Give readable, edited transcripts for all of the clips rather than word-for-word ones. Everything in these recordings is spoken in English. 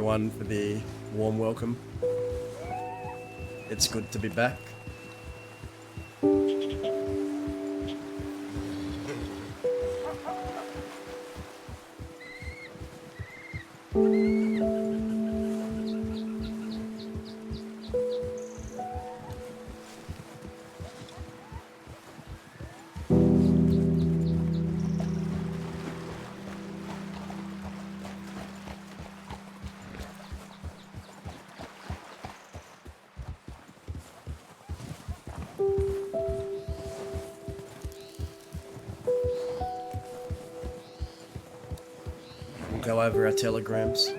everyone for the warm welcome. It's good to be back. We'll go over our telegrams.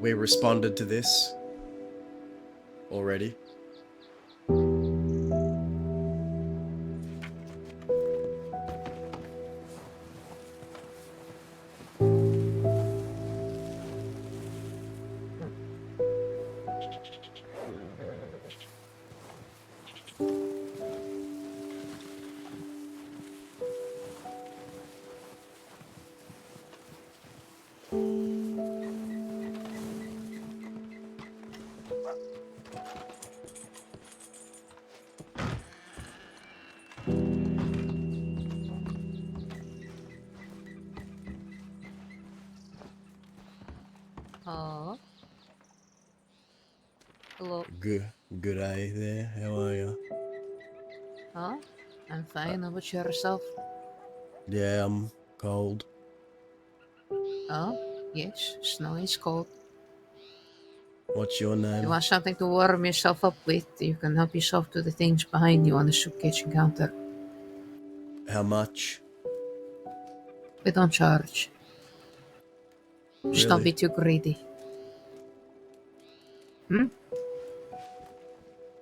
We responded to this already. Hello. Good day there. How are you? I'm fine. How about yourself? Yeah, I'm cold. Yes, snow is cold. What's your If name? you want something to warm yourself up with, you can help yourself to the things behind you on the soup kitchen counter. How much? We don't charge. Just don't be Really? too greedy.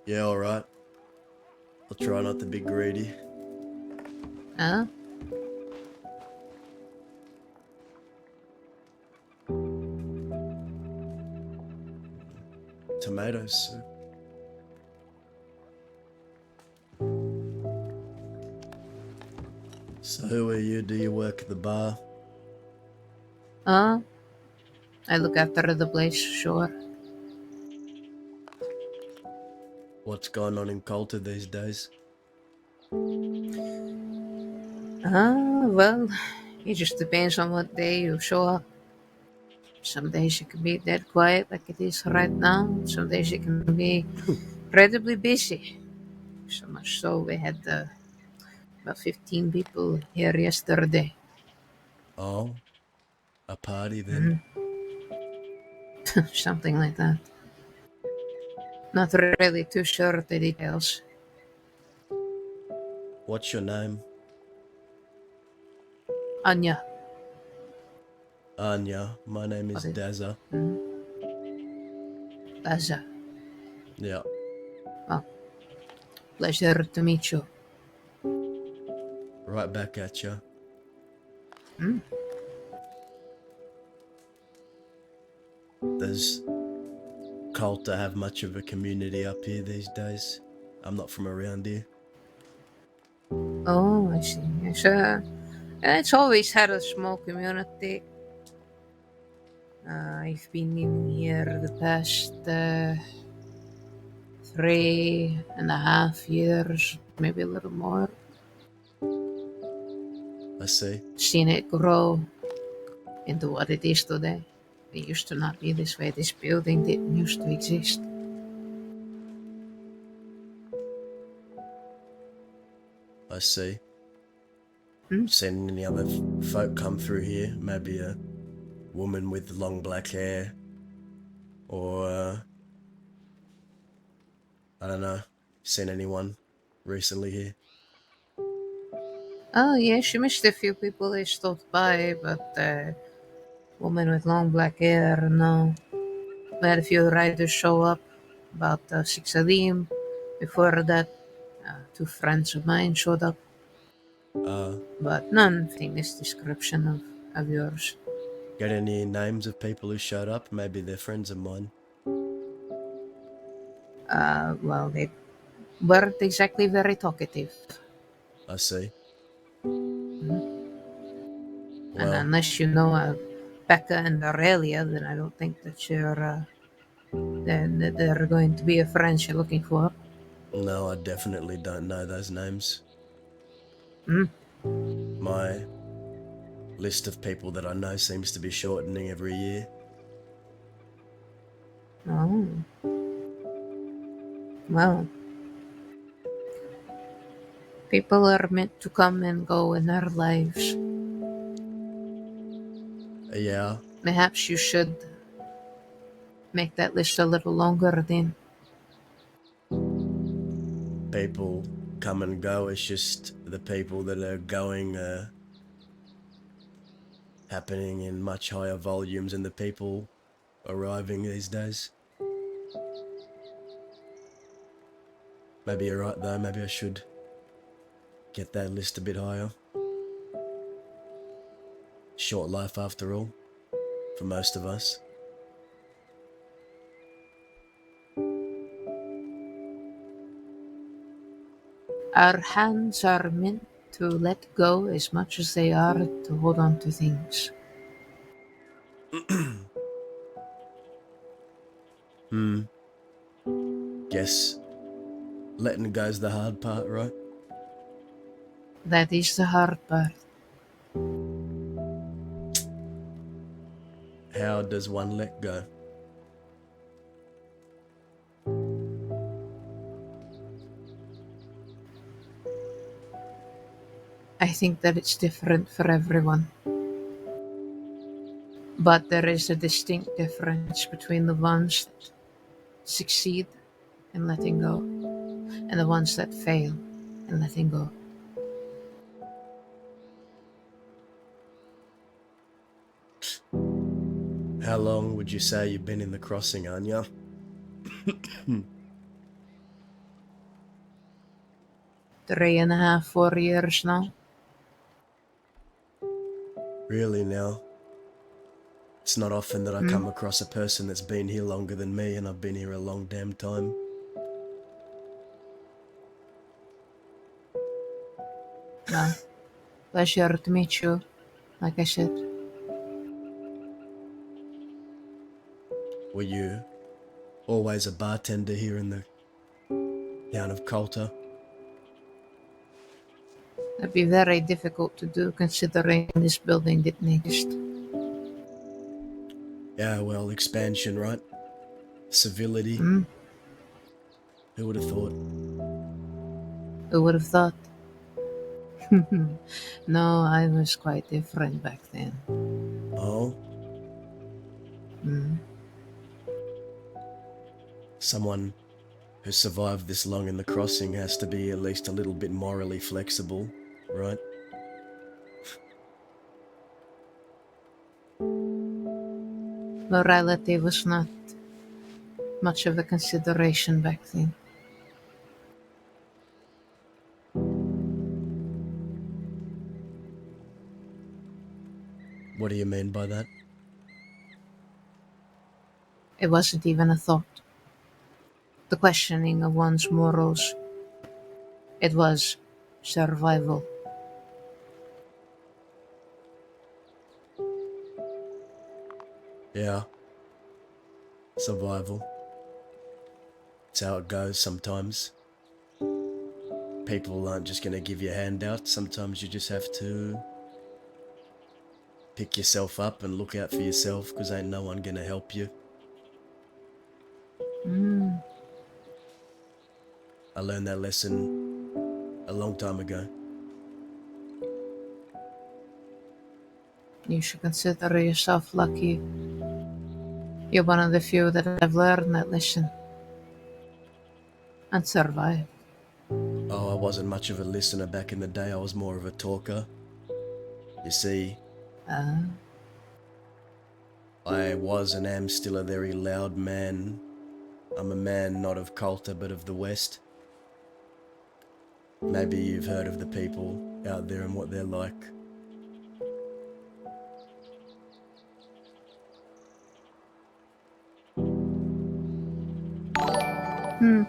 Yeah, alright. I'll try not to be greedy. Huh? Tomato soup. So who are you? Do you work at the bar? Uh, I look after the place, sure. What's going on in Coulter these days? Well, it just depends on what day you show up. Some days it can be dead quiet like it is right now. Some days it can be incredibly busy. So much so we had about 15 people here yesterday. Oh, a party then. Something like that. Not really too sure of the details. What's your name? Anya. Anya, my name is What is Daza. Daza? Yeah. Well, pleasure to meet you. Right back at you. Mm. Does Coulter have much of a community up here these days? I'm not from around here. Oh, I see. Yes, it's always had a small community. I've been living here the past 3.5 years, maybe a little more. I see. Seen it grow into what it is today. It used to not be this way. This building didn't used to exist. I see. Hmm? Seen any other folk come through here? Maybe a woman with long black hair, or I don't know. Seen anyone recently here? Oh, yeah, she missed a few people they stopped by, but woman with long black hair, no. We had a few riders show up, about 6 of them. Before that, two friends of mine showed up, but none fitting this description of yours. Got any names of people who showed up? Maybe they're friends of mine. Well, they weren't exactly very talkative. I see. And Well, unless you know Becca and Aurelia, then I don't think that that they're going to be a friend you're looking for. no, I definitely don't know those names. Hmm. My list of people that I know seems to be shortening every year. Oh, well, people are meant to come and go in our lives. Yeah, Perhaps you should make that list a little longer then. people come and go. It's just the people that are going happening in much higher volumes than the people arriving these days. Maybe you're right though. Maybe I should get that list a bit higher. Short life after all, for most of us. Our hands are meant to let go as much as they are to hold on to things. Hmm. Guess letting go's the hard part, right? That is the hard part. How does one let go? I think that it's different for everyone. But there is a distinct difference between the ones that succeed in letting go and the ones that fail in letting go. How long would you say you've been in the crossing, Anya? 3.5, 4 years now. Really now? It's not often that I Hmm? come across a person that's been here longer than me, and I've been here a long damn time. Well, pleasure to meet you, like I said. Were you always a bartender here in the town of Coulter? That'd be very difficult to do considering this building didn't exist. Yeah, well, expansion, right? Civility. Hmm? Who would have thought? Who would have thought? No, I was quite different back then. Oh, Hmm. someone who survived this long in the crossing has to be at least a little bit morally flexible, right? Morality was not much of a consideration back then. What do you mean by that? It wasn't even a thought. The questioning of one's morals. It was survival. Yeah, survival. It's how it goes sometimes. People aren't just going to give you handouts. Sometimes you just have to pick yourself up and look out for yourself because ain't no one going to help you. Mm, I learned that lesson a long time ago. you should consider yourself lucky. You're one of the few that have learned that lesson and survived. Oh, I wasn't much of a listener back in the day. I was more of a talker. You see, Uh, I was and am still a very loud man. I'm a man not of culture but of the West. Maybe you've heard of the people out there and what they're like. hmm.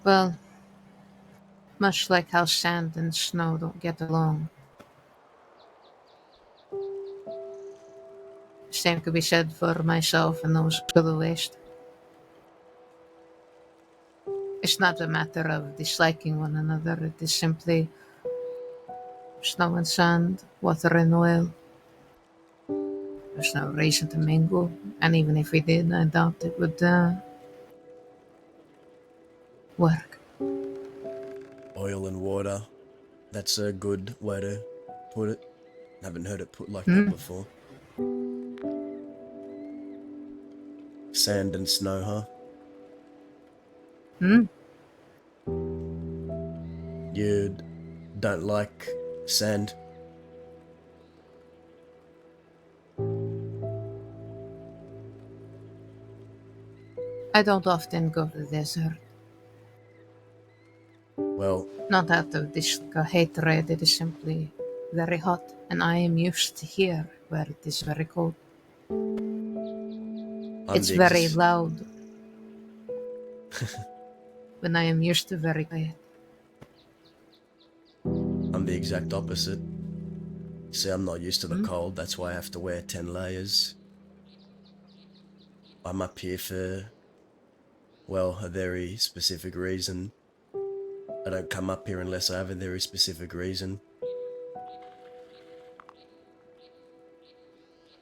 Well, much like how sand and snow don't get along. Same could be said for myself and those to the West. It's not a matter of disliking one another, it is simply snow and sand, water and oil. There's no reason to mingle, and even if we did, I doubt it would work. Oil and water. That's a good way to put it. Haven't heard it put like that Hmm? before. Sand and snow, huh? Hmm? You don't like sand? I don't often go to the desert, Well, not out of this hatred, it is simply very hot, and I am used to here where it is very cold. I'm It's the very ex- loud when I am used to very quiet. I'm the exact opposite. See, I'm not used to the Hmm? cold. That's why I have to wear 10 layers. I'm up here for, well, a very specific reason. I don't come up here unless I have a very specific reason.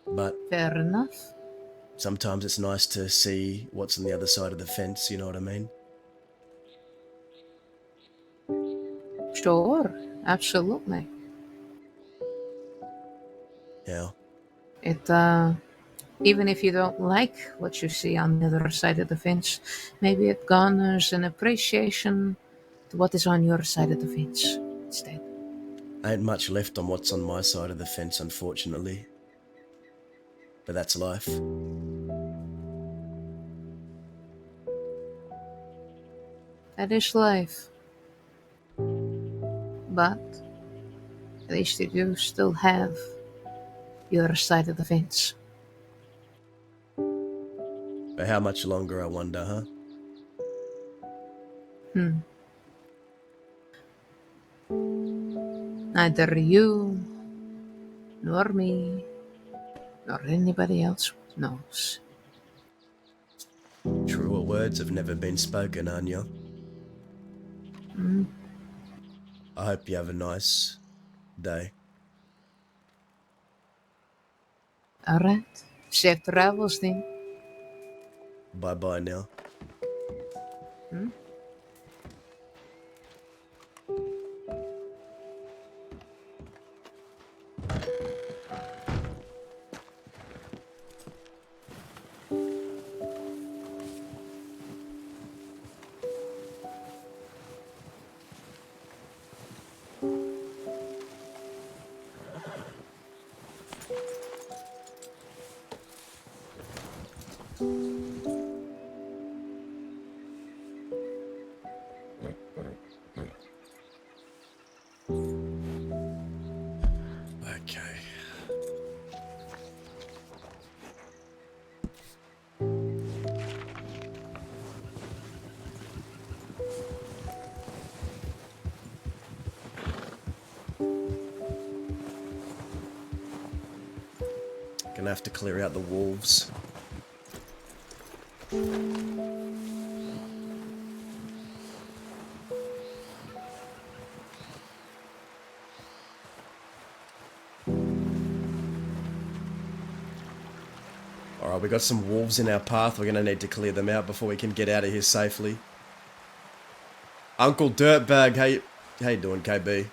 But Fair enough. sometimes it's nice to see what's on the other side of the fence, you know what I mean? Sure, absolutely. Yeah. It even if you don't like what you see on the other side of the fence, maybe it garners an appreciation to what is on your side of the fence instead. Ain't much left on what's on my side of the fence, unfortunately. But that's life. That is life. But at least you do still have your side of the fence. But how much longer, I wonder, huh? Hmm. Neither you, nor me, nor anybody else knows. Truer words have never been spoken, Anya. Hmm. I hope you have a nice day. Alright. Safe travels then. Bye bye now. Hmm? Gonna have to clear out the wolves. Alright, we got some wolves in our path. We're gonna need to clear them out before we can get out of here safely. Uncle Dirtbag, how you doing, KB?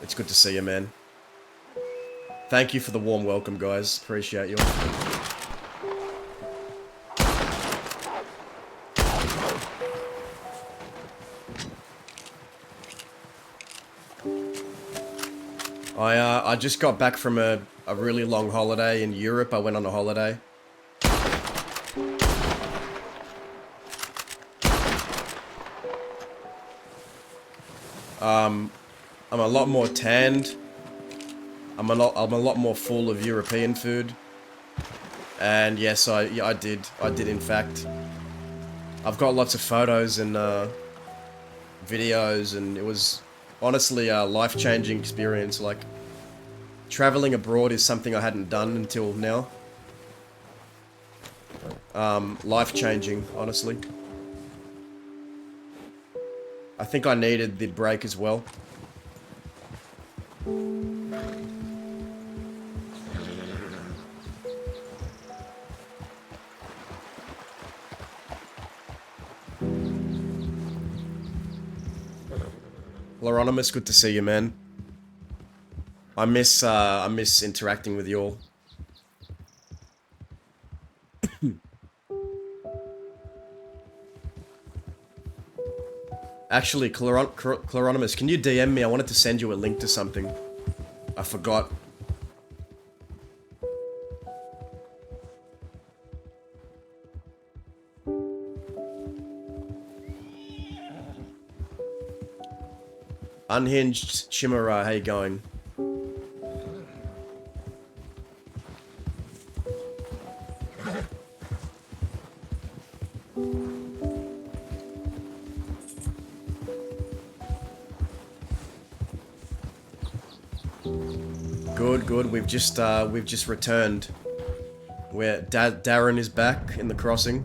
It's good to see you, man. Thank you for the warm welcome, guys. Appreciate you. I just got back from a really long holiday in Europe. I went on a holiday. I'm a lot more tanned. I'm a lot more full of European food. And yes, I did in fact. I've got lots of photos and videos, and it was honestly a life-changing experience. Like, traveling abroad is something I hadn't done until now. Life-changing, honestly. I think I needed the break as well. Loronimus, good to see you, man. I miss interacting with you all. Actually, Chloronimus, can you DM me? I wanted to send you a link to something. I forgot. Unhinged Chimera, how you going? Good. We've just returned. Where Darren is back in the crossing.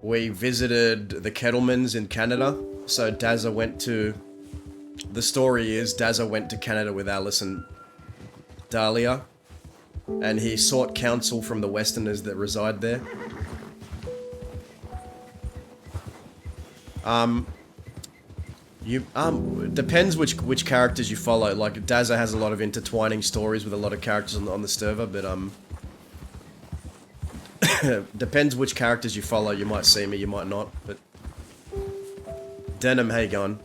We visited the Kettlemans in Canada. So Dazza went to... The story is Dazza went to Canada with Alice and Dahlia. And he sought counsel from the Westerners that reside there. Depends which characters you follow. Like, Dazza has a lot of intertwining stories with a lot of characters on the server, but, depends which characters you follow. You might see me, you might not, but... Denim, how you going?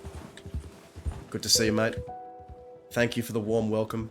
Good to see you, mate. Thank you for the warm welcome.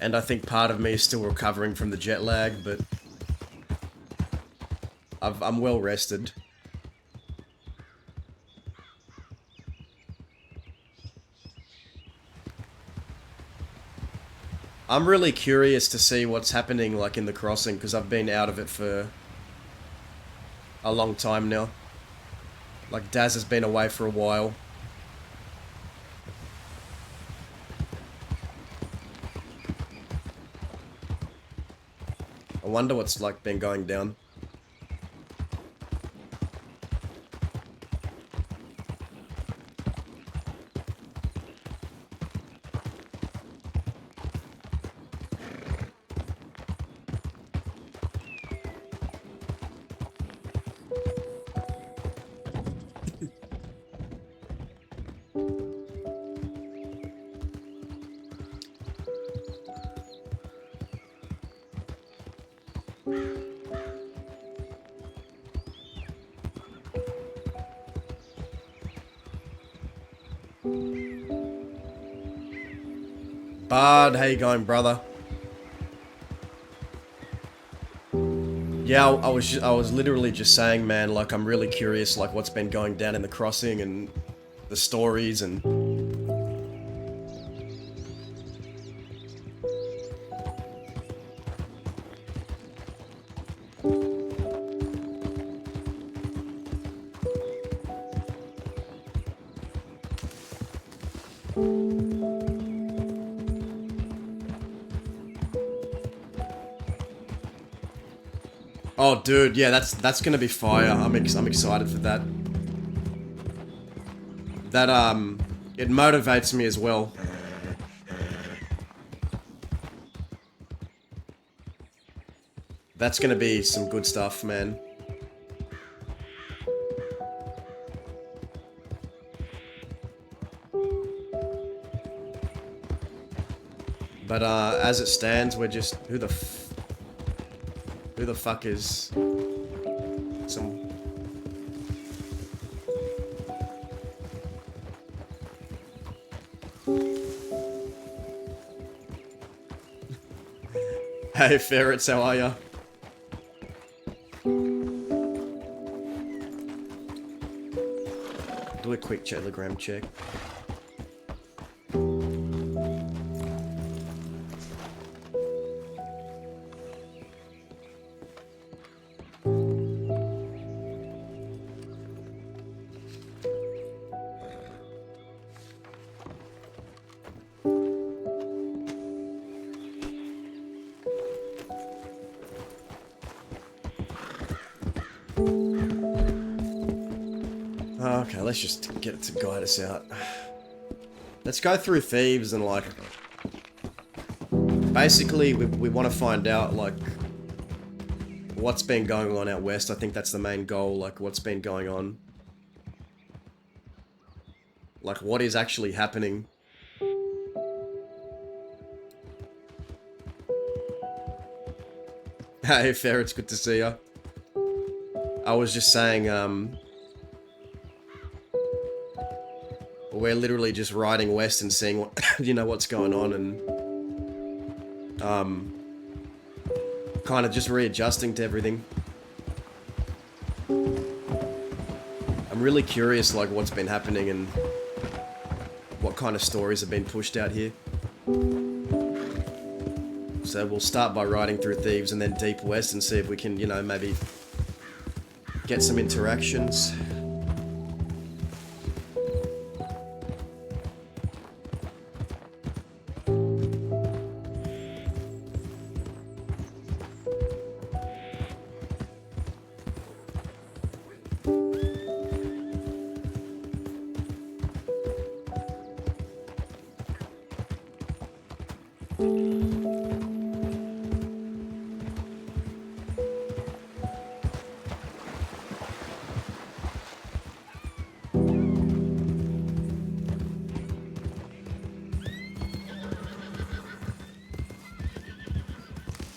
And I think part of me is still recovering from the jet lag, but I'm well rested. I'm really curious to see what's happening, like, in the crossing, because I've been out of it for a long time now. Like, Daz has been away for a while. I wonder what's, like, been going down. Bard, how you going, brother? Yeah, I was literally just saying, man, like, I'm really curious, like, what's been going down in the crossing and the stories and... Oh, dude, yeah, that's gonna be fire. I'm excited for that. That, it motivates me as well. That's gonna be some good stuff, man. But, as it stands, we're just... Who the fuck is... some... Hey, ferrets, how are ya? Do a quick Telegram check. Okay, let's just get it to guide us out. Let's go through thieves and, like... Basically, we want to find out, like... what's been going on out west. I think that's the main goal, like, what's been going on. Like, what is actually happening. Hey, Ferret's good to see ya. I was just saying, we're literally just riding west and seeing what, you know, what's going on and, kind of just readjusting to everything. I'm really curious, like, what's been happening and what kind of stories have been pushed out here. So we'll start by riding through Thieves and then Deep West and see if we can, you know, maybe get some interactions.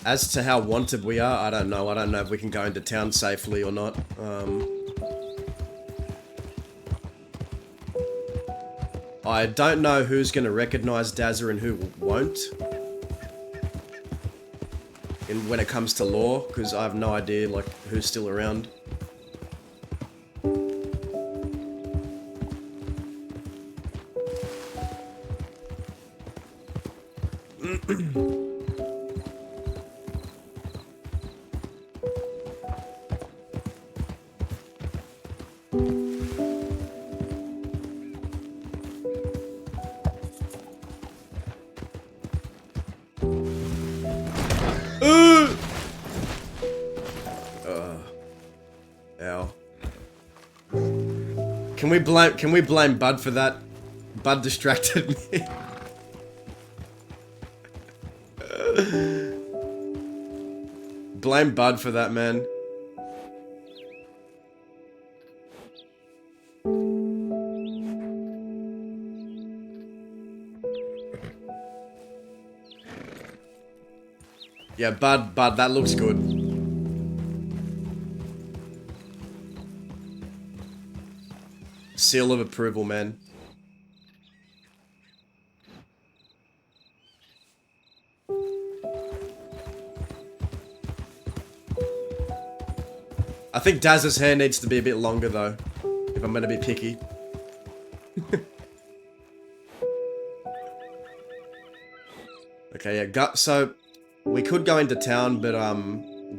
As to how wanted we are, I don't know. I don't know if we can go into town safely or not. I don't know who's going to recognize Dazza and who won't. when it comes to lore, because I have no idea like who's still around. Ow. Can we blame Bud for that? Bud distracted me. Blame Bud for that, man. Yeah, Bud, that looks good. Seal of approval, man. I think Daz's hair needs to be a bit longer, though, if I'm gonna be picky. Okay, yeah, so we could go into town, but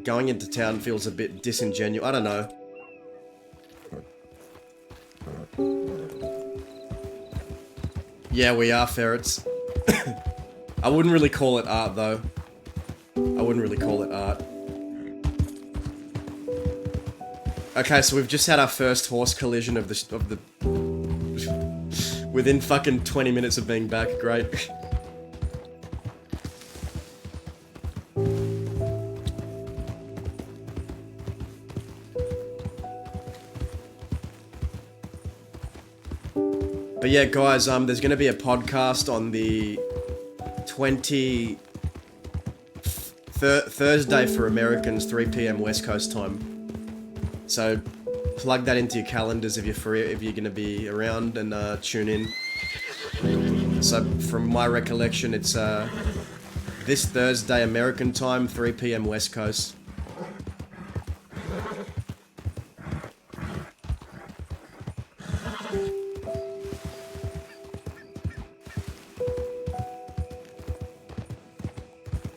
going into town feels a bit disingenuous. I don't know. Yeah, we are ferrets. I wouldn't really call it art, though. I wouldn't really call it art. Okay, so we've just had our first horse collision of the within fucking 20 minutes of being back. Great. But yeah, guys, there's gonna be a podcast on the Thursday for Americans, 3 p.m. West Coast time. So plug that into your calendars if you're free, if you're gonna be around, and tune in. So from my recollection, it's this Thursday American time, 3 p.m. West Coast.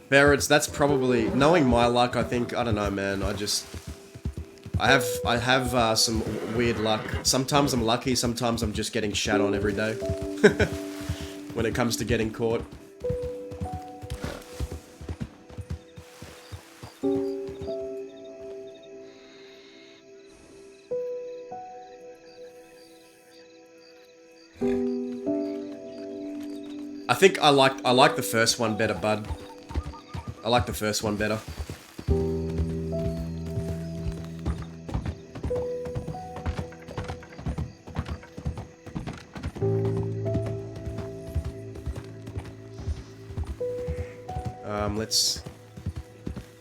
Ferrets, that's probably, knowing my luck, I think, I don't know, man, I have some weird luck. Sometimes I'm lucky, sometimes I'm just getting shat on every day. When it comes to getting caught. I think I like the first one better, Bud. I like the first one better. Let's...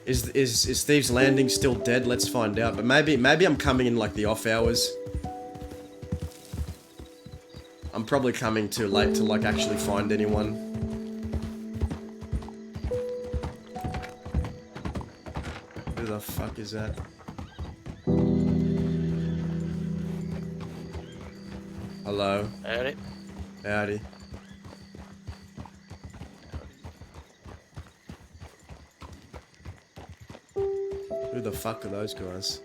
Is Thieves Landing still dead? Let's find out. But maybe I'm coming in like the off hours. I'm probably coming too late to like actually find anyone. Who the fuck is that? Hello. Howdy. Howdy. Who the fuck are those guys?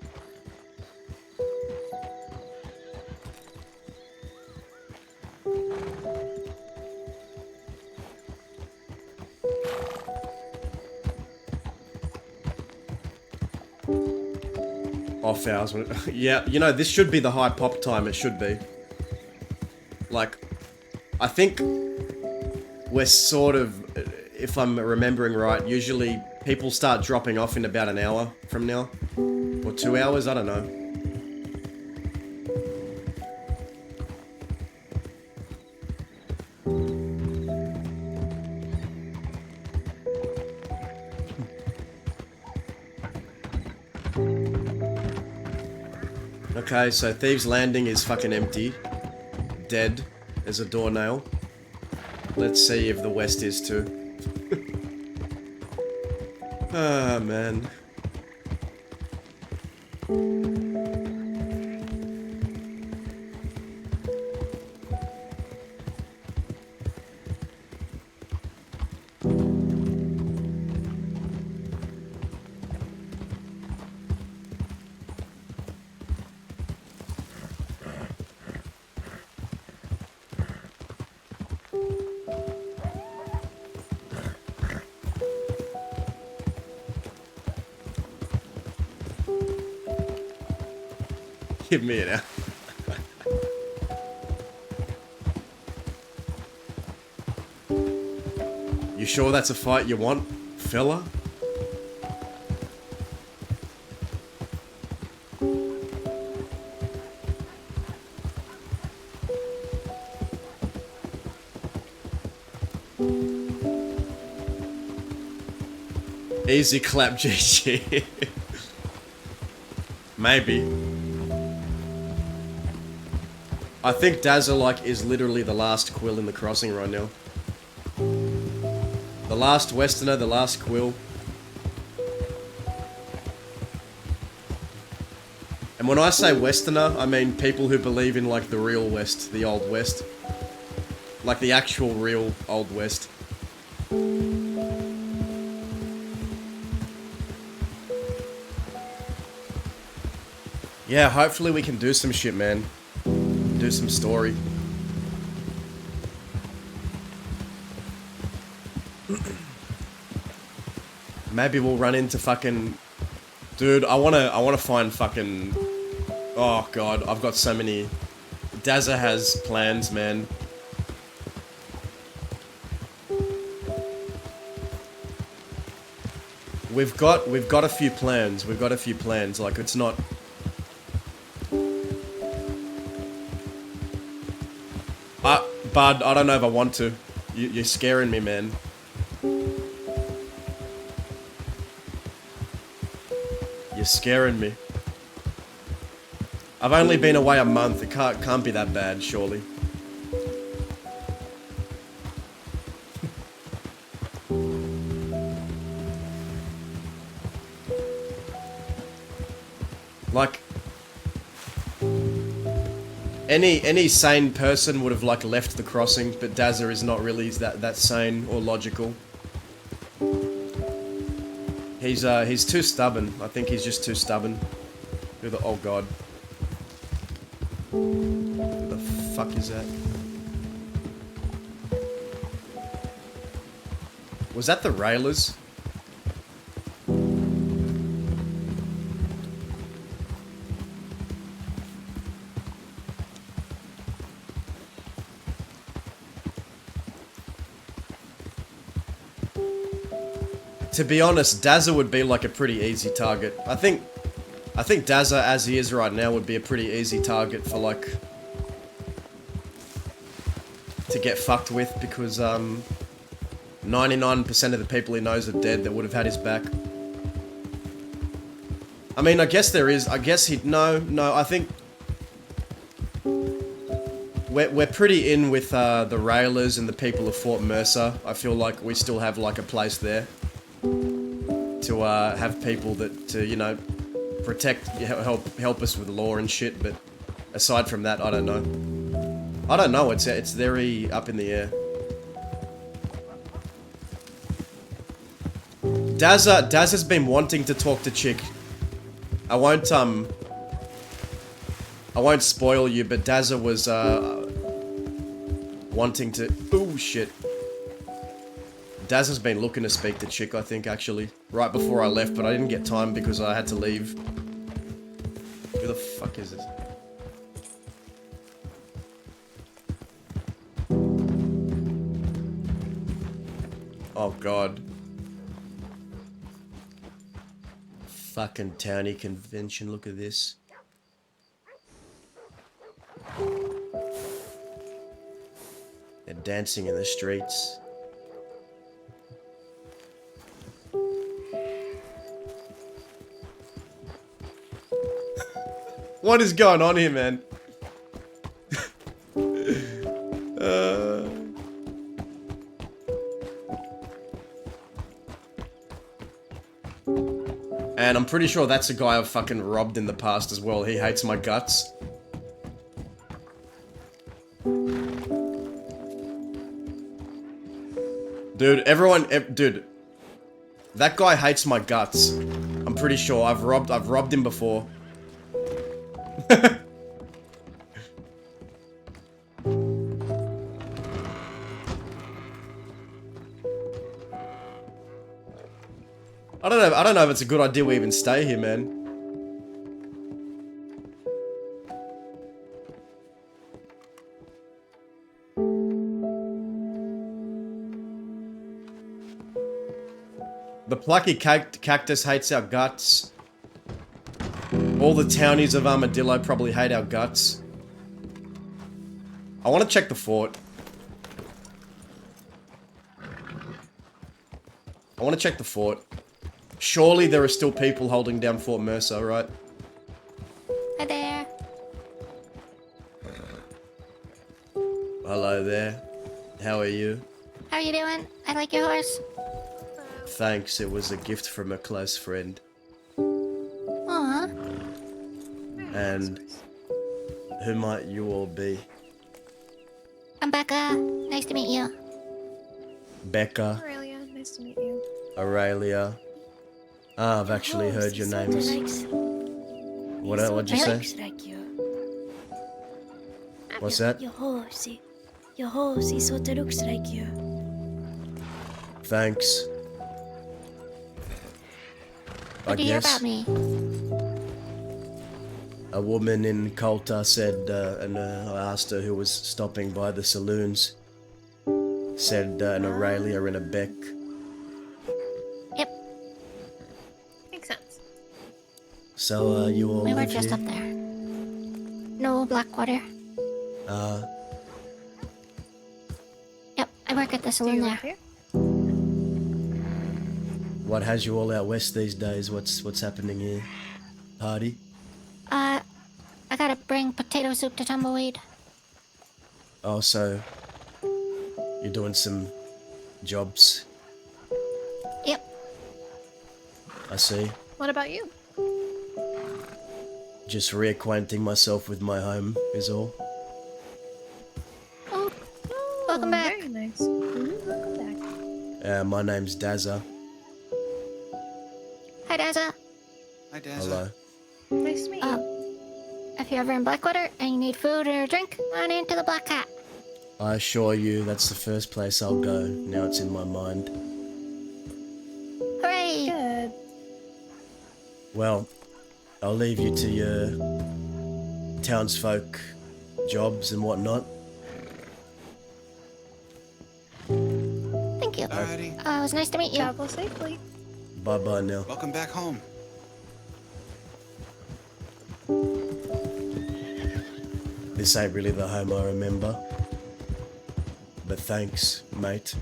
Off hours. Yeah, you know, this should be the high pop time, it should be. Like, I think we're sort of, if I'm remembering right, usually people start dropping off in about an hour from now. Or 2 hours, I don't know. Okay, so Thieves Landing is fucking empty. Dead as a doornail. Let's see if the West is too. Ah, man. Give me it out. You sure that's a fight you want, fella? Easy clap, GG. Maybe. I think Dazza, like, is literally the last quill in the crossing right now. The last Westerner, the last quill. And when I say Westerner, I mean people who believe in, like, the real West, the Old West. Like, the actual real Old West. Yeah, hopefully we can do some shit, man. Do some story. Maybe we'll run into fucking... Dude, I wanna find fucking... Oh god, I've got so many... Dazza has plans, man. We've got a few plans. We've got a few plans. Like, it's not... Bud, I don't know if I want to. You're scaring me, man. You're scaring me. I've only been away a month. It can't be that bad, surely. Like... Any sane person would have, like, left the crossing, but Dazza is not really that sane or logical. He's too stubborn. I think he's just too stubborn. Oh god. What the fuck is that? Was that the Railers? To be honest, Dazza would be like a pretty easy target. I think Dazza, as he is right now, would be a pretty easy target for, like, to get fucked with, because 99% of the people he knows are dead that would have had his back. I mean, I guess there is. I guess he'd... No, I think... We're pretty in with the Railers and the people of Fort Mercer. I feel like we still have, like, a place there. To have people that, to, you know, protect, help us with law and shit, but aside from that, I don't know. I don't know, it's very up in the air. Dazza's been wanting to talk to Chick. I won't spoil you, but Dazza was, wanting to... Oh, shit. Dazza's been looking to speak to Chick, I think, actually. Right before I left, but I didn't get time because I had to leave. Who the fuck is this? Oh, God. Fucking townie convention, look at this. They're dancing in the streets. What is going on here, man? And I'm pretty sure that's a guy I've fucking robbed in the past as well. He hates my guts. Dude, dude. That guy hates my guts. I'm pretty sure I've robbed him before. I don't know if it's a good idea we even stay here, man. The plucky cactus hates our guts. All the townies of Armadillo probably hate our guts. I want to check the fort. I want to check the fort. Surely there are still people holding down Fort Mercer, right? Hi there. Hello there. How are you? How are you doing? I like your horse. Thanks, it was a gift from a close friend. Aw. And who might you all be? I'm Becca. Nice to meet you. Becca, Aurelia, nice to meet you. Aurelia. Ah, I've actually heard your names. What'd you say? Looks like you. What's that? Your horse, he sort of looks like you. Thanks. What do you hear about me? A woman in Colta said, and I asked her who was stopping by the saloons. Said an Aurelia and a Beck. Yep, Makes sense. So, you all we were live just here? up there. No, Blackwater. Yep, I work at the Do saloon you there. live here? What has you all out west these days? What's happening here? Party? I gotta bring potato soup to Tumbleweed. Oh, so you're doing some jobs. Yep. I see. What about you? Just reacquainting myself with my home is all. Oh, welcome back. Very nice. Welcome back. My name's Dazza. Hi, Daza. Hi, Dazza. Hello. Nice to meet you. If you're ever in Blackwater and you need food or a drink, run into the Black Cat. I assure you, that's the first place I'll go. Now it's in my mind. Hooray! Good. Well, I'll leave you to your townsfolk jobs and whatnot. Thank you. Alrighty. It was nice to meet you. Travel safely. Bye-bye now. Welcome back home. This ain't really the home I remember. But thanks, mate.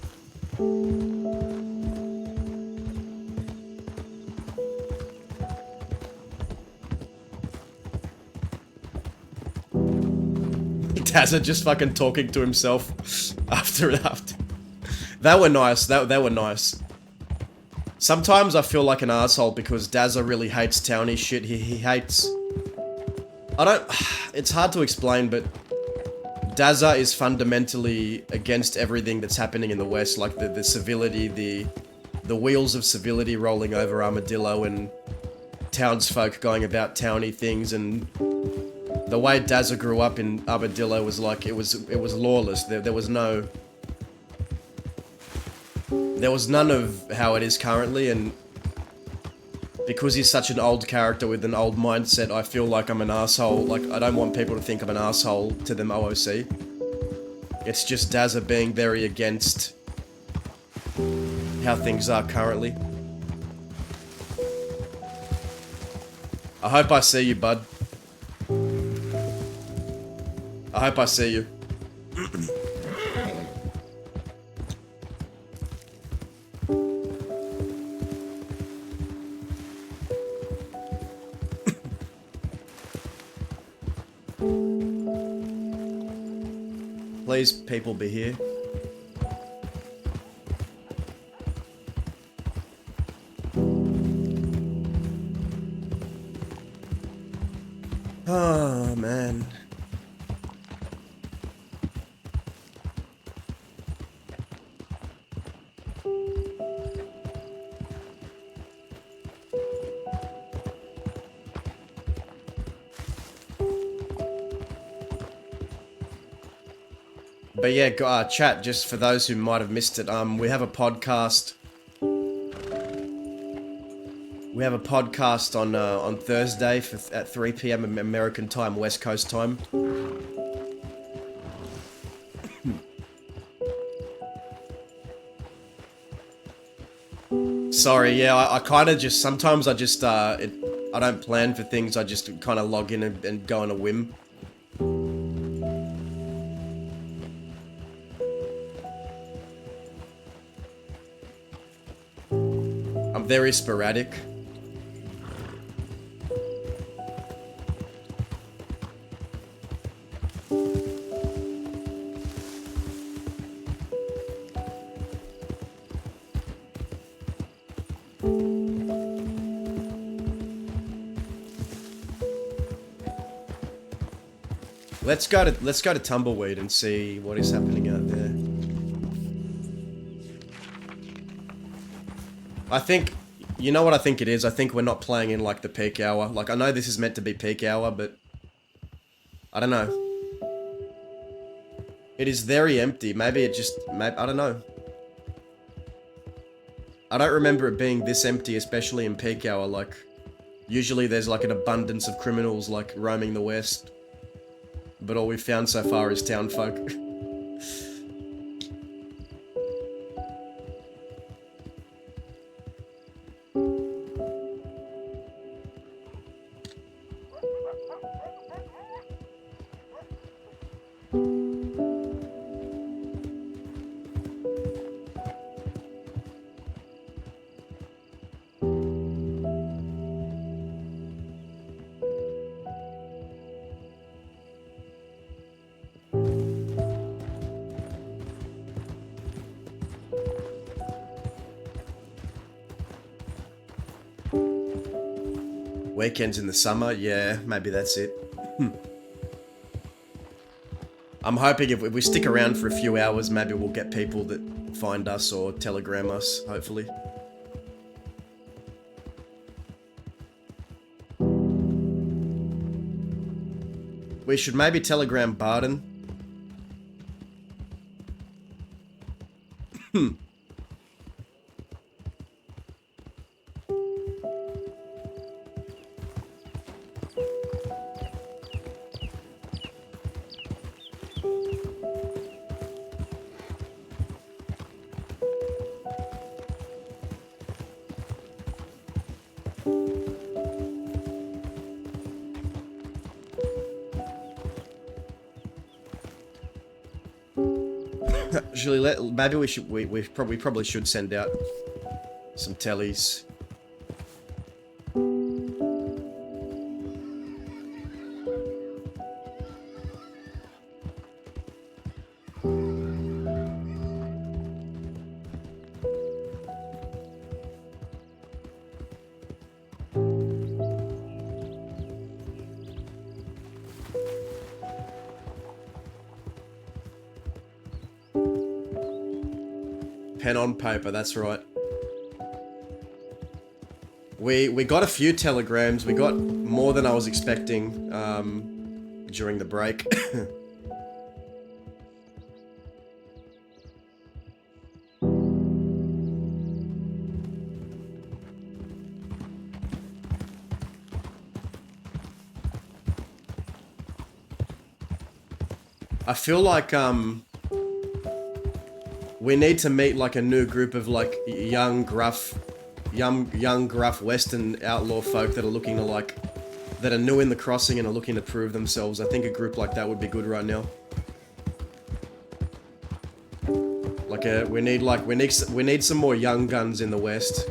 Tazza just fucking talking to himself after. They were nice. They were nice. Sometimes I feel like an asshole because Dazza really hates townie shit. He hates... It's hard to explain, but Dazza is fundamentally against everything that's happening in the West, like the civility, the wheels of civility rolling over Armadillo and townsfolk going about towny things, and the way Dazza grew up in Armadillo was like it was lawless. There was none of how it is currently, and because he's such an old character with an old mindset, I feel like I'm an asshole. Like, I don't want people to think I'm an asshole to them OOC. It's just Dazza being very against how things are currently. I hope I see you, bud. I hope I see you. Please, people, be here. But yeah, chat, just for those who might have missed it, we have a podcast. We have a podcast on Thursday at 3 p.m. American time, West Coast time. Sorry, yeah, I kind of just, sometimes I just, I don't plan for things, I just kind of log in and go on a whim. I'm very sporadic. Let's go to Tumbleweed and see what is happening out there. I think, you know what I think it is? I think we're not playing in like the peak hour. Like, I know this is meant to be peak hour, but I don't know. It is very empty. Maybe it just, I don't know. I don't remember it being this empty, especially in peak hour. Like, usually there's like an abundance of criminals like roaming the west. But all we've found so far is town folk. Weekends in the summer, yeah, maybe that's it. I'm hoping if we stick around for a few hours, maybe we'll get people that find us or telegram us, hopefully. We should maybe telegram Barden. Actually, maybe we should. We probably should send out some tellies. Pen on paper, that's right. We got a few telegrams. We got more than I was expecting during the break. I feel like we need to meet like a new group of like young gruff Western outlaw folk that are looking to like, that are new in the crossing and are looking to prove themselves. I think a group like that would be good right now. Like we need some more young guns in the West.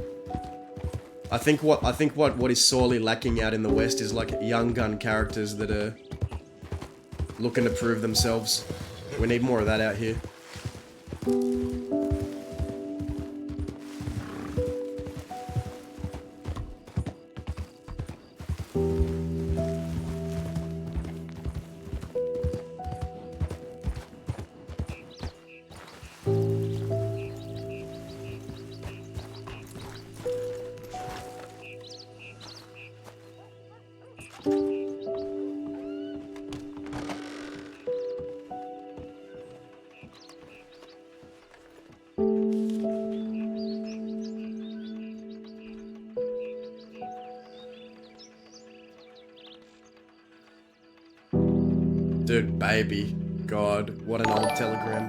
I think what is sorely lacking out in the West is like young gun characters that are looking to prove themselves. We need more of that out here. Dude, baby. God, what an old telegram.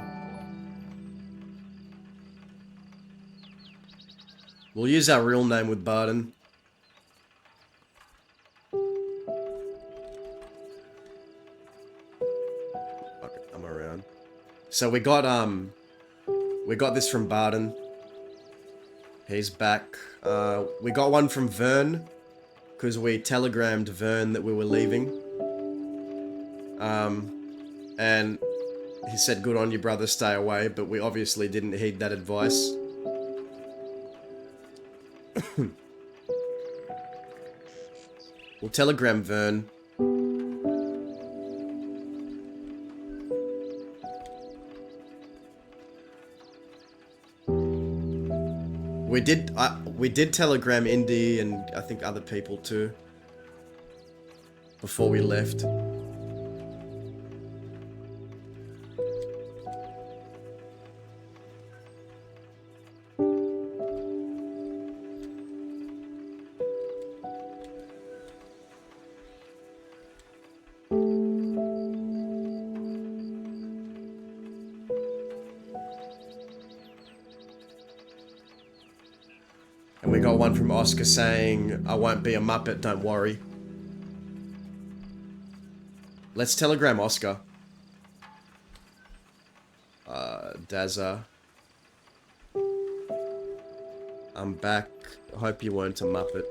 We'll use our real name with Barton. Okay, I'm around. So we got this from Barton. He's back. We got one from Vern, because we telegrammed Vern that we were leaving. And he said, good on you, brother, stay away, but we obviously didn't heed that advice. We'll telegram Vern. We did telegram Indy and I think other people too before we left. And we got one from Oscar saying, I won't be a Muppet, don't worry. Let's telegram Oscar. Dazza. I'm back. I hope you weren't a Muppet.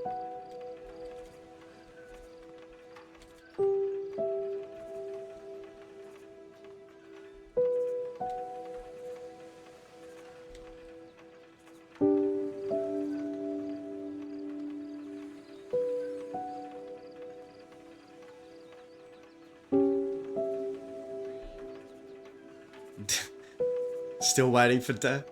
Still waiting for that.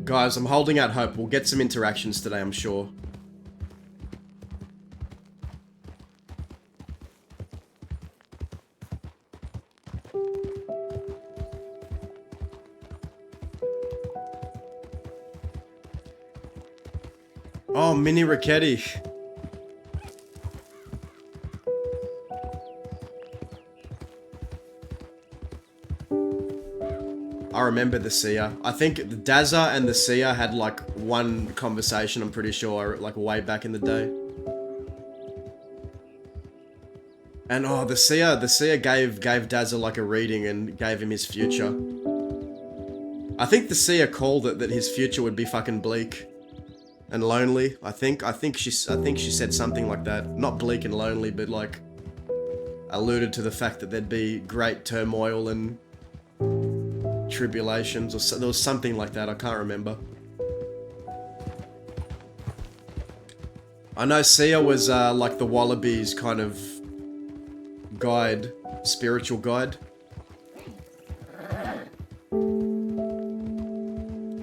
Guys, I'm holding out hope. We'll get some interactions today, I'm sure. Oh, Mini Ricchetti. I remember the Seer. I think the Dazza and the Seer had like one conversation, I'm pretty sure, like way back in the day. And oh, the Seer gave Dazza like a reading and gave him his future. I think the Seer called it that his future would be fucking bleak and lonely. I think she said something like that. Not bleak and lonely, but like alluded to the fact that there'd be great turmoil and tribulations, or so, there was something like that. I can't remember. I know Sia was like the Wallabies kind of guide, spiritual guide.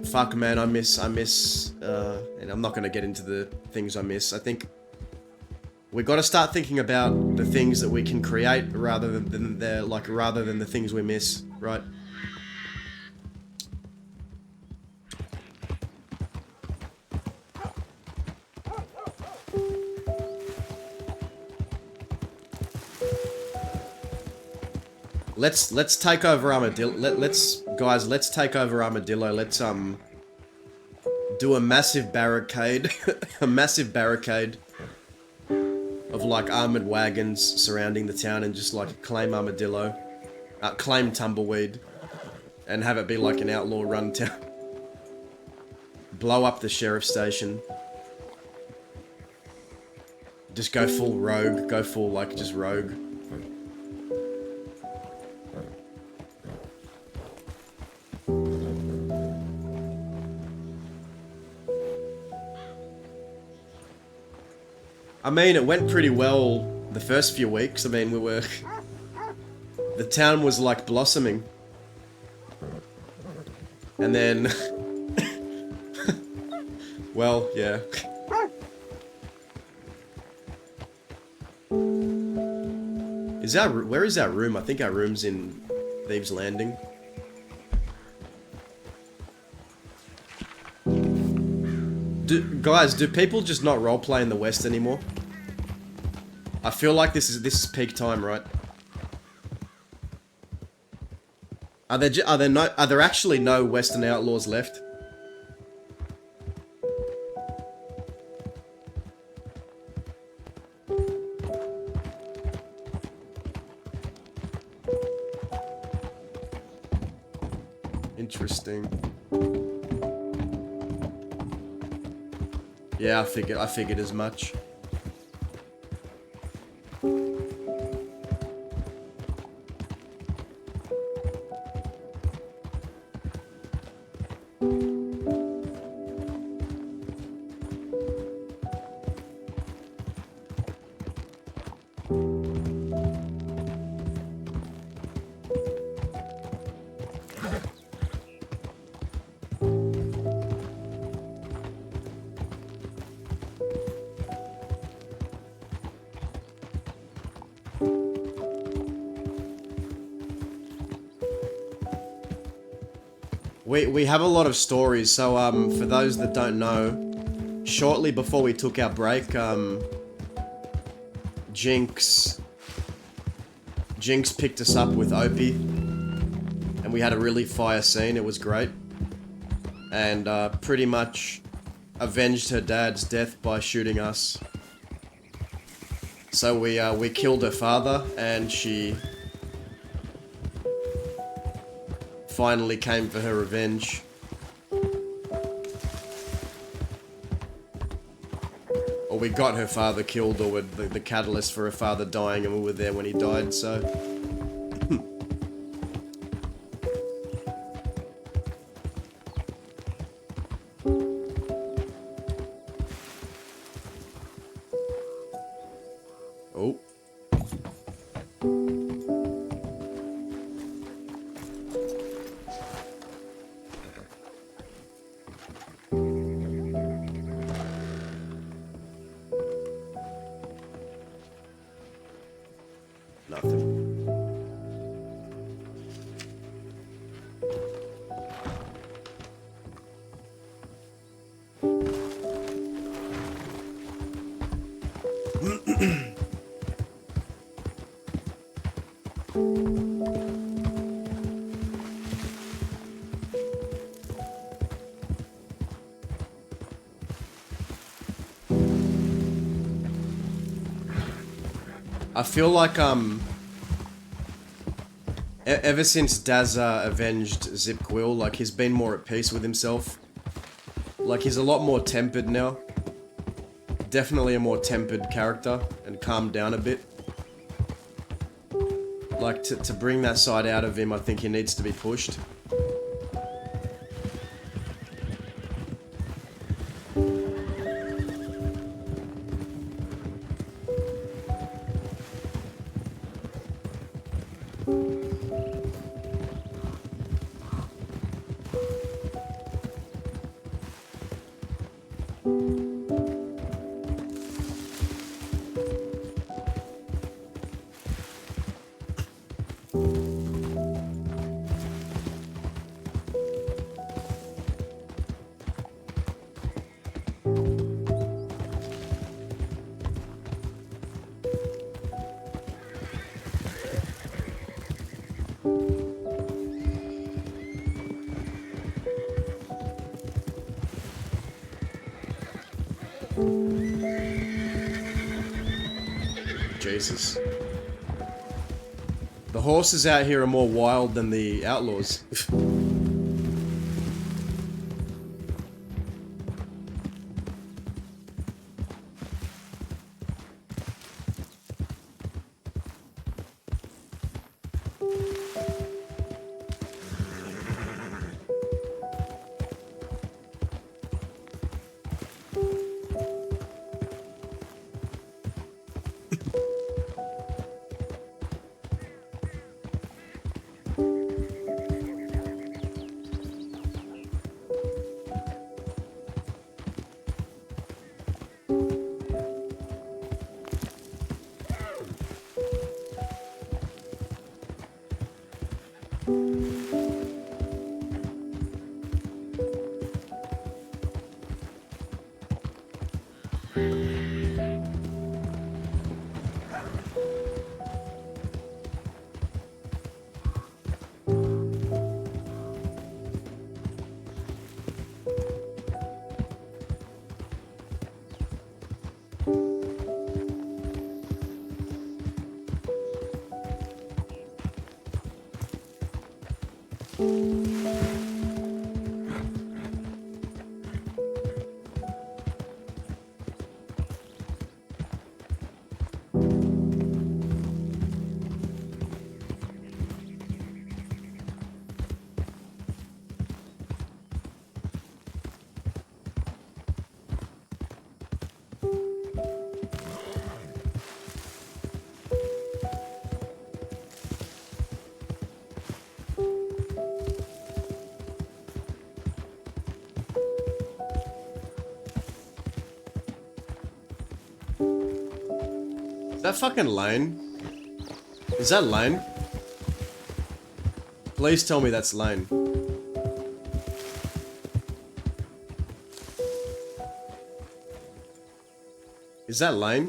Fuck man, I miss, and I'm not gonna get into the things I miss. I think we got to start thinking about the things that we can create rather than the things we miss, right? Let's take over Armadillo. Let's take over Armadillo. Let's do a massive barricade, a massive barricade of like armored wagons surrounding the town, and just like claim Armadillo, claim Tumbleweed, and have it be like an outlaw run town. Blow up the sheriff station. Just go full rogue. Go full like just rogue. I mean, it went pretty well the first few weeks. I mean, we were... the town was like blossoming. And then... well, yeah. Where is that room? I think our room's in Thieves' Landing. Guys, do people just not roleplay in the West anymore? I feel like this is peak time, right? Are there actually no Western outlaws left? Interesting. Yeah, I figured as much. We have a lot of stories, so for those that don't know, shortly before we took our break, Jinx picked us up with Opie, and we had a really fire scene. It was great, and pretty much avenged her dad's death by shooting us. So we killed her father, and she finally came for her revenge. Or we got her father killed, or the catalyst for her father dying, and we were there when he died, so... oh. Nothing. I feel like, ever since Dazza avenged Zip Quill, like, he's been more at peace with himself. Like, he's a lot more tempered now. Definitely a more tempered character, and calmed down a bit. Like, to bring that side out of him, I think he needs to be pushed. Jesus. The horses out here are more wild than the outlaws. Is that fucking Lane? Is that Lane? Please tell me that's Lane. Is that Lane?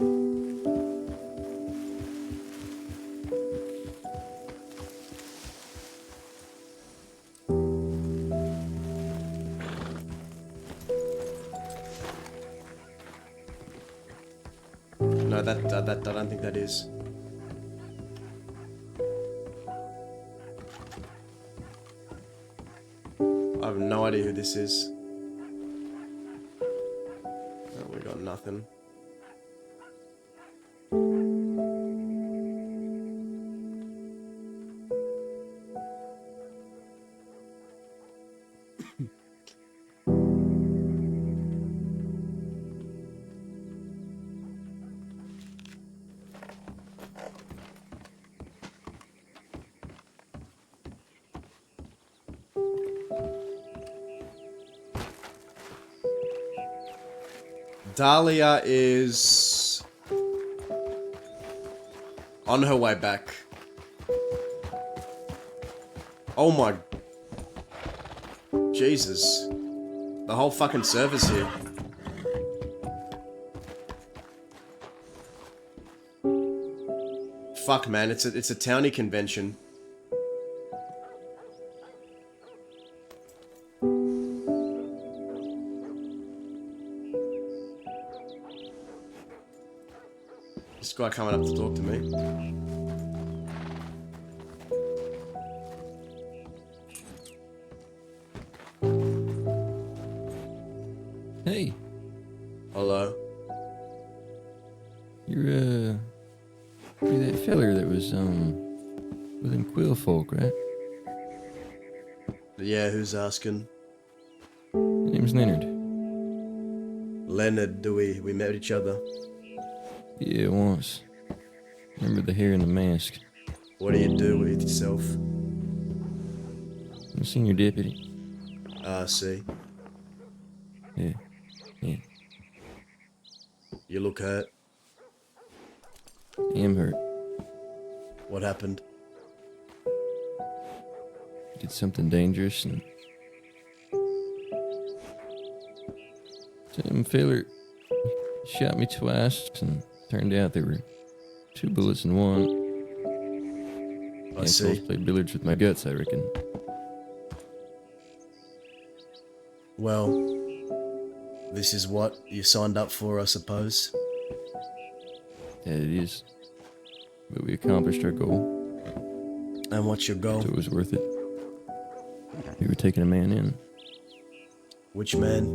No, I don't think that is. I have no idea who this is. Oh, we got nothing. Dahlia is on her way back. Oh my... Jesus. The whole fucking server's here. Fuck, man, it's a townie convention. This guy coming up to talk to me. Hey, Hello. you're that feller that was with them quill folk, right? Yeah, who's asking? Your name's Leonard. Leonard, we met each other. Yeah, once. Remember the hair and the mask? What do you do with yourself? I'm a senior deputy. Ah, see. Yeah. You look hurt. I am hurt. What happened? Did something dangerous and some feller shot me twice and turned out there were 2 bullets in one. I I'm supposed see. to play billiards with my guts, I reckon. Well, this is what you signed up for, I suppose. Yeah, it is. But we accomplished our goal, And what's your goal? so it was worth it. We were taking a man in. Which man?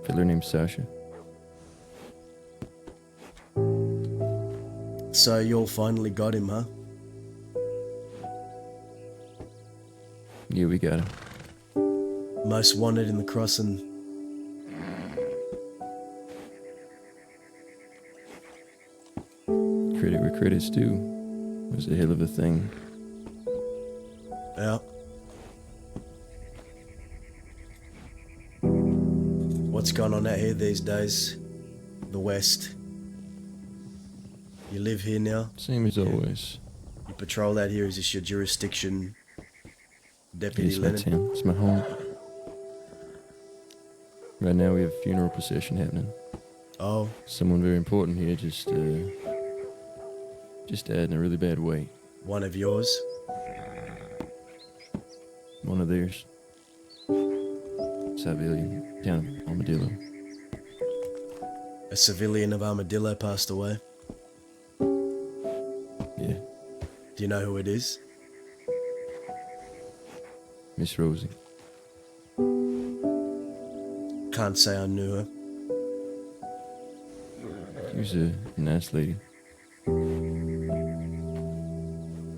Feller named Sasha. So you all finally got him, huh? Yeah, we got him. Most wanted in the crossing. Credit where credit's due. It was a hell of a thing. Yeah. What's going on out here these days? The West. You live here now? Same as always. You patrol out here? Is this your jurisdiction? Deputy It's my Leonard? town. It's my home. Right now we have a funeral procession happening. Oh, Someone very important here just died in a really bad way. one of yours? One of theirs. Civilian, town of Armadillo. A civilian of Armadillo passed away. Yeah, Do you know who it is? Miss Rosie. Can't say I knew her. She was a nice lady.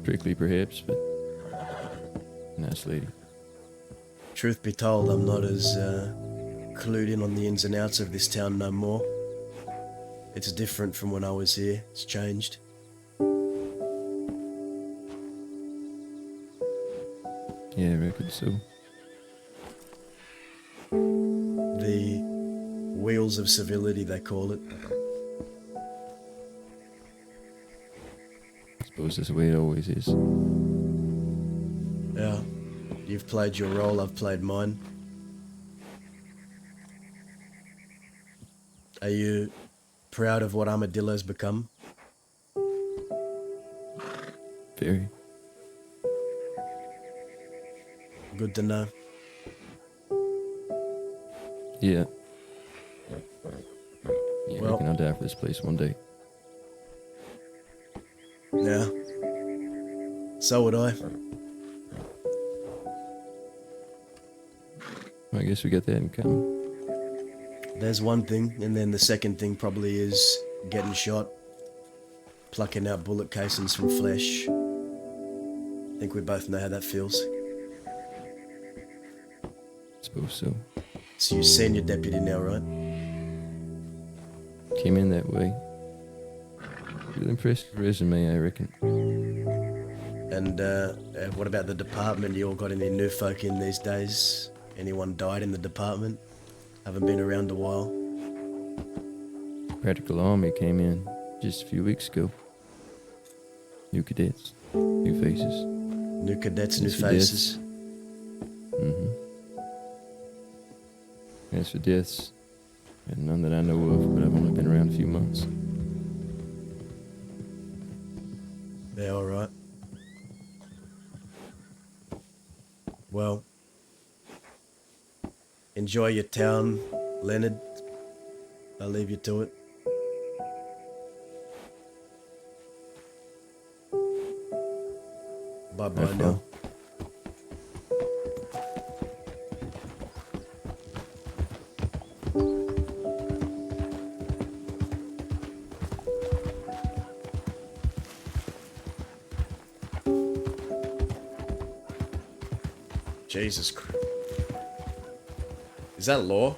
Prickly perhaps, but nice lady. Truth be told, I'm not as clued in on the ins and outs of this town no more. It's different from when I was here. It's changed. Yeah, I reckon so. The wheels of civility, they call it. I suppose that's the way it always is. Yeah. You've played your role, I've played mine. Are you proud of what Armadillo's become? Very. Good to know. Yeah. Yeah, I Well- reckon I'll die for this place one day. Yeah. So would I. Well, I guess we got that in common. There's one thing, and then the second thing probably is getting shot. Plucking out bullet casings from flesh. I think we both know how that feels. Suppose so. So you're senior deputy now, right? Came in that way. Real impressive resume, I reckon. And what about the department? You all got any new folk in these days? Anyone died in the department? Haven't been around a while. Practical Army came in just a few weeks ago. New cadets, new faces. New cadets, new As for faces. Mm-hmm. As for deaths, none that I know of, but I've only been around a few months. Yeah, alright. Well, enjoy your town, Leonard. I'll leave you to it. Bye-bye Have now. fun. Jesus Christ. Is that law?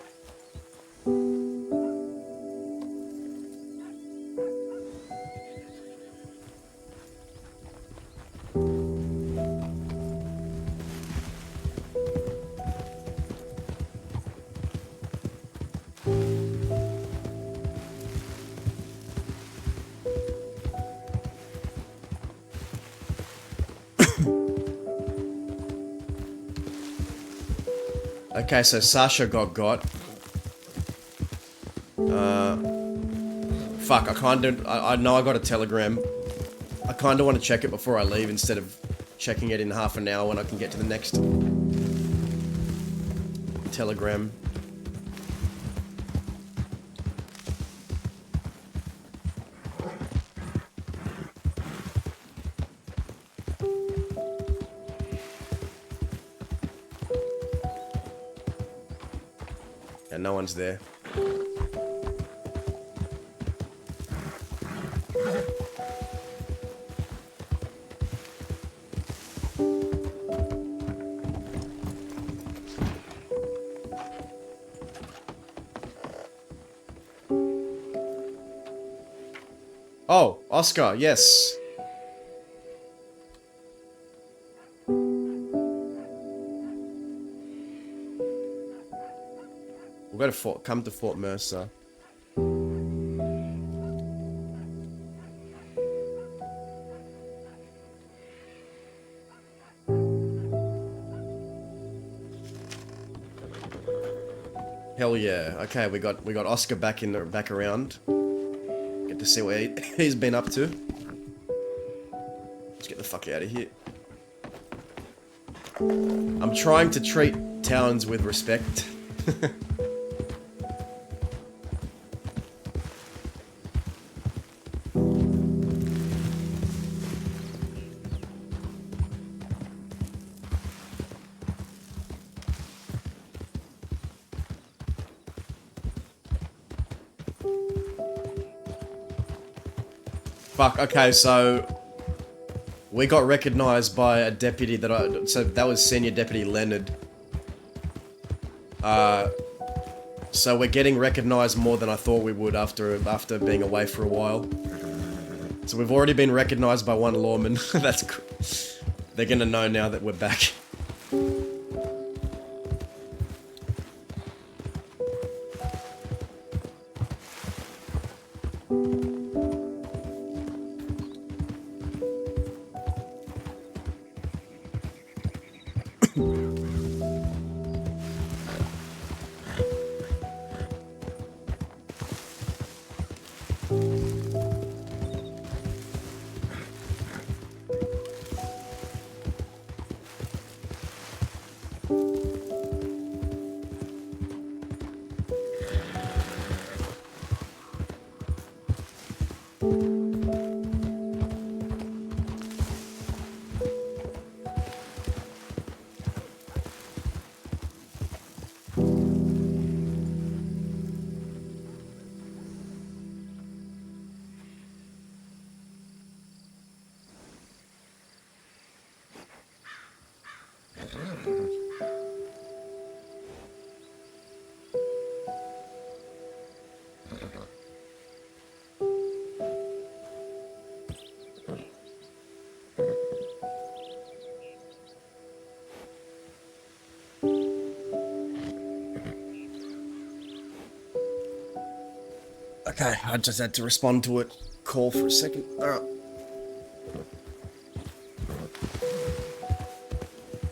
Okay, so Sasha got. Fuck, I know I got a telegram. I kinda want to check it before I leave instead of checking it in half an hour when I can get to the next telegram. And no one's there. Oh, Oscar, yes. We'll go to come to Fort Mercer. Hell yeah. Okay, we got Oscar back around. Get to see what he's been up to. Let's get the fuck out of here. I'm trying to treat towns with respect. Fuck, okay, so we got recognized by a deputy so that was Senior Deputy Leonard. So we're getting recognized more than I thought we would after being away for a while. So we've already been recognized by one lawman. That's cool. They're gonna know now that we're back. Okay, I just had to respond to a call for a second. Alright.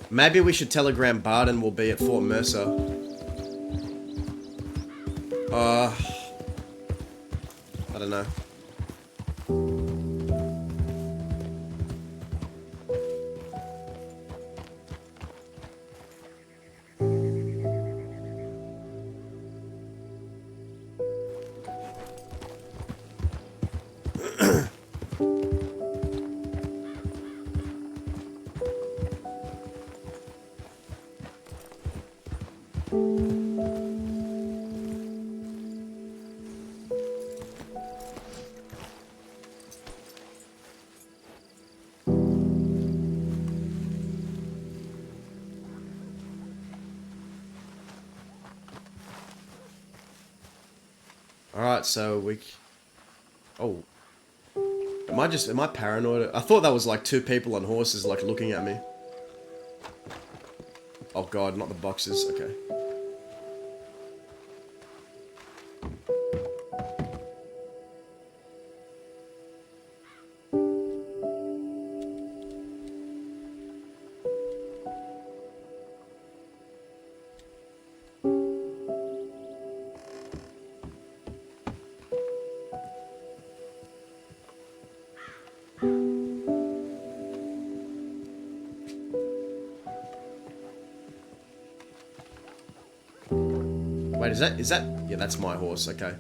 Maybe we should telegram Barden will be at Fort Mercer. I don't know. Alright, so we... Oh. Am I paranoid? I thought that was like two people on horses like looking at me. Oh god, not the boxes, okay. Wait, is that? Yeah, that's my horse, okay.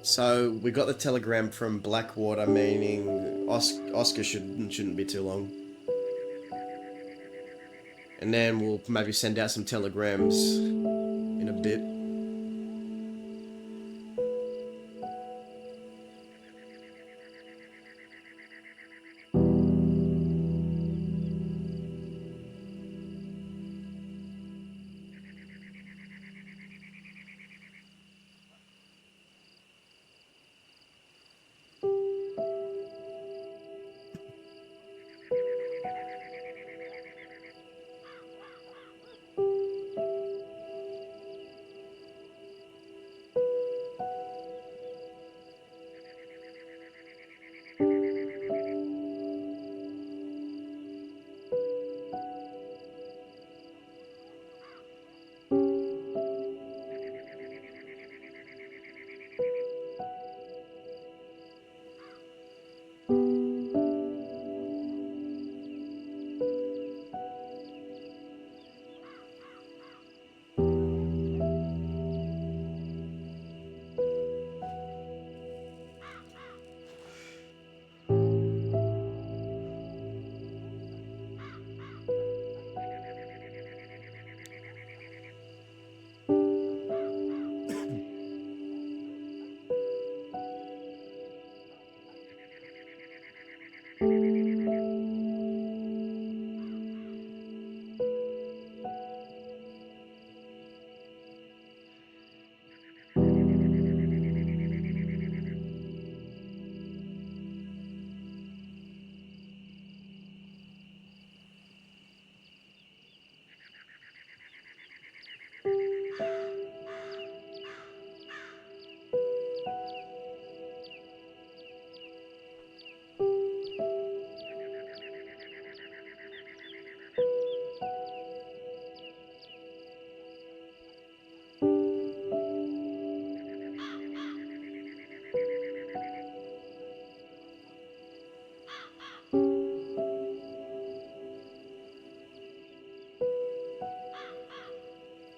So we got the telegram from Blackwater, meaning Oscar shouldn't be too long. And then we'll maybe send out some telegrams in a bit.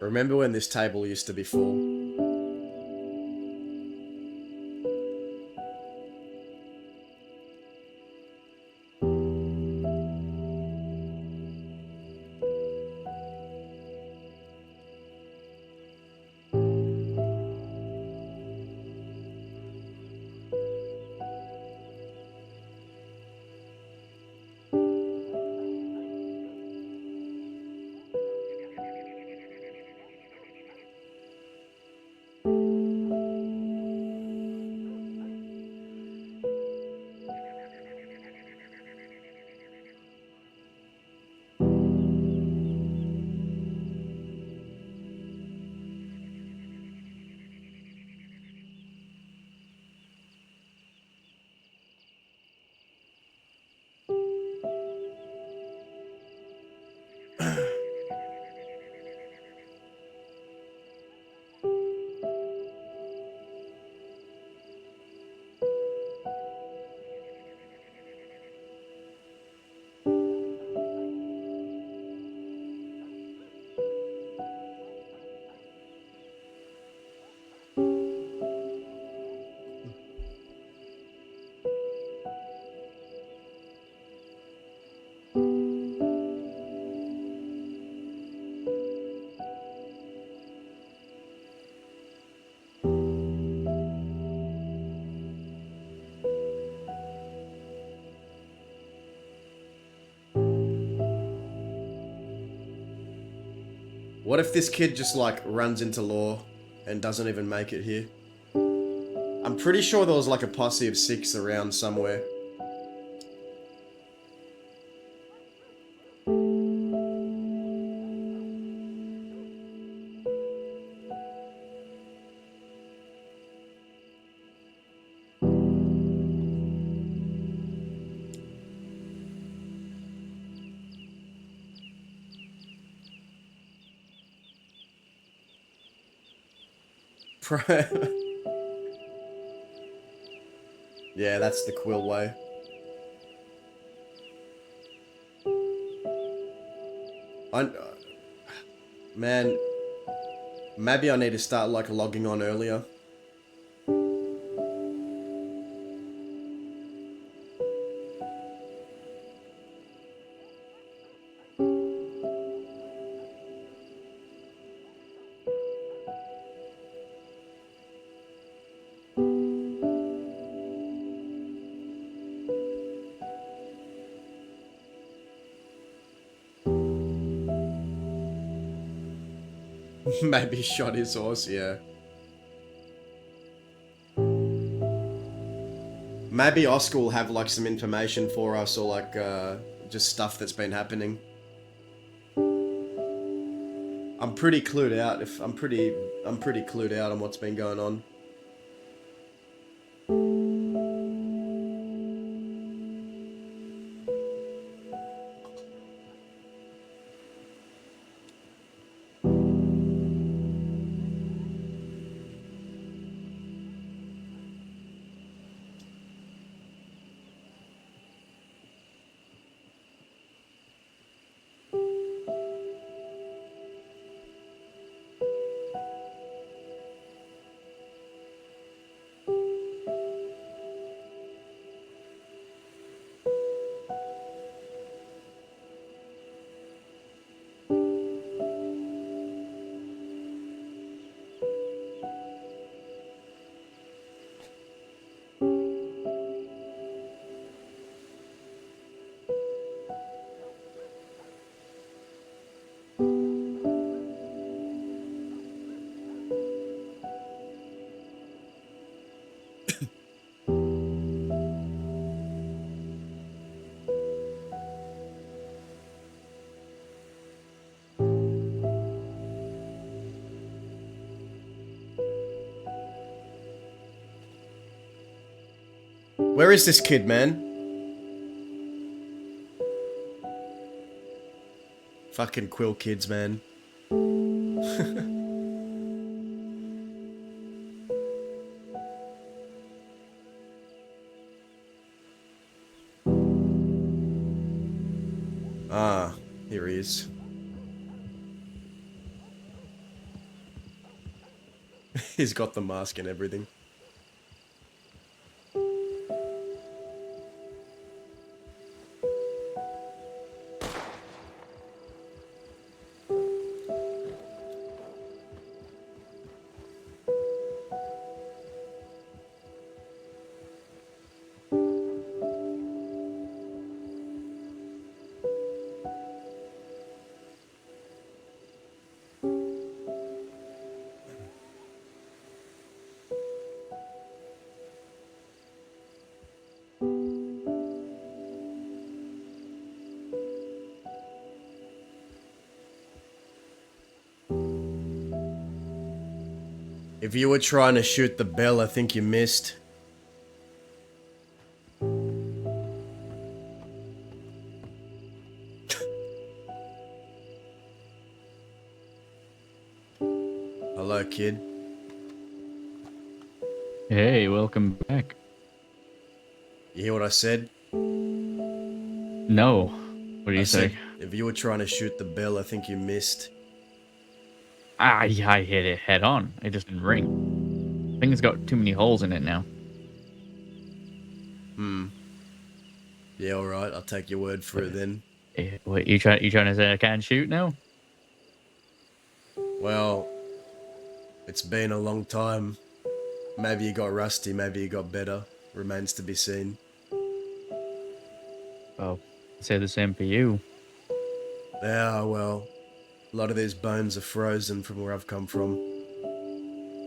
Remember when this table used to be full? What if this kid just like runs into law and doesn't even make it here? I'm pretty sure there was like a posse of 6 around somewhere. Yeah, that's the Quill way. Man, maybe I need to start like logging on earlier. Maybe shot his horse, yeah. Maybe Oscar will have like some information for us, or like just stuff that's been happening. I'm pretty clued out. I'm pretty clued out on what's been going on. Where is this kid, man? Fucking Quill kids, man. Ah, here he is. He's got the mask and everything. If you were trying to shoot the bell, I think you missed. Hello, kid. Hey, welcome back. You hear what I said? No. What do you I say? said, if you were trying to shoot the bell, I think you missed. I hit it head on. It just didn't ring. I think it's got too many holes in it now. Yeah, alright, I'll take your word for it then. What, you trying to say I can't shoot now? Well, it's been a long time. Maybe you got rusty, maybe you got better. Remains to be seen. Oh, I'd say the same for you. Yeah, well, a lot of these bones are frozen from where I've come from.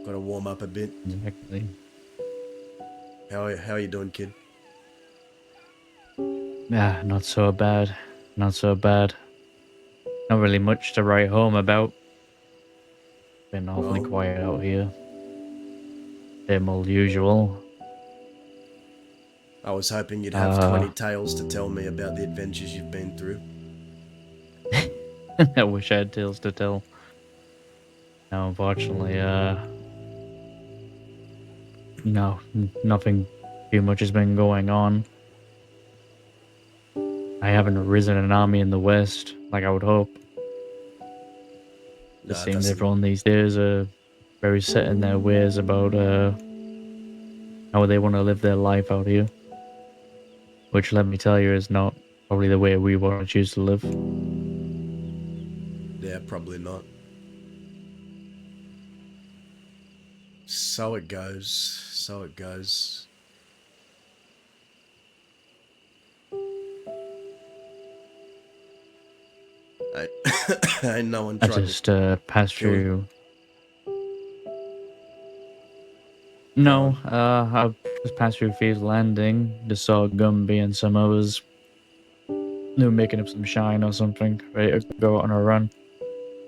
Gotta warm up a bit. Exactly. How are you doing, kid? Ah, not so bad. Not so bad. Not really much to write home about. Been awfully Well, quiet out here. Same old usual. I was hoping you'd have 20 tales to tell me about the adventures you've been through. I wish I had tales to tell. No, unfortunately, no, nothing too much has been going on. I haven't risen an army in the West like I would hope. It Nah, it seems doesn't. everyone these days are very set in their ways about how they want to live their life out here. Which, let me tell you, is not probably the way we want to choose to live. Yeah, probably not. So it goes. So it goes. I, ain't no one I tried just passed kill you. through. No, Go I just passed through Fields Landing. Just saw Gumby and some others. They were making up some shine or something, ready to go on a run.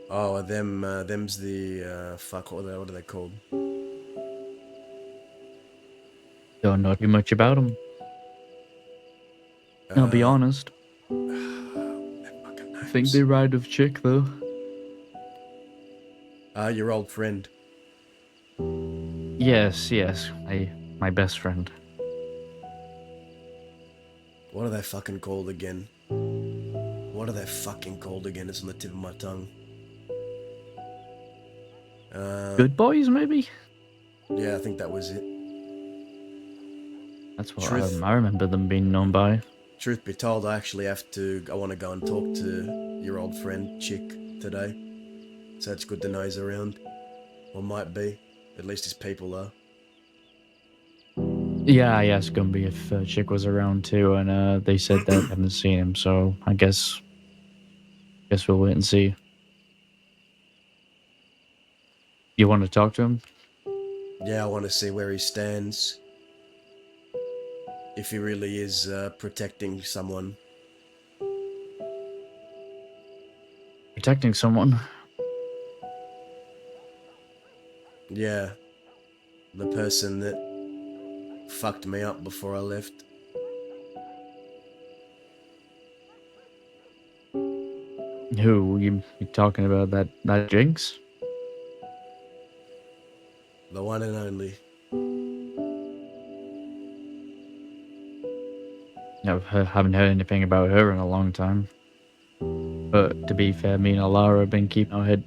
Oh, them's the fuck. What are they called? Don't know too much about them. I'll be honest. Their fucking I think names. they ride with Chick though. Your old friend. Yes, my best friend. What are they fucking called again? What are they fucking called again? It's on the tip of my tongue. Good boys, maybe. Yeah, I think that was it. That's what Truth. I remember them being known by. Truth be told, I actually I want to go and talk to your old friend Chick today. So it's good to know he's around. Or might be. At least his people are. Yeah, I asked Gumby if Chick was around too, and they said that they haven't seen him. So I guess we'll wait and see. You want to talk to him? Yeah, I want to see where he stands. If he really is protecting someone. Protecting someone? Yeah. The person that fucked me up before I left. Who you talking about? That Jinx? The one and only. No, haven't heard anything about her in a long time. But to be fair, me and Alara have been keeping our head,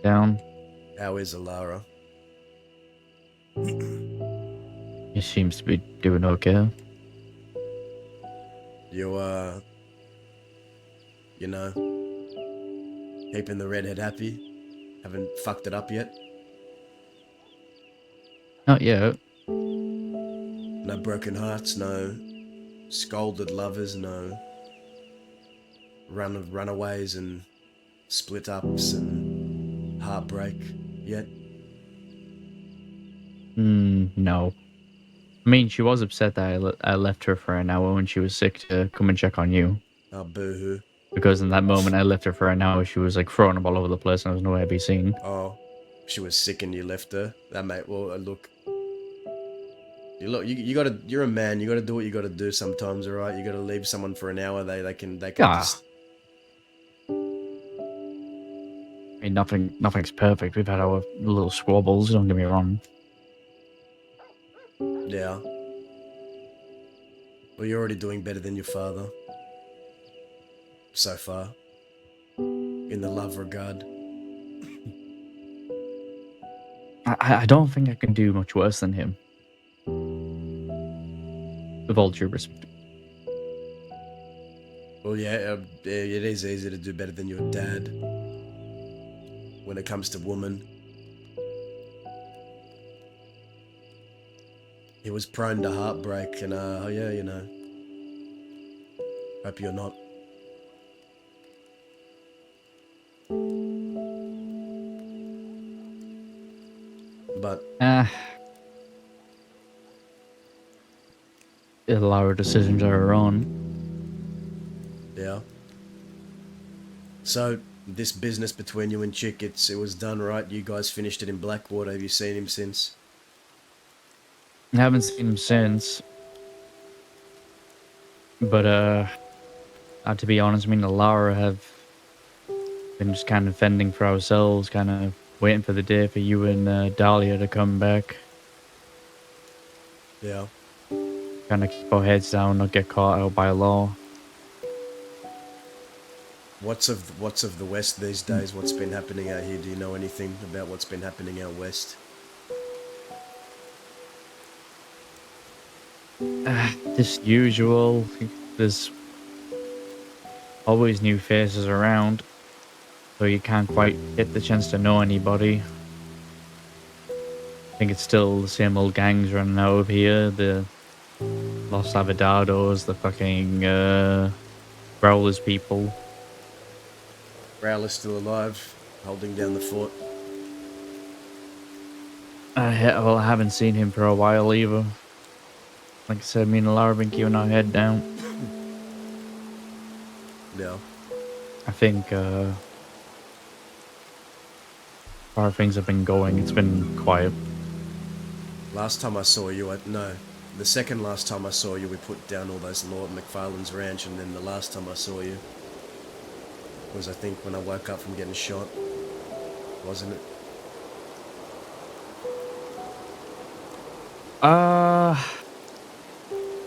down. How is Alara? He seems to be doing okay. You, keeping the redhead happy? Haven't fucked it up yet? Not yet. No broken hearts, no scolded lovers, no runaways and split ups and heartbreak yet? No. I mean, she was upset that I left her for an hour when she was sick to come and check on you. Oh, boo-hoo. Because in that moment I left her for an hour, she was like throwing them all over the place and I was nowhere to be seen. Oh, she was sick and you left her? That mate, well, look. You gotta, you're a man, you gotta do what you gotta do sometimes, alright? You gotta leave someone for an hour, they can Yeah. just... I mean, nothing's perfect. We've had our little squabbles, don't get me wrong. Yeah. Well, you're already doing better than your father. So far. In the love regard. I don't think I can do much worse than him. With all due respect. Well, yeah, it is easy to do better than your dad. When it comes to woman. He was prone to heartbreak and, yeah, hope you're not. But... Our decisions are our own. Yeah. So, this business between you and Chick, it was done right? You guys finished it in Blackwater. Have you seen him since? I haven't seen him since. But, to be honest, me and Lara have been just kind of fending for ourselves, kind of waiting for the day for you and Dahlia to come back. Yeah. Kind of keep our heads down, not get caught out by law. What's of the West these days? What's been happening out here? Do you know anything about what's been happening out West? Just usual. There's always new faces around, so you can't quite get the chance to know anybody. I think it's still the same old gangs running out of here. The Los Avodados, the fucking Growlers people. Growler's still alive, holding down the fort. Well, I haven't seen him for a while either. Like I said, me and Laura have been keeping our head down. Yeah. I think, as far as things have been going, it's been quiet. Last time I saw you, the second last time I saw you, we put down all those Lord McFarlane's ranch, and then the last time I saw you was, I think, when I woke up from getting shot. Wasn't it?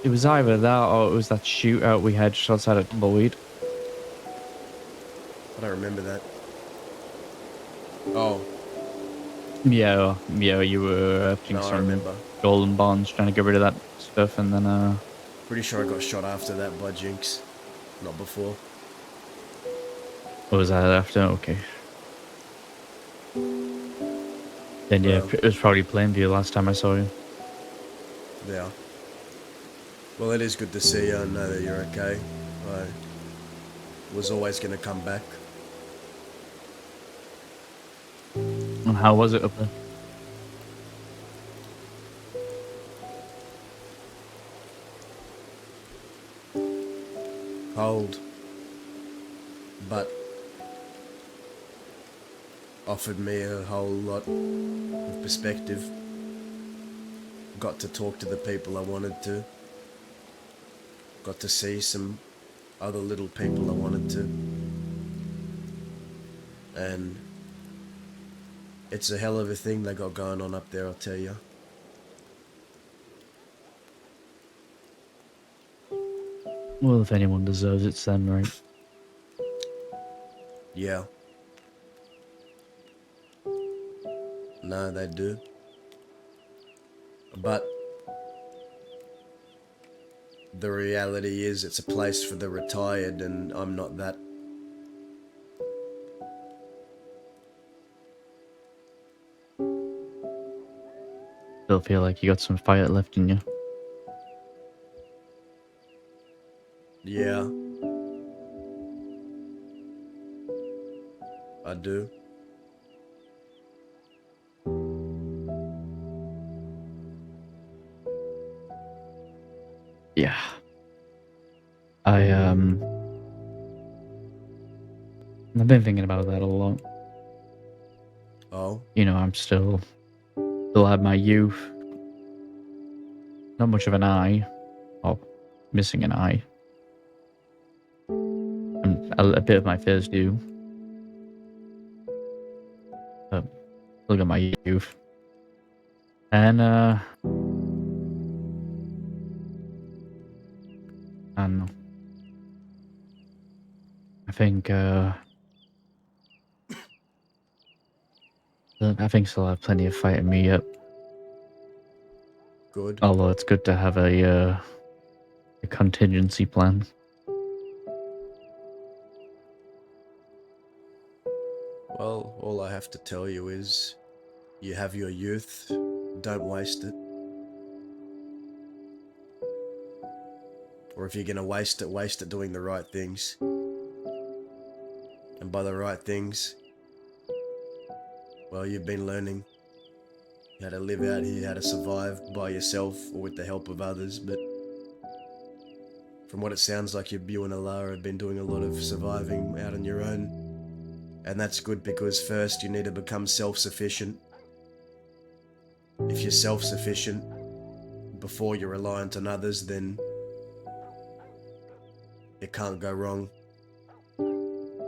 It was either that or it was that shootout we had just outside of Tumbleweed. I don't remember that. Oh, Yeah, you were no, I some remember. golden bonds trying to get rid of that stuff, and then Pretty sure I got shot after that by Jinx. Not before. what was that after? Okay. Then yeah, Well. it was probably Plainview last time I saw you. Yeah. Well, it is good to see you and know that you're okay. I was always going to come back. And how was it up there? Cold. But offered me a whole lot of perspective. Got to talk to the people I wanted to. Got to see some other little people I wanted to. And it's a hell of a thing they got going on up there, I'll tell you. Well, if anyone deserves it, it's them, right? Yeah. No, they do. But the reality is it's a place for the retired, and I'm not that. Still feel like you got some fire left in you. Yeah. I do. Yeah. I've been thinking about that a lot. Oh? You know, I'm still have my youth. Not much of an eye. Or missing an eye. And a bit of my fears do. But look at my youth. And I don't know. I think still have plenty of fight in me yet. Good. Although it's good to have a contingency plan. Well, all I have to tell you is you have your youth, don't waste it. Or if you're gonna waste it doing the right things. And by the right things, well, you've been learning how to live out here, how to survive by yourself or with the help of others, but from what it sounds like, you and Alara have been doing a lot of surviving out on your own. And that's good because first you need to become self-sufficient. If you're self-sufficient before you're reliant on others, then it can't go wrong.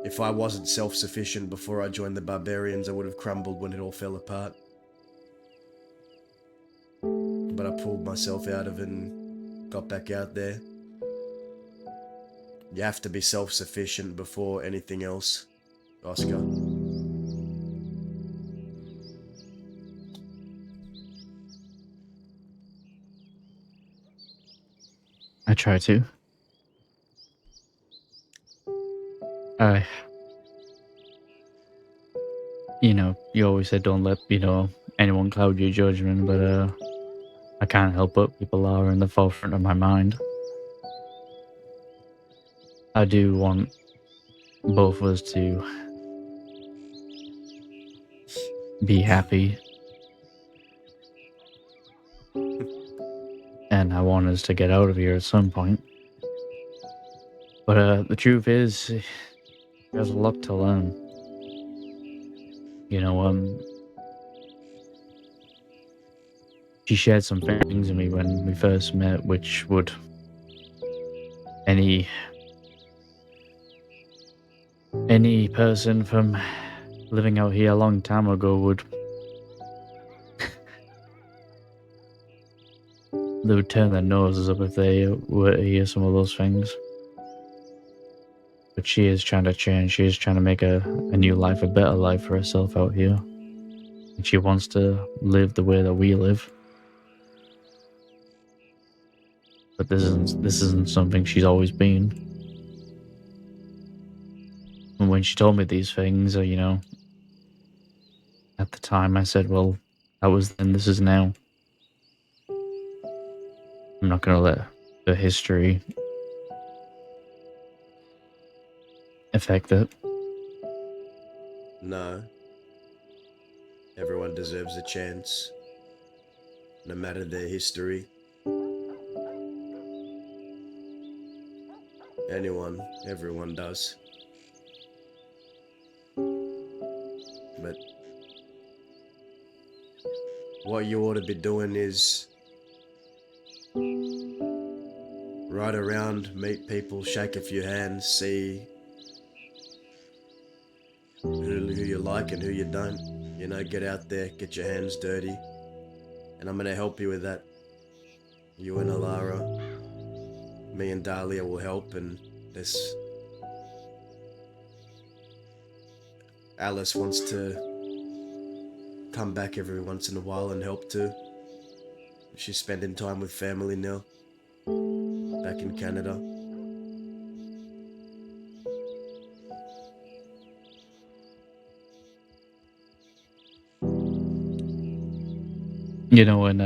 If I wasn't self-sufficient before I joined the barbarians, I would have crumbled when it all fell apart. But I pulled myself out of it and got back out there. You have to be self-sufficient before anything else, Oscar. I try to. You know, you always say don't let, anyone cloud your judgment, but I can't help it. People are in the forefront of my mind. I do want both of us to be happy. And I want us to get out of here at some point. But the truth is, there's a lot to learn. You know, she shared some things with me when we first met, which would any person from living out here a long time ago would they would turn their noses up if they were to hear some of those things. But she is trying to change. She is trying to make a new life, a better life for herself out here. And she wants to live the way that we live. But this isn't something she's always been. And when she told me these things, you know, at the time I said, well, that was then, this is now. I'm not going to let the history affect it. No. Everyone deserves a chance, no matter their history. Everyone does. But what you ought to be doing is ride around, meet people, shake a few hands, see who you like and who you don't. You know, get out there, get your hands dirty. And I'm gonna help you with that. You and Alara, me and Dahlia will help, and this Alice wants to come back every once in a while and help too. She's spending time with family now, back in Canada. You know, when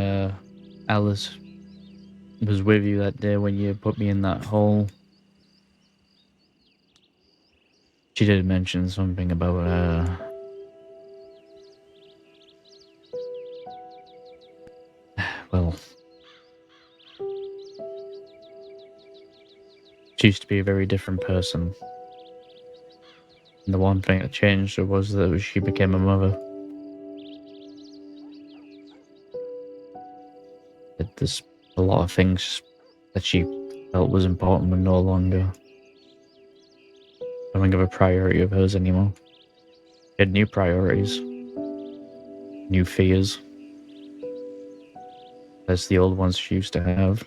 Alice was with you that day when you put me in that hole, she did mention something about well, she used to be a very different person. And the one thing that changed her was that she became a mother. There's a lot of things that she felt was important were no longer something of a priority of hers anymore. She had new priorities, new fears. As the old ones she used to have.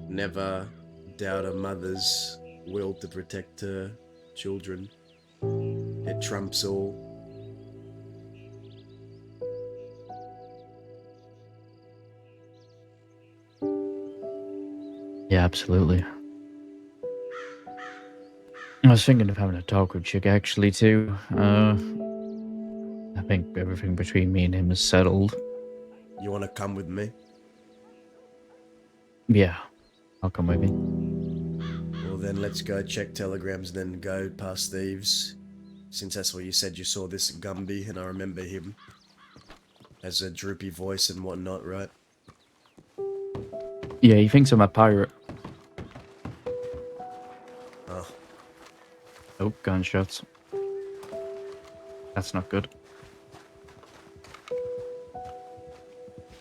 Never doubt a mother's will to protect her children. It trumps all. Yeah, absolutely. I was thinking of having a talk with Chick actually too. I think everything between me and him is settled. You want to come with me? Yeah, I'll come with you. Well then let's go check telegrams, then go past thieves. Since that's what you said, you saw this Gumby, and I remember him. Has a droopy voice and whatnot, right? Yeah, he thinks I'm a pirate. Oh. Oh, gunshots. That's not good.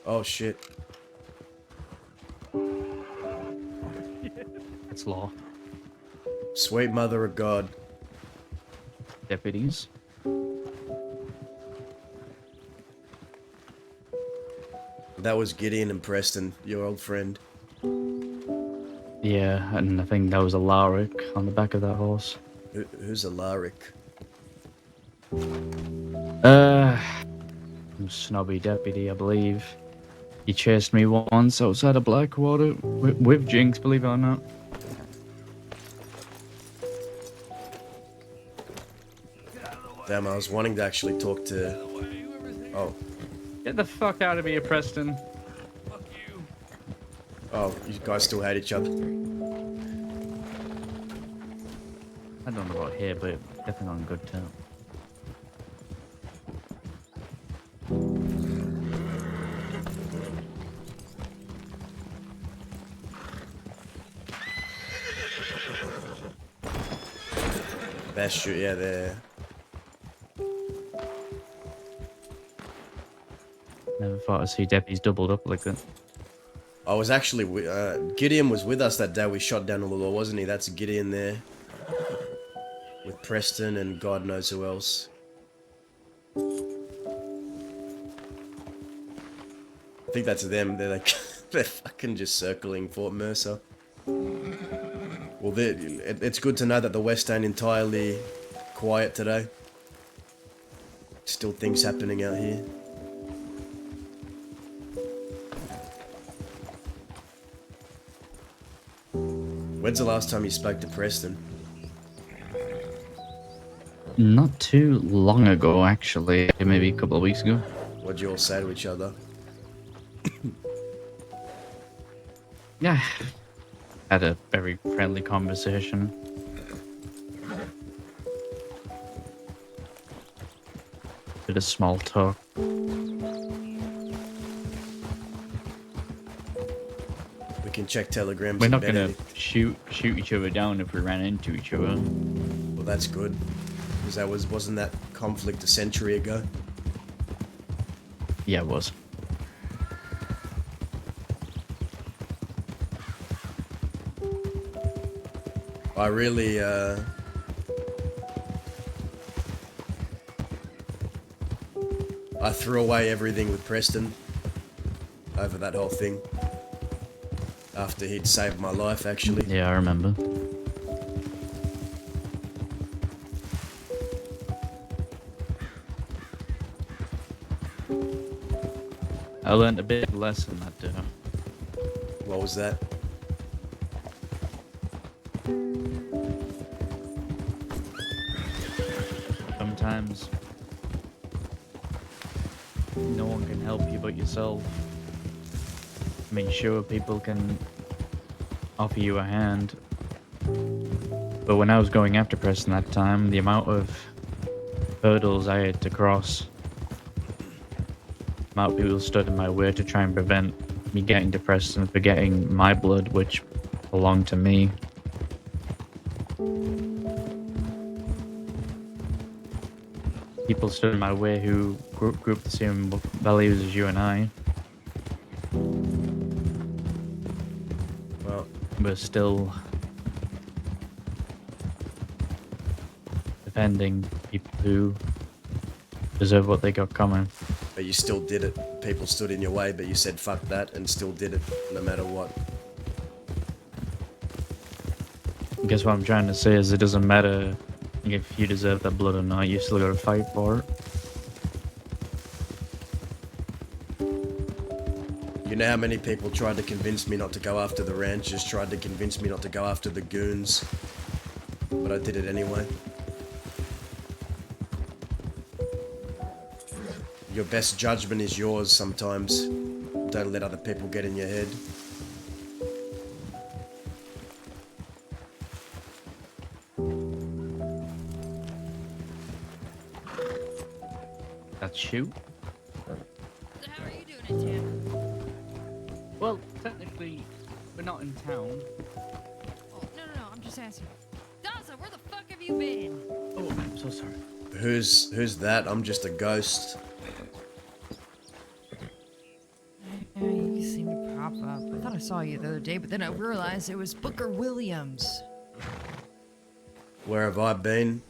Oh shit. It's law. Sweet mother of God. Deputies. That was Gideon and Preston, your old friend. Yeah, and I think that was Alaric on the back of that horse. Who's Alaric? Snobby deputy, I believe. He chased me once outside of Blackwater with Jinx, believe it or not. Damn, I was wanting to actually talk to... Oh. Get the fuck out of here, Preston. Oh, you guys still hate each other? I don't know about here, but definitely on good terms. Best shoot, yeah, there. Never thought I'd see deputies doubled up like that. I was actually, Gideon was with us that day we shot down Ulula, wasn't he? That's Gideon there. With Preston and God knows who else. I think that's them. They're like, they're fucking just circling Fort Mercer. Well, it's good to know that the West ain't entirely quiet today. Still things happening out here. When's the last time you spoke to Preston? Not too long ago, actually. Maybe a couple of weeks ago. What'd you all say to each other? Yeah. Had a very friendly conversation. Bit of small talk. We can check telegrams. We're in not bed gonna any- shoot each other down if we ran into each other. Well, that's good. Because wasn't that conflict a century ago? Yeah, it was. I really, I threw away everything with Preston over that whole thing. After he'd saved my life, actually. Yeah, I remember. I learned a big lesson that day. What was that? Sometimes no one can help you but yourself. I mean, sure, people can offer you a hand, but when I was going after Preston that time, the amount of hurdles I had to cross, the amount of people stood in my way to try and prevent me getting to Preston for getting my blood, which belonged to me. People stood in my way who grew up the same values as you and I. Well, But still defending people who deserve what they got coming. but you still did it. People stood in your way, but you said fuck that and still did it, no matter what. I guess what I'm trying to say is it doesn't matter if you deserve that blood or not, you still gotta fight for it. You know how many people tried to convince me not to go after the ranchers, tried to convince me not to go after the goons, but I did it anyway. Your best judgment is yours sometimes. Don't let other people get in your head. That's you. How are you doing in town? Well, technically, we're not in town. Oh, no, I'm just asking. Daza, where the fuck have you been? Oh, I'm so sorry. Who's that? I'm just a ghost. Yeah, you seem to pop up. I thought I saw you the other day, but then I realized it was Booker Williams. Where have I been?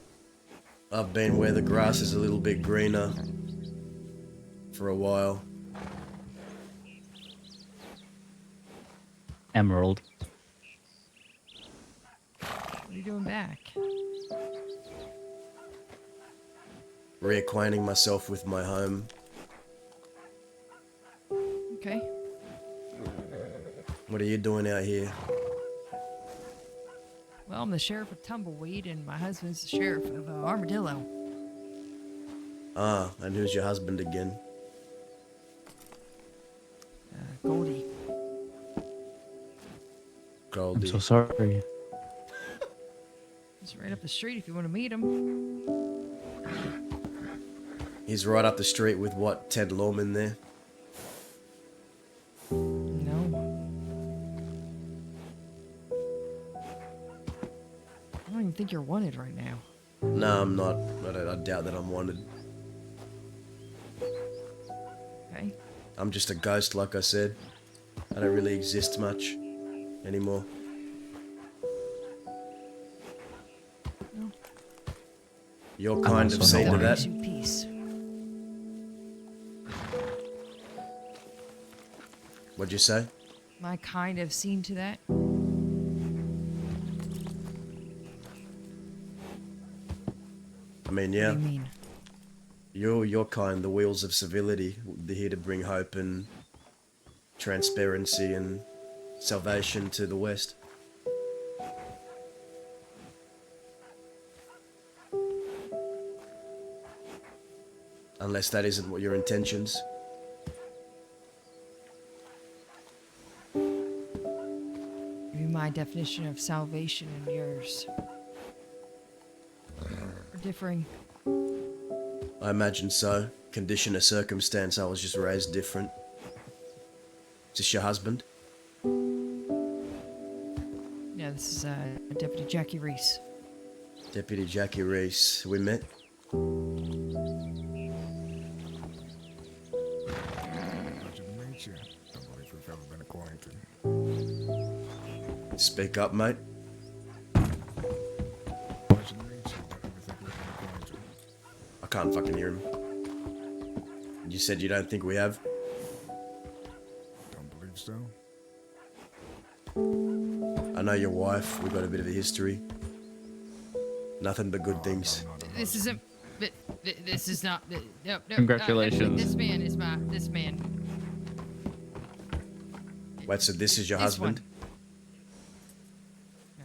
I've been where the grass is a little bit greener. For a while. Emerald. What are you doing back? Reacquainting myself with my home. Okay. What are you doing out here? Well, I'm the sheriff of Tumbleweed, and my husband's the sheriff of Armadillo. Ah, and who's your husband again? Goldie. Goldie. I'm so sorry. He's right up the street if you want to meet him. He's right up the street with what, Ted Lawman there? No. I don't even think you're wanted right now. No, I'm not. I doubt that I'm wanted. Okay. I'm just a ghost, like I said. I don't really exist much anymore. No. Your kind have also seen not to That that. brings you peace. What'd you say? My kind have seen to that. I mean, What yeah. do you mean? Your kind, the wheels of civility, they're here to bring hope and transparency and salvation to the West. Unless that isn't what your intentions. Maybe my definition of salvation and yours are differing. I imagine so. Condition or circumstance, I was just raised different. Is this your husband? Yeah, this is Deputy Jackie Reese. Deputy Jackie Reese. We met? Pleasure to meet you. Don't believe we've ever been acquainted. Speak up, mate. Pleasure to meet you. Don't ever think we've been acquainted. I can't fucking hear him. You said you don't think we have? Don't believe so? I know your wife. We got a bit of a history. Nothing but good things. This isn't. This is not. No, no. Congratulations. This man is my. This man. Wait, so this is your This husband?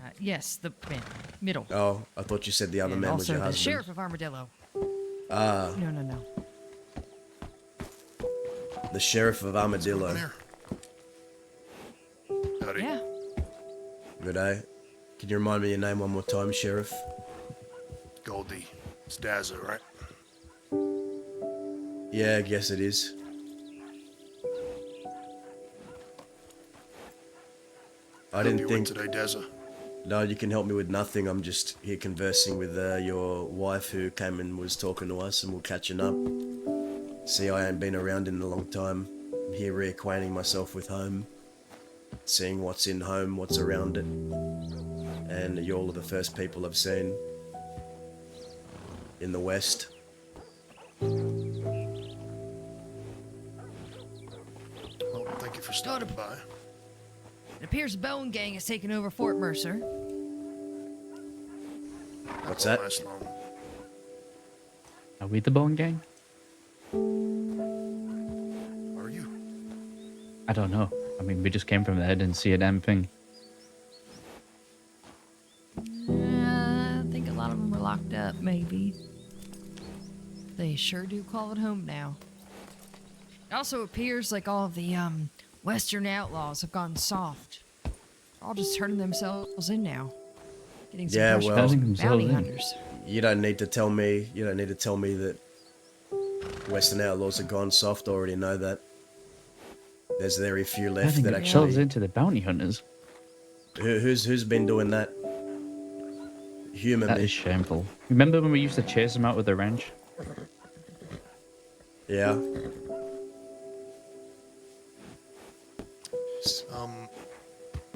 one. Yes, the man. Middle. Oh, I thought you said the other And man was also your the husband. sheriff of Armadillo. Ah, No. the sheriff of Armadillo. There. Howdy. Yeah. Good day. Can you remind me your name one more time, Sheriff? Goldie. It's Dazza, right? Yeah, I guess it is. I didn't you think... today, Dazza. No, you can help me with nothing. I'm just here conversing with your wife who came and was talking to us, and we're catching up. See, I ain't been around in a long time. I'm here reacquainting myself with home, seeing what's in home, what's around it. And you're all the first people I've seen in the West. Well, thank you for stopping by. It appears the Bone Gang has taken over Fort Mercer. What's Won't that? last long. Are we the Bone Gang? Are you? I don't know. I mean, we just came from there, didn't see a damn thing. I think a lot of them were locked up, maybe. They sure do call it home now. It also appears like all of the Western outlaws have gone soft. They're all just turning themselves in now. Getting some Yeah, fresh well- Turning themselves bounty in. hunters. You don't need to tell me that Western Outlaws are gone soft. I already know that. There's very few left Turning that themselves actually... into the bounty hunters. Who's been doing that? Human That me. is shameful. Remember when we used to chase them out with the wrench? Yeah.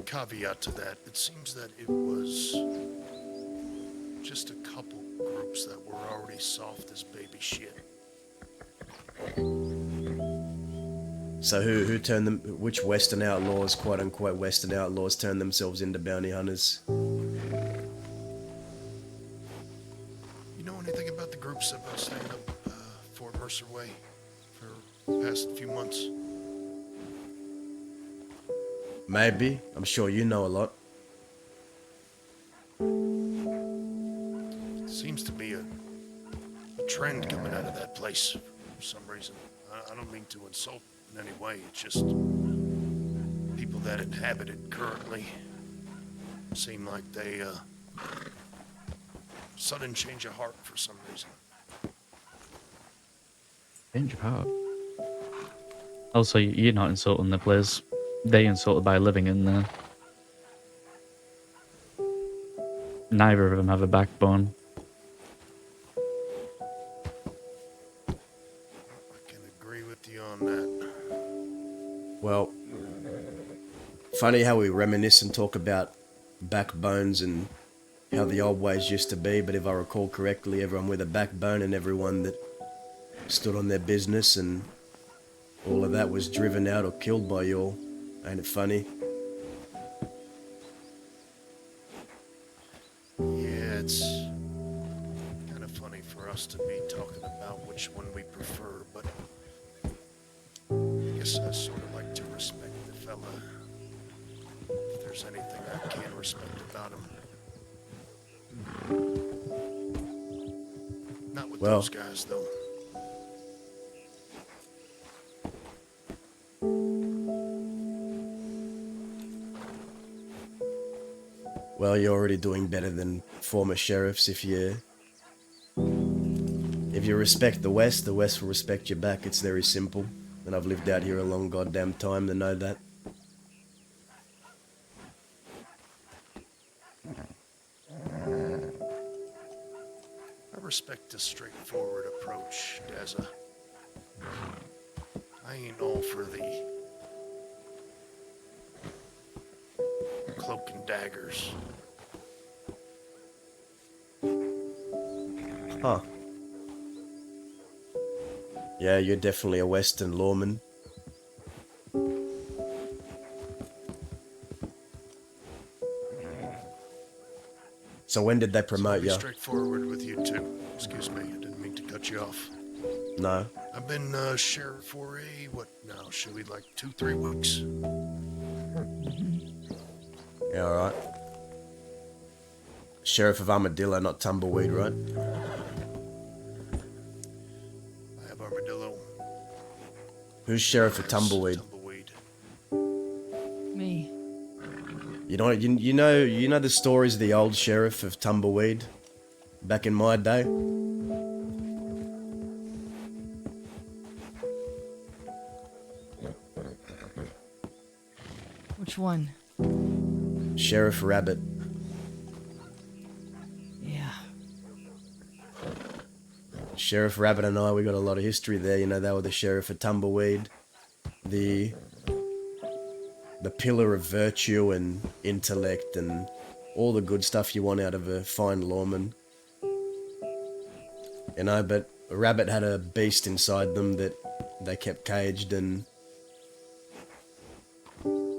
Caveat to that, it seems that it was just a couple groups that were already soft as baby shit. So who turned them? Which Western Outlaws, quote unquote Western Outlaws, turned themselves into bounty hunters? You know anything about the groups that have been staying up Fort Mercer Way for the past few months? Maybe. I'm sure you know a lot. Seems to be a trend coming out of that place for some reason. I don't mean to insult in any way. It's just people that inhabit it currently seem like they sudden change of heart for some reason. Change of heart. Also, you're not insulting the place. They insulted by living in there. Neither of them have a backbone. Funny how we reminisce and talk about backbones and how the old ways used to be, but if I recall correctly, everyone with a backbone and everyone that stood on their business and all of that was driven out or killed by you all. Ain't it funny? Yeah, it's kind of funny for us to be talking about which one we prefer, but I guess I sort of like to respect the fella. If there's anything I can respect about him. Not with Well, those guys, though. Well, you're already doing better than former sheriffs if you respect the West will respect you back. It's very simple. And I've lived out here a long goddamn time to know that. I respect a straightforward approach, Daza. I ain't all for the cloak and daggers. Huh. Yeah, you're definitely a Western lawman. So when did they promote you? Straightforward with you too. Excuse me, I didn't mean to cut you off. No. I've been sheriff for what now? Should we like 2-3 weeks? Yeah, alright. Sheriff of Armadillo, not Tumbleweed, right? I have Armadillo. Who's Sheriff of Tumbleweed? Tumbleweed. Me. You know the stories of the old Sheriff of Tumbleweed? Back in my day? Which one? Sheriff Rabbit. Yeah. Sheriff Rabbit and I, we got a lot of history there. You know, they were the Sheriff of Tumbleweed. The pillar of virtue and intellect and all the good stuff you want out of a fine lawman. You know, but a rabbit had a beast inside them that they kept caged and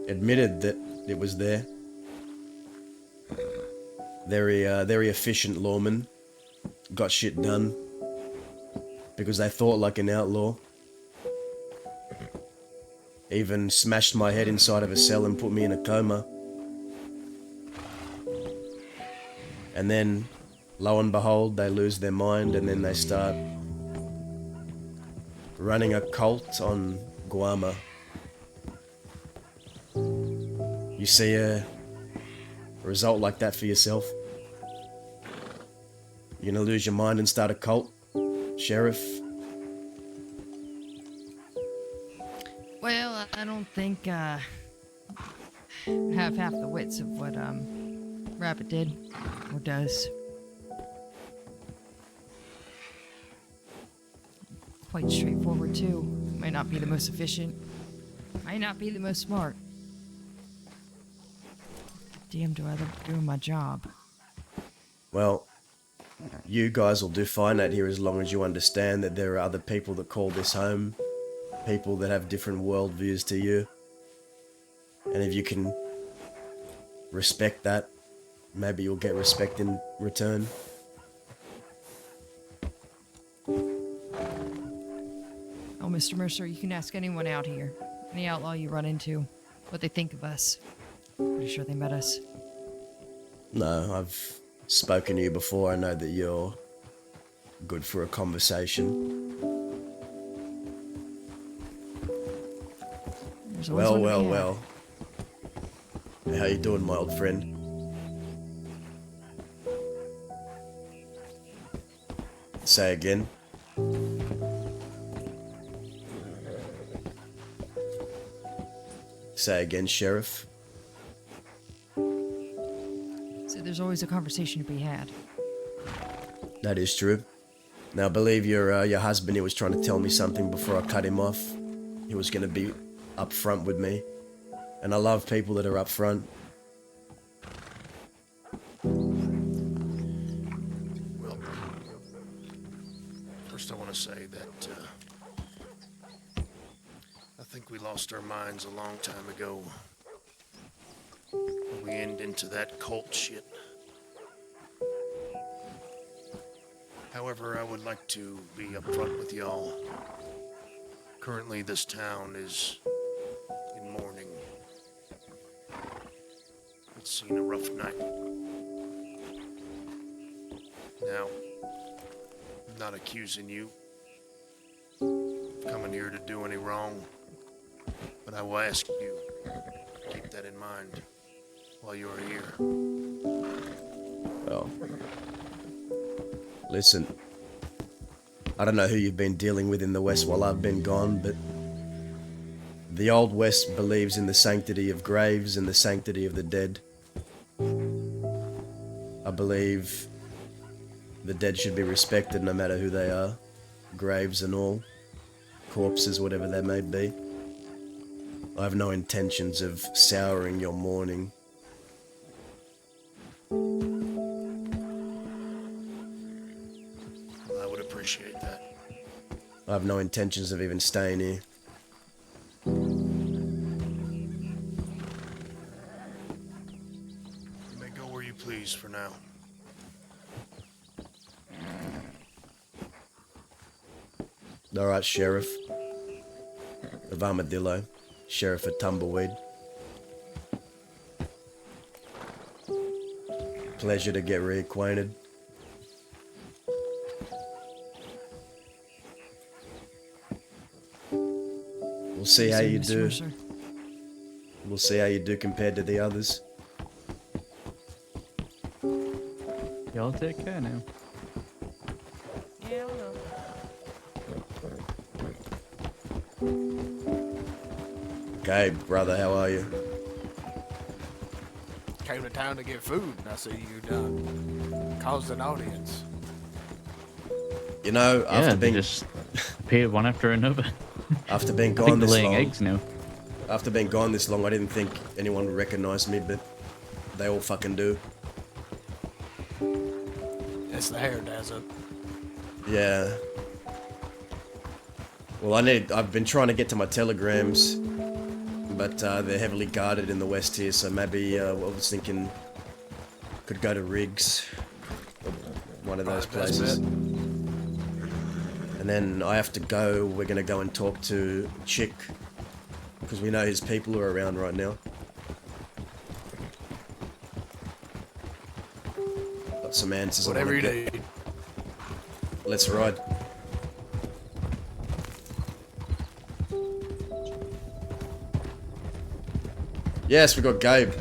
admitted that it was there. Very efficient lawman. Got shit done because they thought like an outlaw. Even smashed my head inside of a cell and put me in a coma. And then, lo and behold, they lose their mind and then they start running a cult on Guama. You see a result like that for yourself? You're gonna lose your mind and start a cult, Sheriff? Well, I don't think I have half the wits of what Rabbit did or does. Quite straightforward too. Might not be the most efficient. Might not be the most smart. Damn, do I love doing my job. Well, you guys will do fine out here as long as you understand that there are other people that call this home. People that have different worldviews to you. And if you can respect that, maybe you'll get respect in return. Oh, Mr. Mercer, you can ask anyone out here, any outlaw you run into, what they think of us. Pretty sure they met us. No, I've spoken to you before. I know that you're good for a conversation. There's always one to be had. Well. How you doing, my old friend? Say again. Say again, Sheriff. So there's always a conversation to be had. That is true. Now, I believe your husband, he was trying to tell me something before I cut him off. He was going to be upfront with me. And I love people that are up front. Well, first I want to say that I think we lost our minds a long time ago. When we end into that cult shit. However, I would like to be upfront with y'all. Currently, this town is in mourning. It's seen a rough night. Now, I'm not accusing you of coming here to do any wrong, but I will ask you to keep that in mind while you're here. Well, listen, I don't know who you've been dealing with in the West while I've been gone, but the Old West believes in the sanctity of graves and the sanctity of the dead. I believe the dead should be respected no matter who they are, graves and all, corpses, whatever they may be. I have no intentions of souring your mourning. I would appreciate that. I have no intentions of even staying here. You may go where you please for now. Alright, Sheriff of Armadillo, Sheriff of Tumbleweed. Pleasure to get reacquainted. We'll see how you do. We'll see how you do compared to the others. Y'all take care now. Yeah, I will. Okay, brother, how are you? Came to town to get food, and I see you done caused an audience. You know, Yeah, after they being just appeared one after another. after being I gone think they're this laying long, eggs now. after being gone this long, I didn't think anyone would recognize me, but they all fucking do. It's the hair dazzle. Yeah. Well, I've been trying to get to my telegrams, but they're heavily guarded in the west here, so maybe I was thinking could go to Riggs, or one of those Probably best places. bet. And then I have to go, we're gonna go and talk to Chick, because we know his people are around right now. Got some answers I Whatever wanna you get. need. Let's ride. Yes, we got Gabe.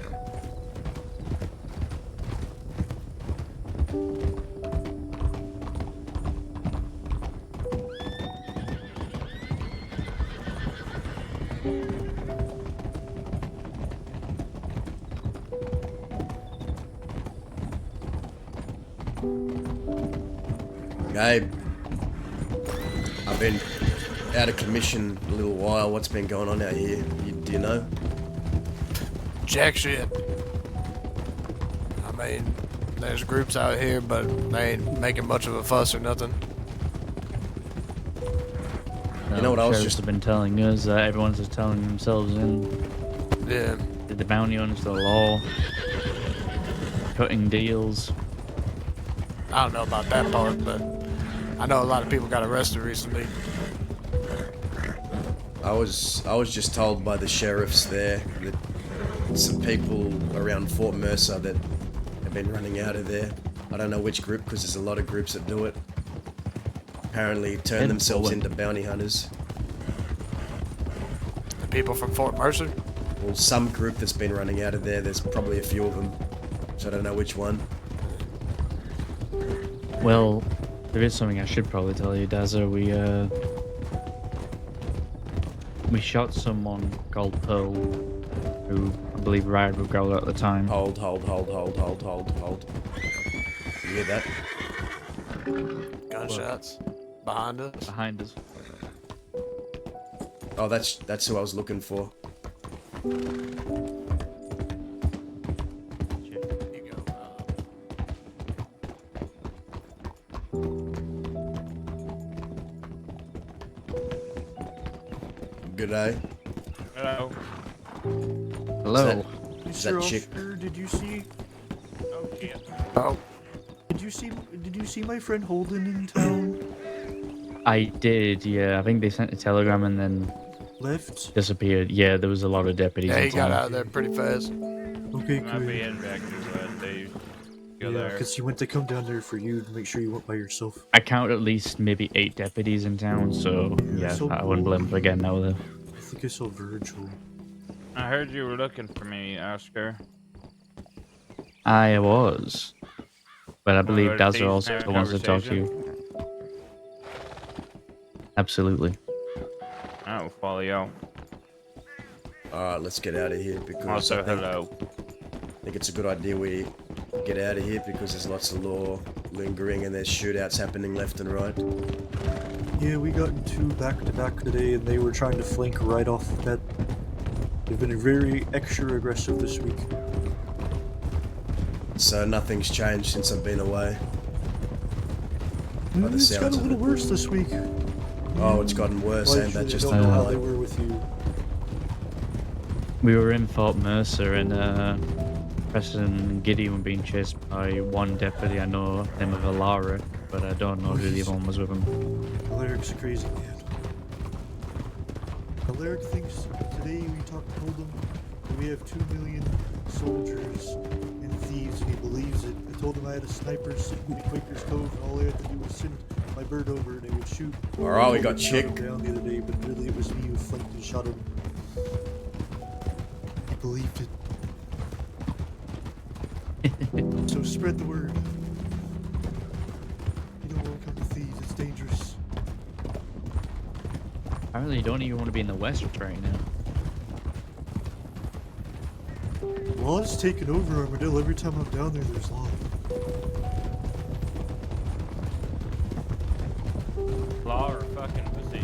Gabe, I've been out of commission a little while. What's been going on out here? Do you know? Jack shit. I mean, there's groups out here, but they ain't making much of a fuss or nothing. You know what I was Sheriffs just- have been telling us that everyone's just telling themselves in. Yeah. Did the bounty hunters the law? Cutting deals. I don't know about that part, but I know a lot of people got arrested recently. I was just told by the sheriffs there that some people around Fort Mercer that have been running out of there. I don't know which group, because there's a lot of groups that do it. Apparently turn And themselves Poland. into bounty hunters. The people from Fort Mercer? Well, some group that's been running out of there, there's probably a few of them. So I don't know which one. Well, there is something I should probably tell you, Dazza. We shot someone called Pearl, who I believe Riot would growl at the time. Hold. You hear that? Gunshots. Behind us. Behind us. Oh, that's who I was looking for. Here you go. Good day. Hello. Hello. Is that chick? Officer, did you see? Oh shit. Oh, Did you see my friend Holden in town? I did, yeah. I think they sent a telegram and then Left? disappeared. Yeah, there was a lot of deputies yeah, in he got town. out of there pretty fast. Okay, Might be good. heading back to Dave. Go Yeah, there. because he went to come down there for you to make sure you weren't by yourself. I count at least maybe 8 deputies in town, so yeah, so- I wouldn't blame him for getting out of there. I think I saw Virgil. I heard you were looking for me, Oscar. I was. But I believe go to Dazza Steve's also and have a wants to talk to conversation? you. Absolutely. I will follow you. Alright, let's get out of here because Also, I think, hello. I think it's a good idea we get out of here because there's lots of law lingering and there's shootouts happening left and right. Yeah, we got in 2 back-to-back today, and they were trying to flank right off the bat. They've been very extra aggressive this week. So nothing's changed since I've been away. By the It's got sounds a of little it. worse this week. Oh, it's gotten worse, Well, and that actually, just I don't know how highlight. they were with you. We were in Fort Mercer and Preston and Gideon were being chased by one deputy I know, named of Alaric, but I don't know who the other one was with him. Alaric's a crazy man. Alaric thinks today we told him that we have 2 million soldiers and thieves, and he believes it. I told him I had a sniper sitting in Quaker's Cove, and all I had to do was send my bird over and they would shoot. Alright, we got Shot him Chick. down the other day, but really it was me who flanked and shot him. He believed it. So spread the word. You don't want to come to thieves, it's dangerous. Apparently you don't even want to be in the West right now. Law is taking over Armadillo. Every time I'm down there, there's law. Law or fucking pussy.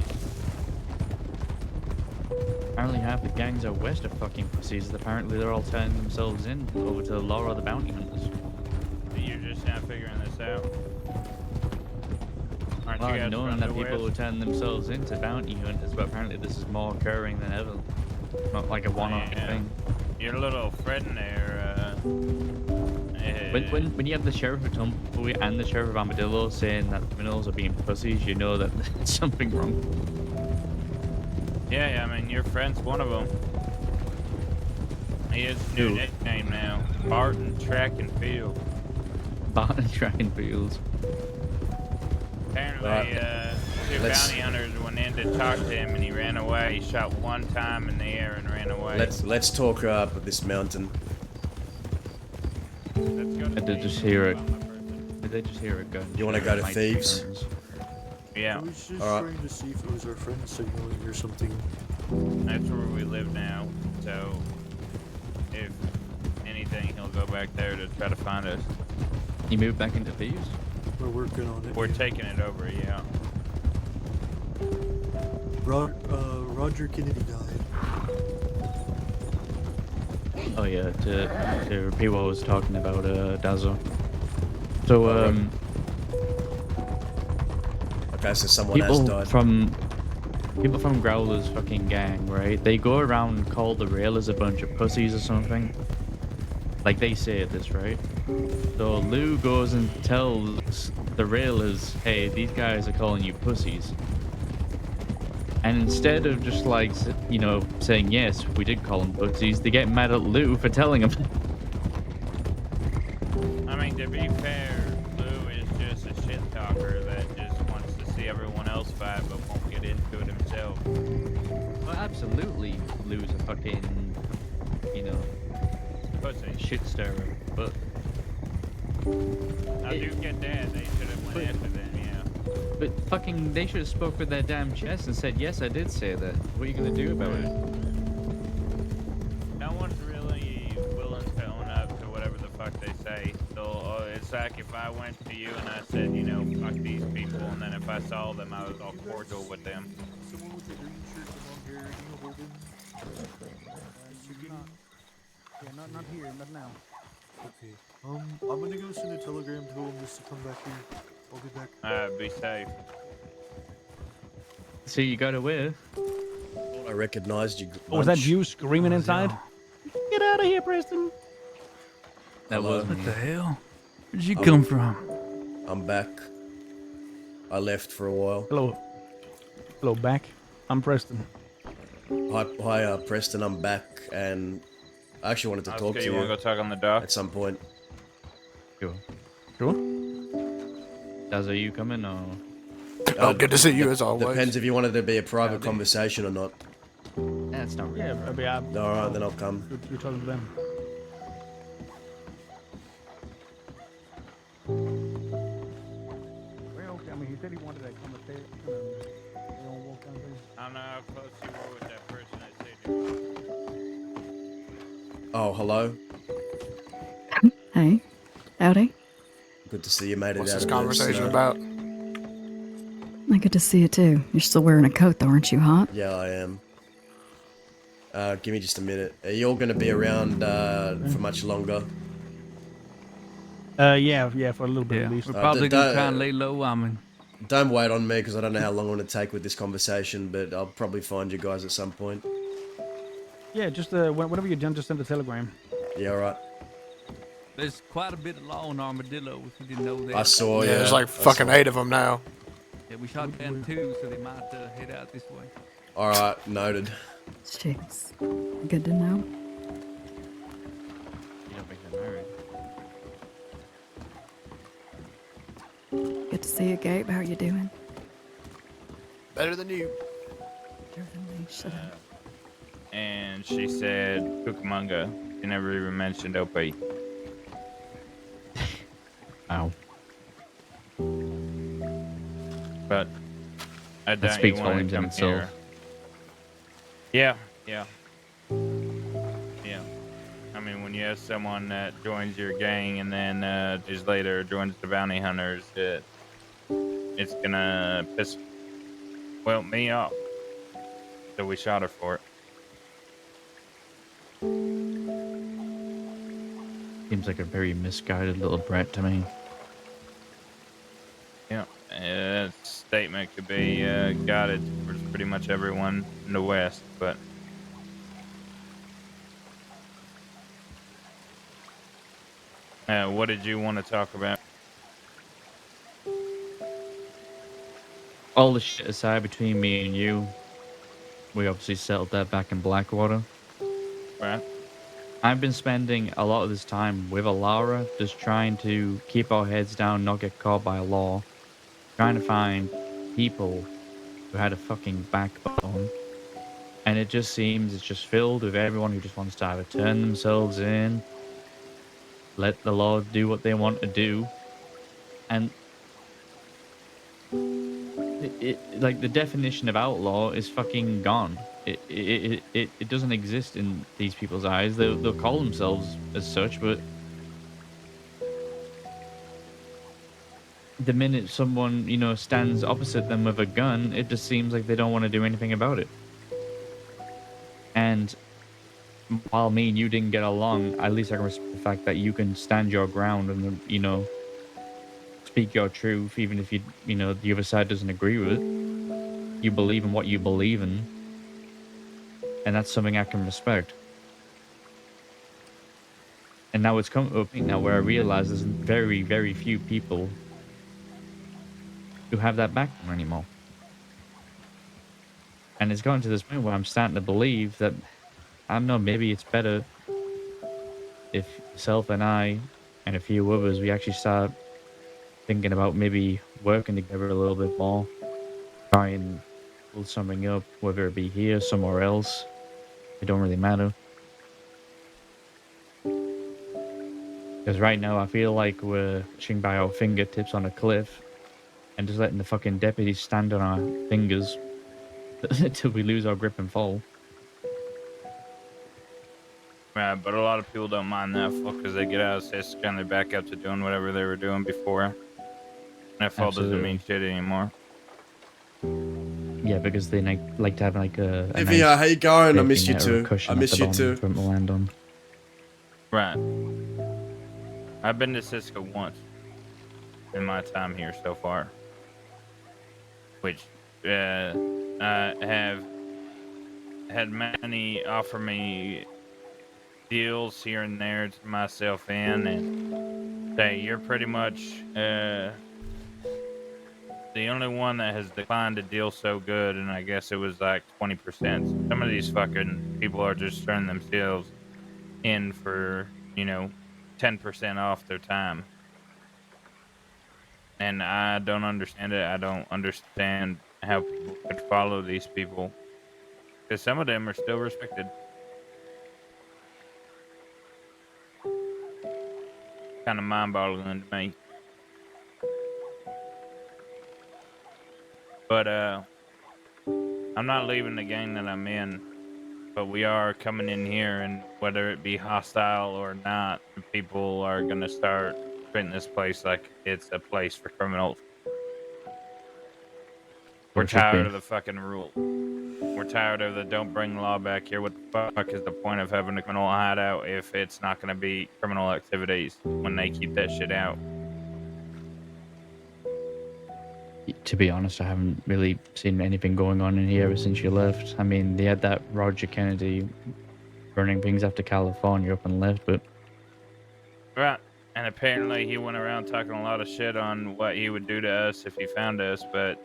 Apparently half the gangs out west are fucking pussies. Apparently they're all turning themselves in over to the law or the bounty hunters. You're just now figuring this out. Aren't Well, you I've guys known from that the people will West? turn themselves into bounty hunters, but apparently this is more occurring than ever. Not like a one-off Yeah. thing. You're a little fretting there. When you have the sheriff of Tumbleweed and the sheriff of Armadillo saying that criminals are being pussies, you know that there's something wrong. Yeah, I mean, your friend's one of them. He has a new Who? nickname now. Barton Track and Field. Barton Track and Fields. Apparently, Right. Two Let's- bounty hunters went in to talk to him and he ran away. He shot one time in the air and ran away. Let's talk up this mountain. Let's go to I did just Steve. hear it. Did they just hear a gun? You wanna go to Like, Thieves? guns. Yeah, I was just Alright. trying to see if it was our friend signaling or something. that's where we live now. So, if anything, he'll go back there to try to find us. You moved back into Thieves? We're working on it. We're taking it over, yeah. Roger Kennedy died. Oh yeah, to repeat what I was talking about, Dazzo. So, Okay, so someone has died. people from Growler's fucking gang, right? They go around and call the Railers a bunch of pussies or something. Like they say this, right? So Lou goes and tells the Railers, hey, these guys are calling you pussies. And instead of just like, you know, saying, yes, we did call them pussies, they get mad at Lou for telling them. I mean, to be fair, Lou is just a shit talker that just wants to see everyone else fight but won't get into it himself. Well, absolutely, Lou's a fucking, you know, Pussy. shit stirrer. But I do get that. They should have went after them, yeah. But fucking, they should have spoke with their damn chest and said, yes, I did say that. What are you gonna do about it? No one's really willing to own up to whatever the fuck they say. So it's like if I went to you and I said, you know, fuck these people, and then if I saw them, I was all cordial with them. Someone with the green shirt and long hair, you know, Holden. Yeah, not here, not now. Okay. I'm gonna go send a telegram to him just to come back here. I'll be back. Be safe. See, you got away. Thought I recognized you. Oh, was that Munch. you screaming inside? Get out of here, Preston! That Hello. was me. What the hell? Where'd you I'm- come from? I'm back. I left for a while. Hello. Hello, back. I'm Preston. Hi, Preston. I'm back, and I actually wanted to talk Oscar, to you you want to go talk on the dock? at some point. Sure. Sure. Daz, are you coming or? Oh, good to see you as always. Depends if you wanted to be a private conversation or not. That's not really. Yeah, All right, then I'll come. You're talking to them. Well, I mean, he said he wanted that conversation. They don't walk down there. I don't know how close you were with that person I said to. Oh, hello. Hey, howdy. Good to see you made it What's out this of conversation the about? Good to see you too. You're still wearing a coat though, aren't you, hot? Yeah, I am. Give me just a minute. Are you all going to be around for much longer? Yeah, for a little bit Yeah, at least. we're probably gonna try and lay low. I mean, Don't wait on me because I don't know how long I'm going to take with this conversation, but I'll probably find you guys at some point. Yeah, just whenever you're done, just send a telegram. Yeah, all right. there's quite a bit of law on Armadillo. If you didn't know that. I saw. Yeah, there's like I fucking saw. 8 of them now. Yeah, we shot down 2, so they might head out this way. All right, noted. Jeez. Good to know. You don't think they're married? Good to see you, Gabe. How are you doing? Better than you. Better than me. Shut up. And she said Cucamonga. She never even mentioned Opie. Ow. But I That doubt speaks you want volumes to in come itself. here. Yeah. I mean, when you have someone that joins your gang and then just later joins the bounty hunters, it's gonna piss me off. So we shot her for it. Seems like a very misguided little brat to me. Yeah, that statement could be guided towards pretty much everyone in the West, but what did you want to talk about? All the shit aside between me and you, we obviously settled that back in Blackwater. Right. I've been spending a lot of this time with Alara, just trying to keep our heads down, not get caught by law, trying to find people who had a fucking backbone. And it just seems it's just filled with everyone who just wants to either turn themselves in, let the law do what they want to do, and like the definition of outlaw is fucking gone. It doesn't exist in these people's eyes. They'll call themselves as such, but the minute someone, stands opposite them with a gun, it just seems like they don't want to do anything about it. And while me and you didn't get along, at least I can respect the fact that you can stand your ground and, speak your truth, even if the other side doesn't agree with it. You believe in what you believe in, and that's something I can respect. And now it's come to a point now where I realize there's very, very few people who have that backbone anymore. And it's gotten to this point where I'm starting to believe that, I don't know, maybe it's better if yourself and I and a few others, we actually start thinking about maybe working together a little bit more, try and build something up, whether it be here, somewhere else. It don't really matter. Because right now I feel like we're fishing by our fingertips on a cliff and just letting the fucking deputies stand on our fingers until we lose our grip and fall. Right, but a lot of people don't mind that fall because they get out of this and they're back up to doing whatever they were doing before. That fall doesn't mean shit anymore. Yeah, Yeah, because they like to have like a Livia, nice how you going? I safety miss you net or a too. cushion I at miss the you bottom too. for them to land on. Right. I've been to Cisco once in my time here so far, which I have had many offer me deals here and there to myself in, and say you're pretty much the only one that has declined a deal so good, and I guess it was like 20%. Some of these fucking people are just turning themselves in for, 10% off their time. And I don't understand it. I don't understand how people could follow these people. Because some of them are still respected. Kind of mind boggling to me. But I'm not leaving the gang that I'm in. But we are coming in here, and whether it be hostile or not, people are going to start treating this place like it's a place for criminals. We're Or it should tired be. of the fucking rule. We're tired of the don't bring the law back here. What the fuck is the point of having a criminal hideout if it's not going to be criminal activities when they keep that shit out? To be honest, I haven't really seen anything going on in here ever since you left. I mean, they had that Roger Kennedy running things after California up and left, but Right. And apparently he went around talking a lot of shit on what he would do to us if he found us, but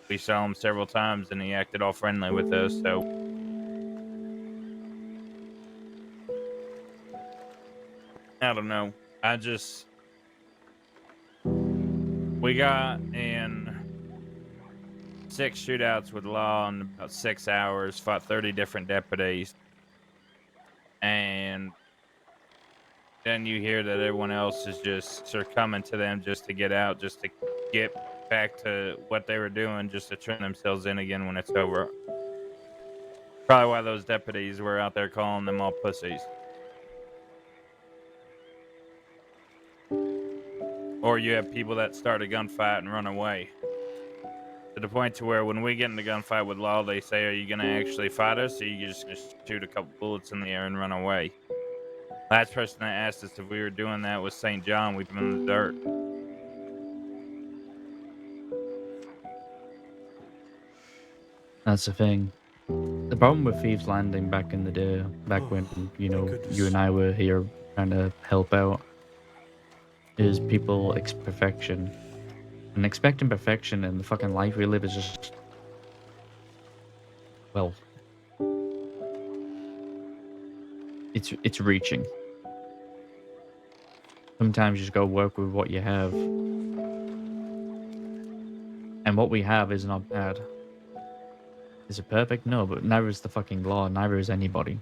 we saw him several times and he acted all friendly with us, so I don't know. We got in 6 shootouts with law in about 6 hours, fought 30 different deputies, and then you hear that everyone else is just succumbing to them just to get out, just to get back to what they were doing, just to turn themselves in again when it's over. Probably why those deputies were out there calling them all pussies. Or you have people that start a gunfight and run away. To the point to where when we get in the gunfight with law, they say, are you going to actually fight us, or are you just going to shoot a couple bullets in the air and run away? Last person that asked us if we were doing that was St. John. We put him in the dirt. that's the thing. The problem with Thieves Landing back in the day, back when, you and I were here trying to help out, is people expect perfection. And expecting perfection in the fucking life we live is just, well, it's reaching. Sometimes you just gotta work with what you have. And what we have is not bad. Is it perfect? No, but neither is the fucking law, neither is anybody.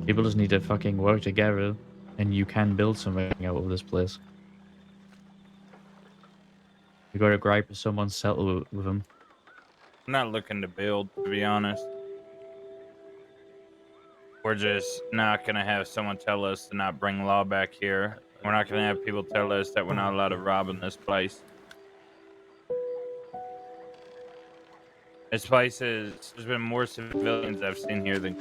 People just need to fucking work together, and you can build something out of this place. You gotta gripe if someone settle with them. I'm not looking to build, to be honest. We're just not going to have someone tell us to not bring law back here. We're not going to have people tell us that we're not allowed to rob in this place. This place is, there's been more civilians I've seen here than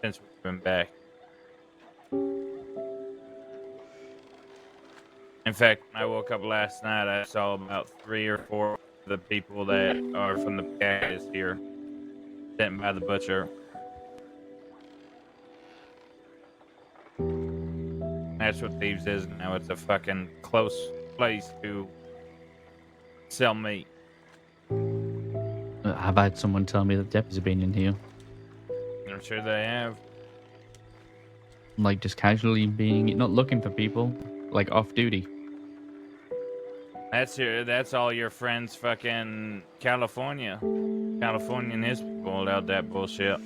since we've been back. In fact, when I woke up last night, I saw about 3 or 4 of the people that are from the cactus here sitting by the butcher. That's what Thieves is now. It's a fucking close place to sell meat. How about someone tell me that deputies have been in here? I'm sure they have. Like, just casually being, not looking for people, like off duty. That's all your friends fucking California. California and his people allowed that bullshit.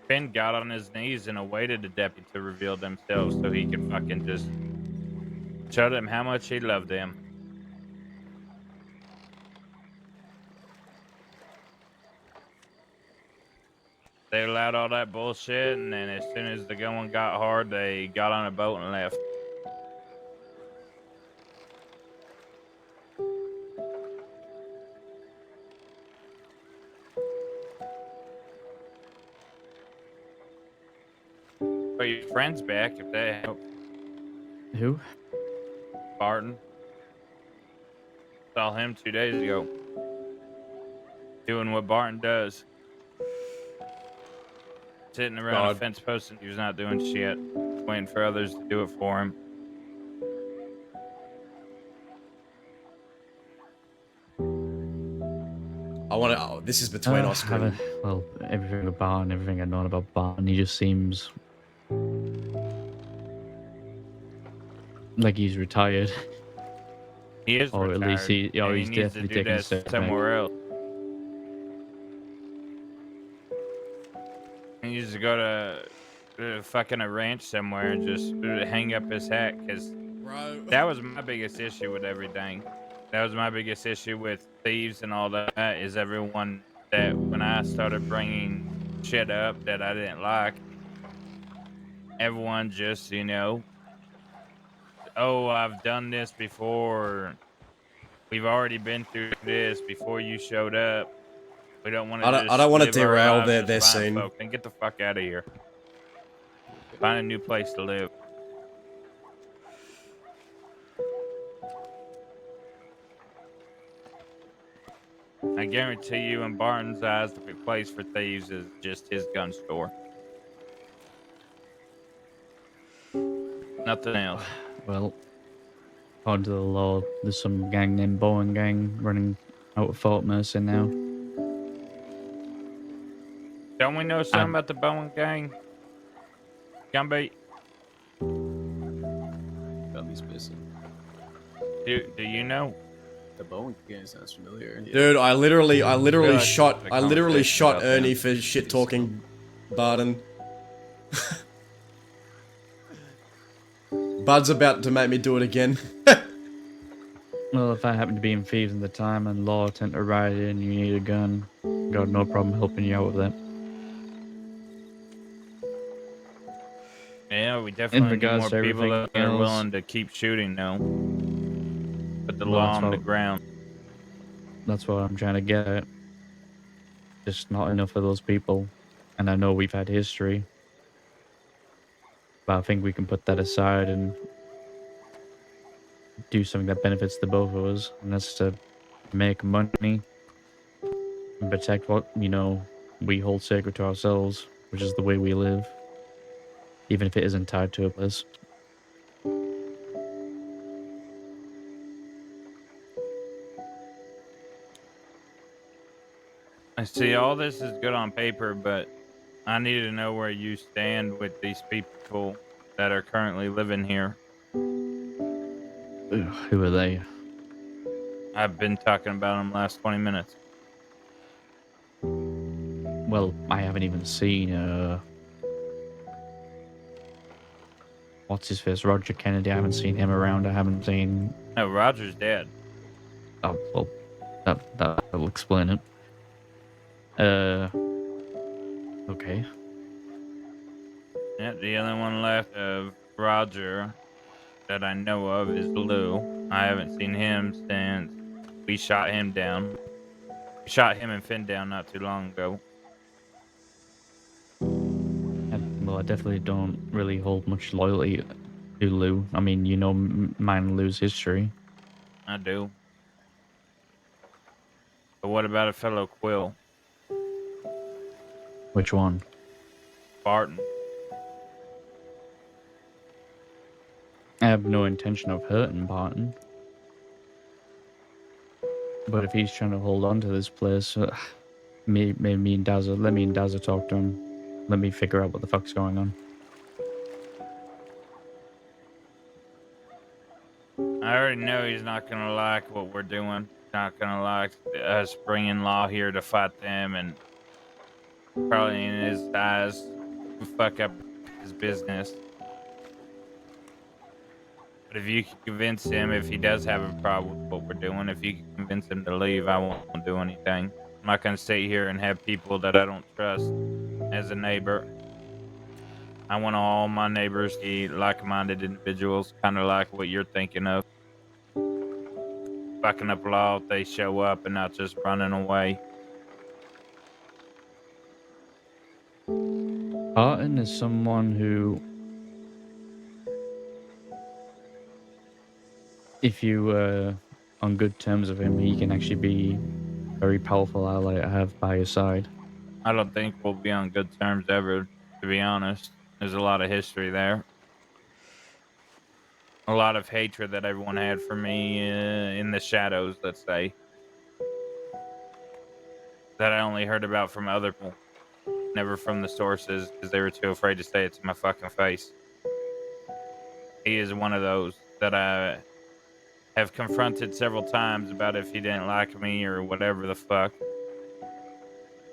Ben got on his knees and awaited the deputy to reveal themselves so he could fucking just show them how much he loved them. They allowed all that bullshit, and then as soon as the going got hard, they got on a boat and left. But your friend's back, if that helps. Who? Barton. Saw him 2 days ago. Doing what Barton does. Sitting around a fence post and he was not doing shit. Waiting for others to do it for him. I want to. Oh, this is between Oscar and... Well, everything about Barton, everything I know about Barton, he just seems like he's retired. He is or retired. at least he's needs definitely to do taking a that step somewhere else. He needs to go to fucking a ranch somewhere and just hang up his hat, because that was my biggest issue with everything. That was my biggest issue with thieves and all that, is everyone that when I started bringing shit up that I didn't like, everyone just, oh, I've done this before. We've already been through this before you showed up. We don't want to I don't want to live our derail lives their as fine scene. folk. Then get the fuck out of here. Find a new place to live. I guarantee you, in Barton's eyes, the place for thieves is just his gun store. Nothing else. Well, according to the law, there's some gang named Bowen Gang running out of Fort Mercer now. Don't we know something about the Bowen Gang? Gumby? Gumby's missing. Do you know? The Bowen Gang sounds familiar. Yeah. Dude, I literally shot Ernie for shit talking Barton. Bud's about to make me do it again. Well, if I happen to be in Thieves at the time and law tend to ride in, you need a gun, got no problem helping you out with that. Yeah, we definitely need more to people that are else, willing to keep shooting now. Put the law on the ground. That's what I'm trying to get at. Just not enough of those people. And I know we've had history. But I think we can put that aside and do something that benefits the both of us. And that's to make money and protect what, we hold sacred to ourselves, which is the way we live. Even if it isn't tied to a place. I see all this is good on paper, but I need to know where you stand with these people that are currently living here. Who are they? I've been talking about them last 20 minutes. Well, I haven't even seen, what's his face? Roger Kennedy. I haven't seen him around. I haven't seen... No, Roger's dead. Oh, well, that'll explain it. Okay. Yeah, the only one left of Roger that I know of is Lou. I haven't seen him since we shot him down. We shot him and Finn down not too long ago. Well, I definitely don't really hold much loyalty to Lou. I mean, mine and Lou's history. I do. But what about a fellow Quill? Which one? Barton. I have no intention of hurting Barton. But if he's trying to hold on to this place, let me and Dazza talk to him. Let me figure out what the fuck's going on. I already know he's not gonna like what we're doing. Not gonna like us bringing law here to fight them, and probably in his eyes, fuck up his business. But if you can convince him, if he does have a problem with what we're doing, if you can convince him to leave, I won't do anything. I'm not gonna stay here and have people that I don't trust as a neighbor. I want all my neighbors to be like-minded individuals, kind of like what you're thinking of. Fucking up law if they show up and not just running away. Barton is someone who if you on good terms with him, he can actually be a very powerful ally to have by your side. I don't think we'll be on good terms ever, to be honest. There's a lot of history there. A lot of hatred that everyone had for me in the shadows, let's say. That I only heard about from other people, never from the sources, because they were too afraid to say it to my fucking face. He is one of those that I have confronted several times about if he didn't like me or whatever the fuck.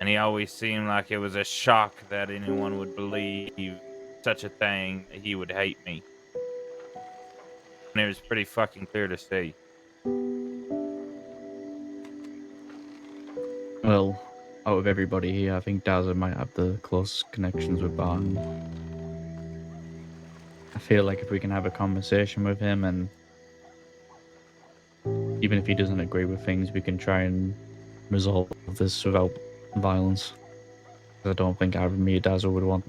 And he always seemed like it was a shock that anyone would believe such a thing, that he would hate me. And it was pretty fucking clear to see. Well, out of everybody here, I think Daza might have the closest connections with Barton. I feel like if we can have a conversation with him, and even if he doesn't agree with things, we can try and resolve this without violence. I don't think either me or Dazzle would want.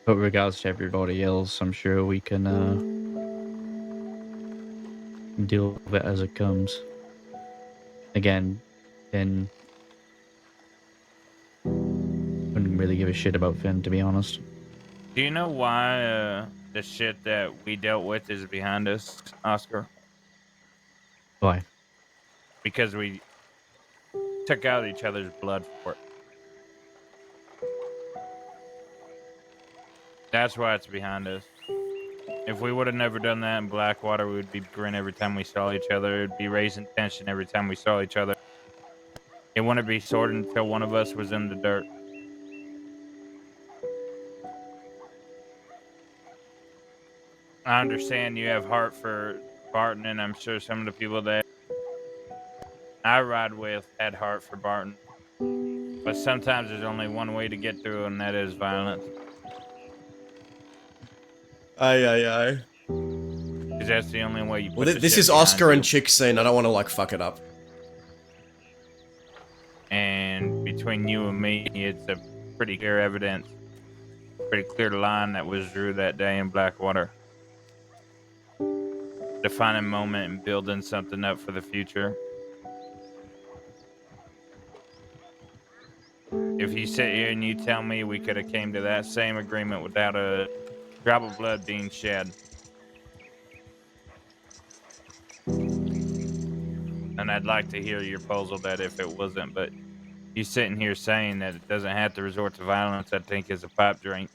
But with regards to everybody else, I'm sure we can deal with it as it comes. Again, Finn wouldn't really give a shit about Finn, to be honest. Do you know why the shit that we dealt with is behind us, Oscar? Why? Because we took out each other's blood for it. That's why it's behind us. If we would have never done that in Blackwater, we would be grin every time we saw each other. It'd be raising tension every time we saw each other. It wouldn't be sorted until one of us was in the dirt. I understand you have heart for Barton, and I'm sure some of the people that I ride with had heart for Barton. But sometimes there's only one way to get through, and that is violence. Aye. Because that's the only way you put Well, the this shit is Oscar behind and Chick scene. I don't want to, like, fuck it up. And between you and me, it's a pretty clear evidence, pretty clear line that was drew that day in Blackwater. Defining moment and building something up for the future. If you sit here and you tell me we could have came to that same agreement without a drop of blood being shed, and I'd like to hear your proposal that if it wasn't, but you sitting here saying that it doesn't have to resort to violence, I think is a pipe dream.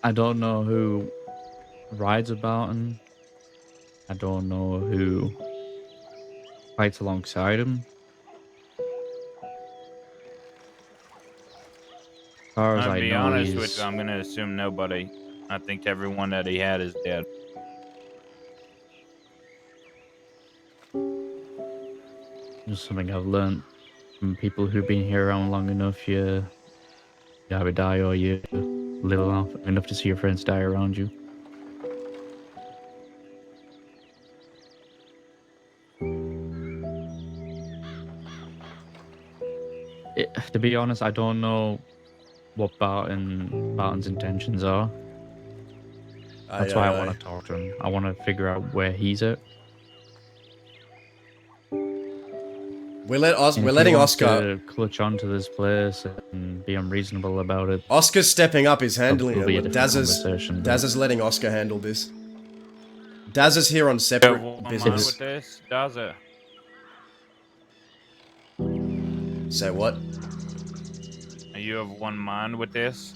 I don't know who rides a Barton. I don't know who fights alongside him. As far as I'll I be know, honest he's with you, I'm going to assume nobody. I think everyone that he had is dead. just something I've learned from people who've been here around long enough. You either die or you live long enough to see your friends die around you. To be honest, I don't know what Barton's intentions are. That's why I want to talk to him. I want to figure out where he's at. We're letting Oscar to clutch onto this place and be unreasonable about it. Oscar's stepping up, he's handling It'll be a it. different conversation, but- Daz's letting Oscar handle this. Daz is here on You separate have one mind business. with this, Daza? Say what? Are you of one mind with this?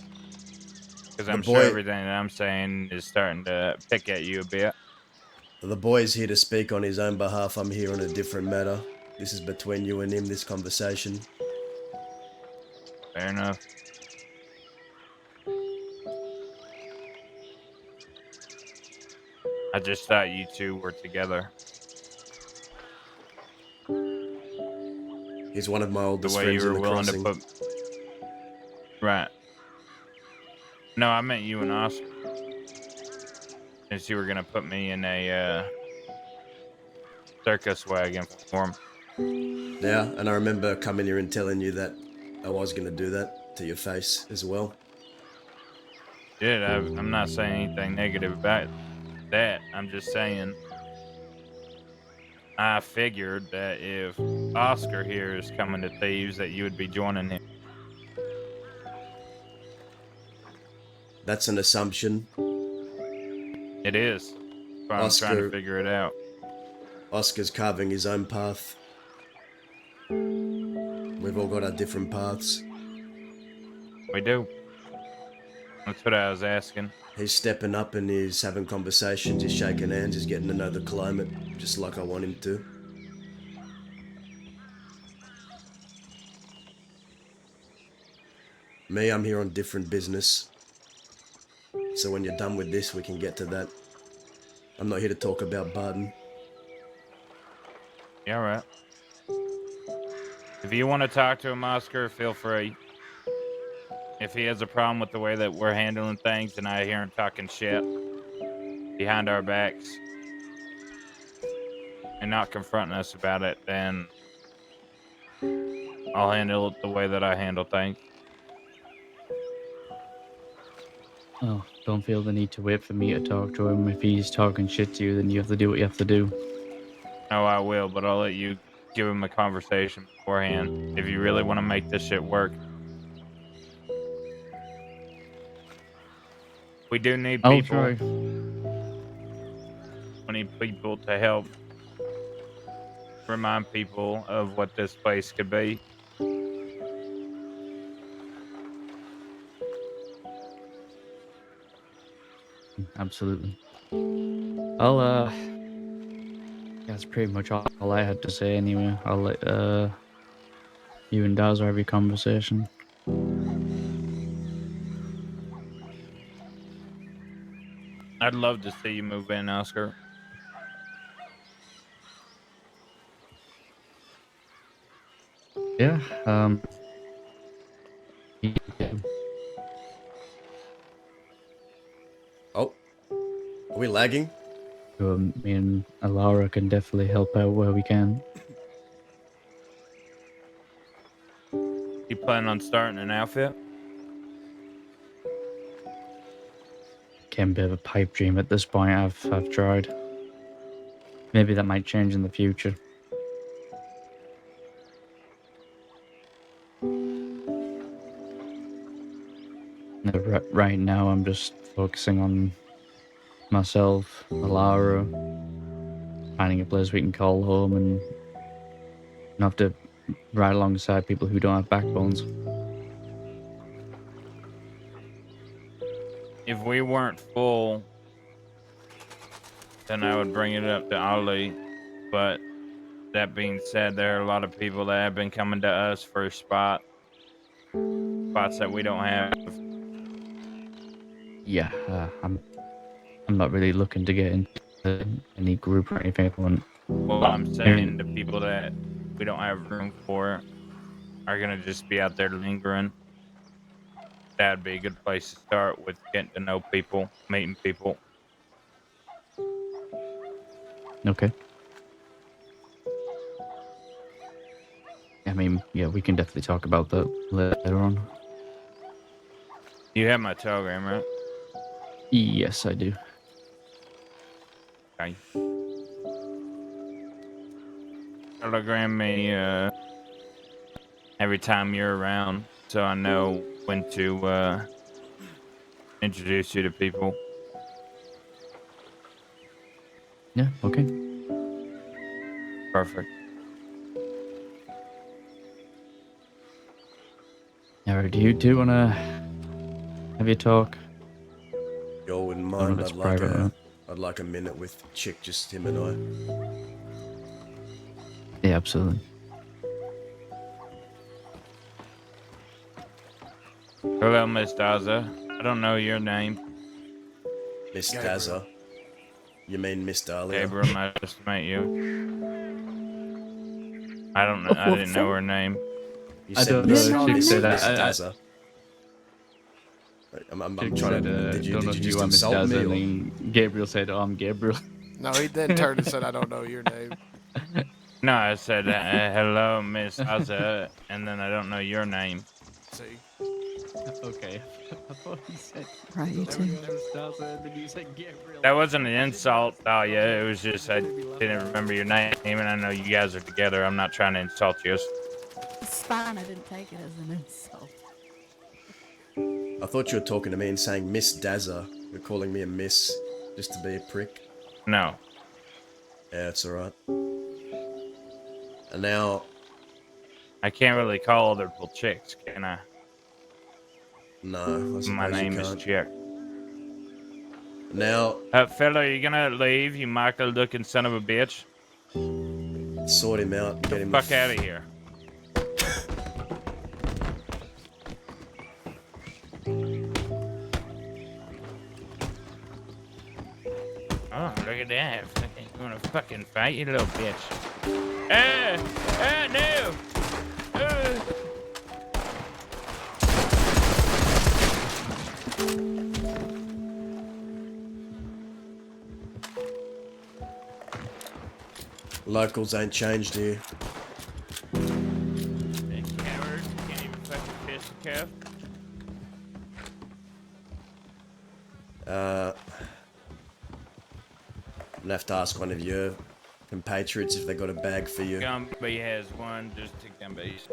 Because The I'm boy- sure everything that I'm saying is starting to pick at you a bit. The boy's here to speak on his own behalf. I'm here on a different matter. This is between you and him, this conversation. Fair enough. I just thought you two were together. He's one of my The oldest way friends you in were the willing crossing. to put... Right. No, I meant you and Oscar. Since you were going to put me in a circus wagon for him. Yeah, and I remember coming here and telling you that I was going to do that to your face as well. Yeah, I'm not saying anything negative about that. I'm just saying I figured that if Oscar here is coming to Thieves, that you would be joining him. That's an assumption. It is. But I'm trying to figure it out. Oscar's carving his own path. We've all got our different paths. We do. That's what I was asking. He's stepping up and he's having conversations, he's shaking hands, he's getting to know the climate, just like I want him to. Me, I'm here on different business. So when you're done with this, we can get to that. I'm not here to talk about Barton. Yeah, all right. If you want to talk to him, Oscar, feel free. If he has a problem with the way that we're handling things and I hear him talking shit behind our backs and not confronting us about it, then I'll handle it the way that I handle things. Oh, don't feel the need to wait for me to talk to him. If he's talking shit to you, then you have to do what you have to do. No, I will, but I'll let you give him a conversation beforehand if you really want to make this shit work. We do need I'll people. try. We need people to help remind people of what this place could be. Absolutely. That's pretty much all I had to say anyway. I'll let you and Daz have your conversation. I'd love to see you move in, Oscar. Yeah, Oh, are we lagging? Me and Alara can definitely help out where we can. You plan on starting an outfit? Can be a bit of a pipe dream at this point. I've tried. Maybe that might change in the future. No, right now, I'm just focusing on myself, Alara, finding a place we can call home, and not have to ride alongside people who don't have backbones. If we weren't full, then I would bring it up to Ali. But that being said, there are a lot of people that have been coming to us for spots that we don't have. Yeah, I'm not really looking to get into any group or anything at the moment. Well, I'm saying the people that we don't have room for are gonna just be out there lingering. That'd be a good place to start with getting to know people, meeting people. Okay. I mean, yeah, we can definitely talk about that later on. You have my Telegram, right? Yes, I do. Okay. Telegram me every time you're around, so I know when to introduce you to people. Yeah, okay. Perfect. Alright, do you want to have your talk? Yo, wouldn't I don't mind. know if it's private or not. I'd like a minute with Chick, just him and I. Yeah, absolutely. Hello, Miss Daza. I don't know your name. Miss Daza. You mean Miss Dahlia? Gabriel, nice to meet you. I don't know. I didn't know her name. You I said don't Miss, know if she Miss, said Miss that. Daza. I'm Chick trying said, to. Did you don't know just if you are Miss insult me? Daza, Or? and then Gabriel said, "Oh, I'm Gabriel." No, he then turned and said, I don't know your name. No, I said hello, Miss Ozza, and then I don't know your name. See? Okay. I thought you said. Right, you too. That wasn't an insult, Dahlia. It was just I didn't remember your name, and I know you guys are together. I'm not trying to insult you. It's fine. I didn't take it as an insult. I thought you were talking to me and saying Miss Dazza. You're calling me a miss just to be a prick. No. Yeah, it's alright. And now... I can't really call other people chicks, can I? No, I suppose My name you is can't. Chick. Now... fella, are you gonna leave, you Michael-looking son of a bitch? Sort him out and get him... Fuck out of here. Oh, look at that. Fucking, you wanna fucking fight, you little bitch? No! Locals ain't changed here. That coward can't even fucking piss a cup. I'm gonna have to ask one of your compatriots if they got a bag for you. Gumby has one, just to Gumby's.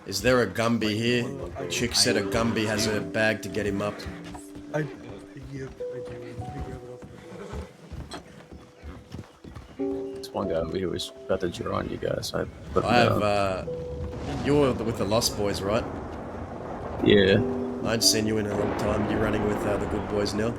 Is there a Gumby here? Chick said a Gumby has a bag to get him up. Yeah, I do. Let me grab it off. This one guy over here was about to draw on you guys. I put him I down. have, you're with the Lost Boys, right? Yeah. I ain't seen you in a long time. You're running with the good boys now?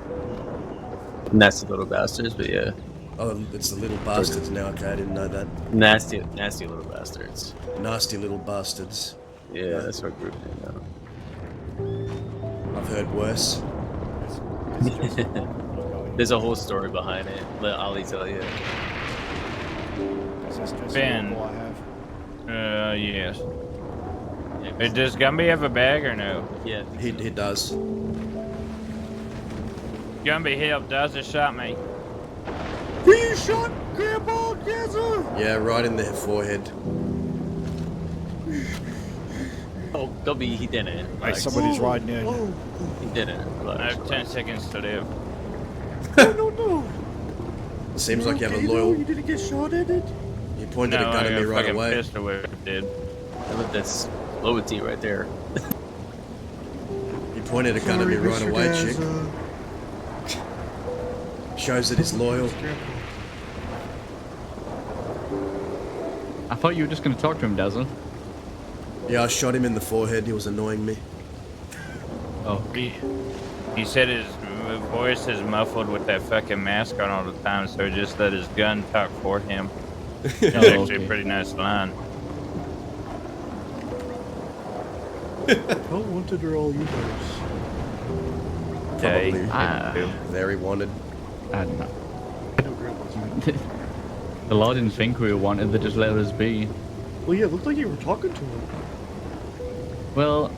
Nasty little bastards, but yeah. Oh, it's the little bastards now. Okay, I didn't know that. Nasty little bastards. Nasty little bastards. Yeah, that's our group name now. I've heard worse. There's a whole story behind it. Let Ollie tell you. Ben. Yes. Does Gumby have a bag or no? Yeah. He does. Gumby, help. Does it shot me? He shot Grandpa Gaza! Yeah, right in the forehead. Oh, Gumby, he didn't. Hey, somebody's riding in. He didn't. I have 10 seconds to live. No. Seems like you have a Okay, loyal... though? You didn't get shot at it? You pointed a gun at me right away. Pistol whip did. Look at this loyalty right there. You pointed a gun at me right away, chick. Shows that he's loyal. I thought you were just going to talk to him, Dazzle. Yeah, I shot him in the forehead. He was annoying me. Oh. He said his voice is muffled with that fucking mask on all the time, so he just let his gun talk for him. It's actually a pretty nice line. How wanted are all you guys? Probably very wanted. I don't know. The law didn't think we were wanted, they just let us be. Well, yeah, it looked like you were talking to him. Well,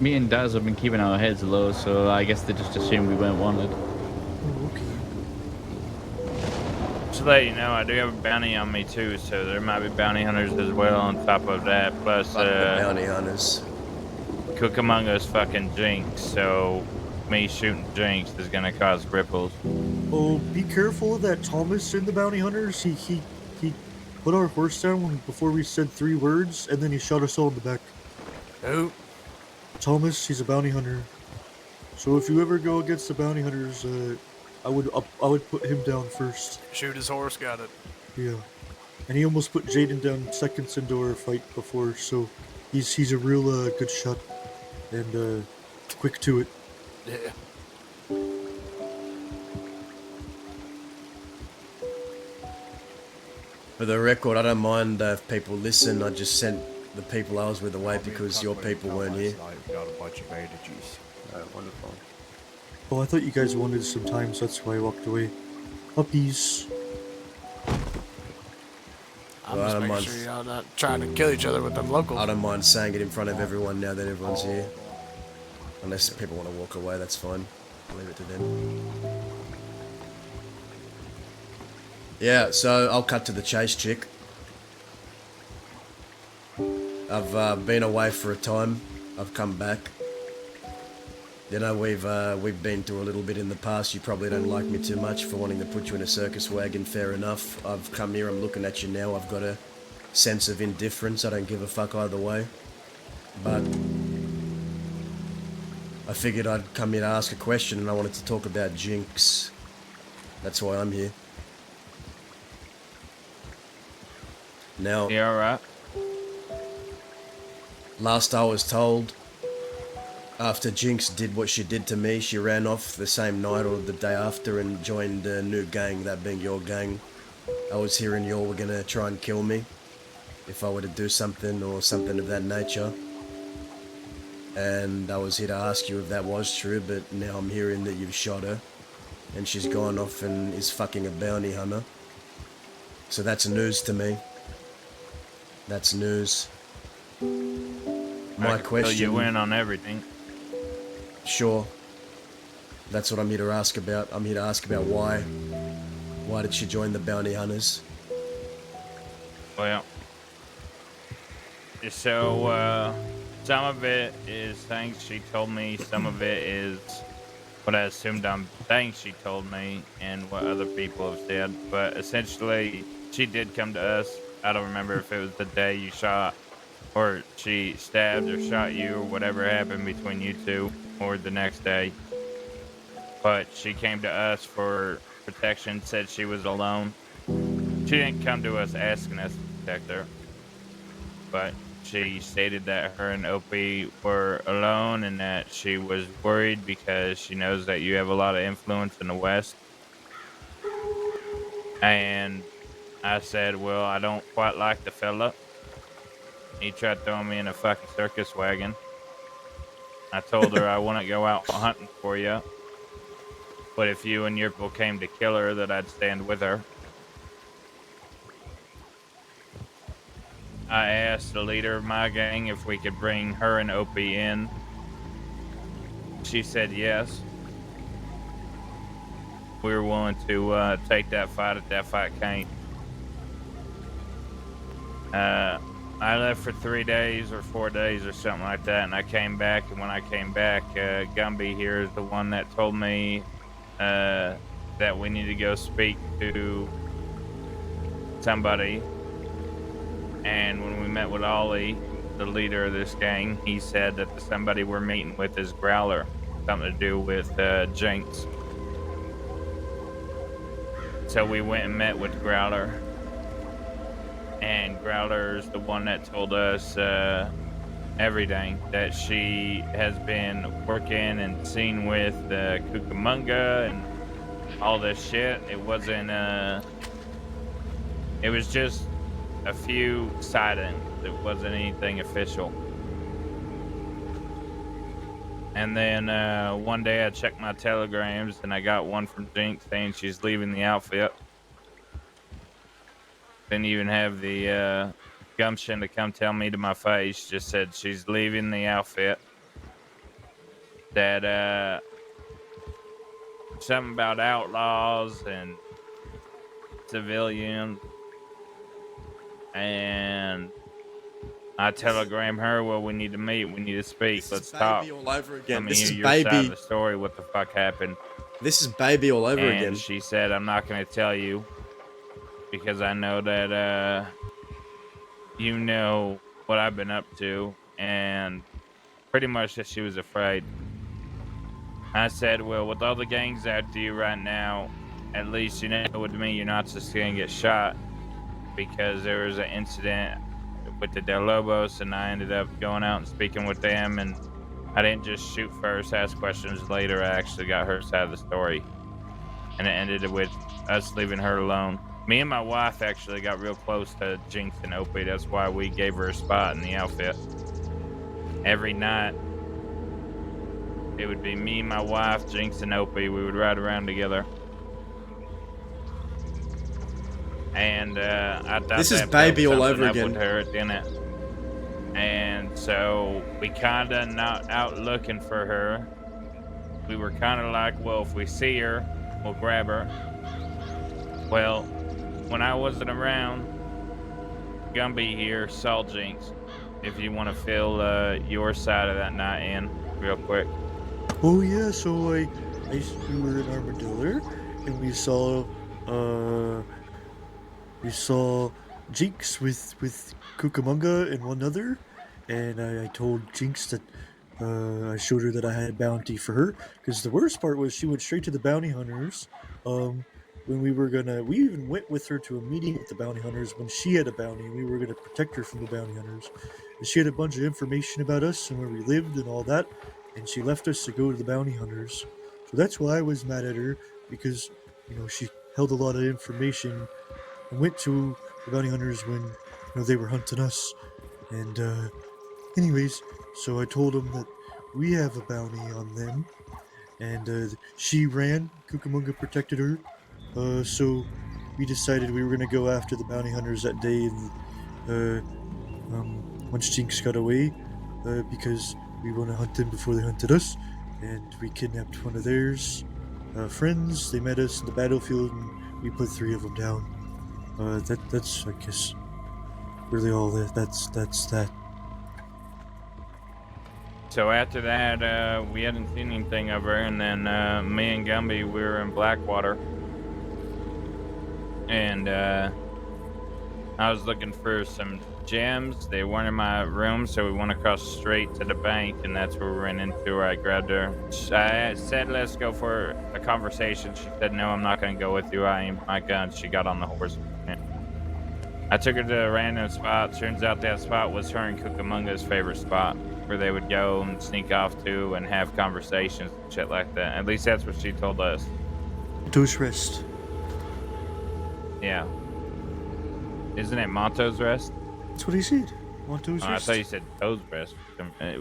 me and Daz have been keeping our heads low, so I guess they just assumed we weren't wanted. Oh, okay. Just to let you know, I do have a bounty on me too, so there might be bounty hunters as well on top of that. Plus, bounty hunters. Cook Among Us fucking Jinx, so me shooting Jinx is gonna cause ripples. Oh, be careful of that Thomas in the bounty hunters. He put our horse down before we said 3 words, and then he shot us all in the back. Who? Thomas, he's a bounty hunter. So if you ever go against the bounty hunters, I would put him down first. Shoot his horse, got it. Yeah, and he almost put Jaden down seconds into our fight before, so he's a real good shot and quick to it. Yeah. For the record, I don't mind if people listen. I just sent the people I was with away because your people weren't here. Got a bunch of bandages. Alright, wonderful. Oh, I thought you guys wanted some time, so that's why I walked away. Puppies. I'm Well, I just don't making mind. sure y'all not trying to kill each other with them locals. I don't mind saying it in front of everyone now that everyone's here. Unless people want to walk away, that's fine. I'll leave it to them. Yeah, so I'll cut to the chase, chick. I've been away for a time. I've come back. You know, we've been through a little bit in the past. You probably don't like me too much for wanting to put you in a circus wagon. Fair enough. I've come here. I'm looking at you now. I've got a sense of indifference. I don't give a fuck either way. But I figured I'd come here to ask a question, and I wanted to talk about Jinx. That's why I'm here. Now, You alright? Last I was told, after Jinx did what she did to me, she ran off the same night or the day after and joined a new gang, that being your gang. I was hearing y'all were gonna try and kill me if I were to do something or something of that nature. And I was here to ask you if that was true, but now I'm hearing that you've shot her and she's gone off and is fucking a bounty hunter. So that's news to me. That's news. My I can question... fill you in on everything. Sure. That's what I'm here to ask about. I'm here to ask about why. Why did she join the bounty hunters? Well, so, some of it is things she told me, some of it is what I assumed I'm things she told me and what other people have said. But essentially, she did come to us. I don't remember if it was the day you shot, or she stabbed or shot you, or whatever happened between you two, or the next day. But she came to us for protection, said she was alone. She didn't come to us asking us to protect her, but she stated that her and Opie were alone and that she was worried because she knows that you have a lot of influence in the West. And I said, well, I don't quite like the fella. He tried throwing me in a fucking circus wagon. I told her I wouldn't go out hunting for you, but if you and your people came to kill her, that I'd stand with her. I asked the leader of my gang if we could bring her and Opie in. She said yes. We were willing to take that fight if that fight came. I left for 3 days or 4 days or something like that, and I came back, and when I came back, Gumby here is the one that told me that we need to go speak to somebody. And when we met with Ollie, the leader of this gang, he said that the somebody we're meeting with is Growler, something to do with Jinx. So we went and met with Growler. And Growler's the one that told us everything, that she has been working and seen with Cucamonga and all this shit. It wasn't, it was just a few sightings. It wasn't anything official. And then one day I checked my telegrams and I got one from Jinx saying she's leaving the outfit. Didn't even have the gumption to come tell me to my face. Just said she's leaving the outfit. That something about outlaws and civilians. And I telegram her, well, we need to meet. We need to speak. Let's talk. All over again. Let me This is hear your side of baby. the story. What the fuck happened? This is baby all over And again. she said, I'm not going to tell you because I know that you know what I've been up to, and pretty much that she was afraid. I said, well, with all the gangs after you right now, at least you know with me you're not just going to get shot, because there was an incident with the Del Lobos, and I ended up going out and speaking with them, and I didn't just shoot first, ask questions later. I actually got her side of the story, and it ended with us leaving her alone. Me and my wife actually got real close to Jinx and Opie. That's why we gave her a spot in the outfit. Every night, it would be me, my wife, Jinx, and Opie. We would ride around together. And I thought this is that baby all something over up again. with her, didn't it? And So we kinda not out looking for her. We were kinda like, well, if we see her, we'll grab her. Well, when I wasn't around, Gumby here saw Jinx. If you want to fill your side of that night in real quick. Oh yeah, so we were in Armadillo, and we saw Jinx with Cucamonga and one other, and I told Jinx that I showed her that I had a bounty for her. Because the worst part was she went straight to the bounty hunters. When we even went with her to a meeting with the bounty hunters when she had a bounty. We were gonna protect her from the bounty hunters, and she had a bunch of information about us and where we lived and all that. And she left us to go to the bounty hunters. So that's why I was mad at her, because she held a lot of information and went to the bounty hunters when they were hunting us. And anyways, so I told them that we have a bounty on them, and she ran. Cucamonga protected her. So we decided we were gonna go after the bounty hunters that day, and once Jinx got away, because we want to hunt them before they hunted us, and we kidnapped one of theirs friends. They met us in the battlefield, and we put 3 of them down. That's I guess really all that. That's that. So after that, we hadn't seen anything of her, and then me and Gumby, we were in Blackwater, and I was looking for some gems. They weren't in my room, so we went across the street to the bank, and that's where we ran into her. I grabbed her. I said, let's go for a conversation. She said, no, I'm not going to go with you. I aimed my gun. She got on the horse. I took her to a random spot. Turns out that spot was her and Cucamonga's favorite spot, where they would go and sneak off to and have conversations and shit like that. At least that's what she told us. Monto's Rest. Yeah. Isn't it Monto's Rest? That's what he said. Monto's Rest. I thought you said Toes Rest.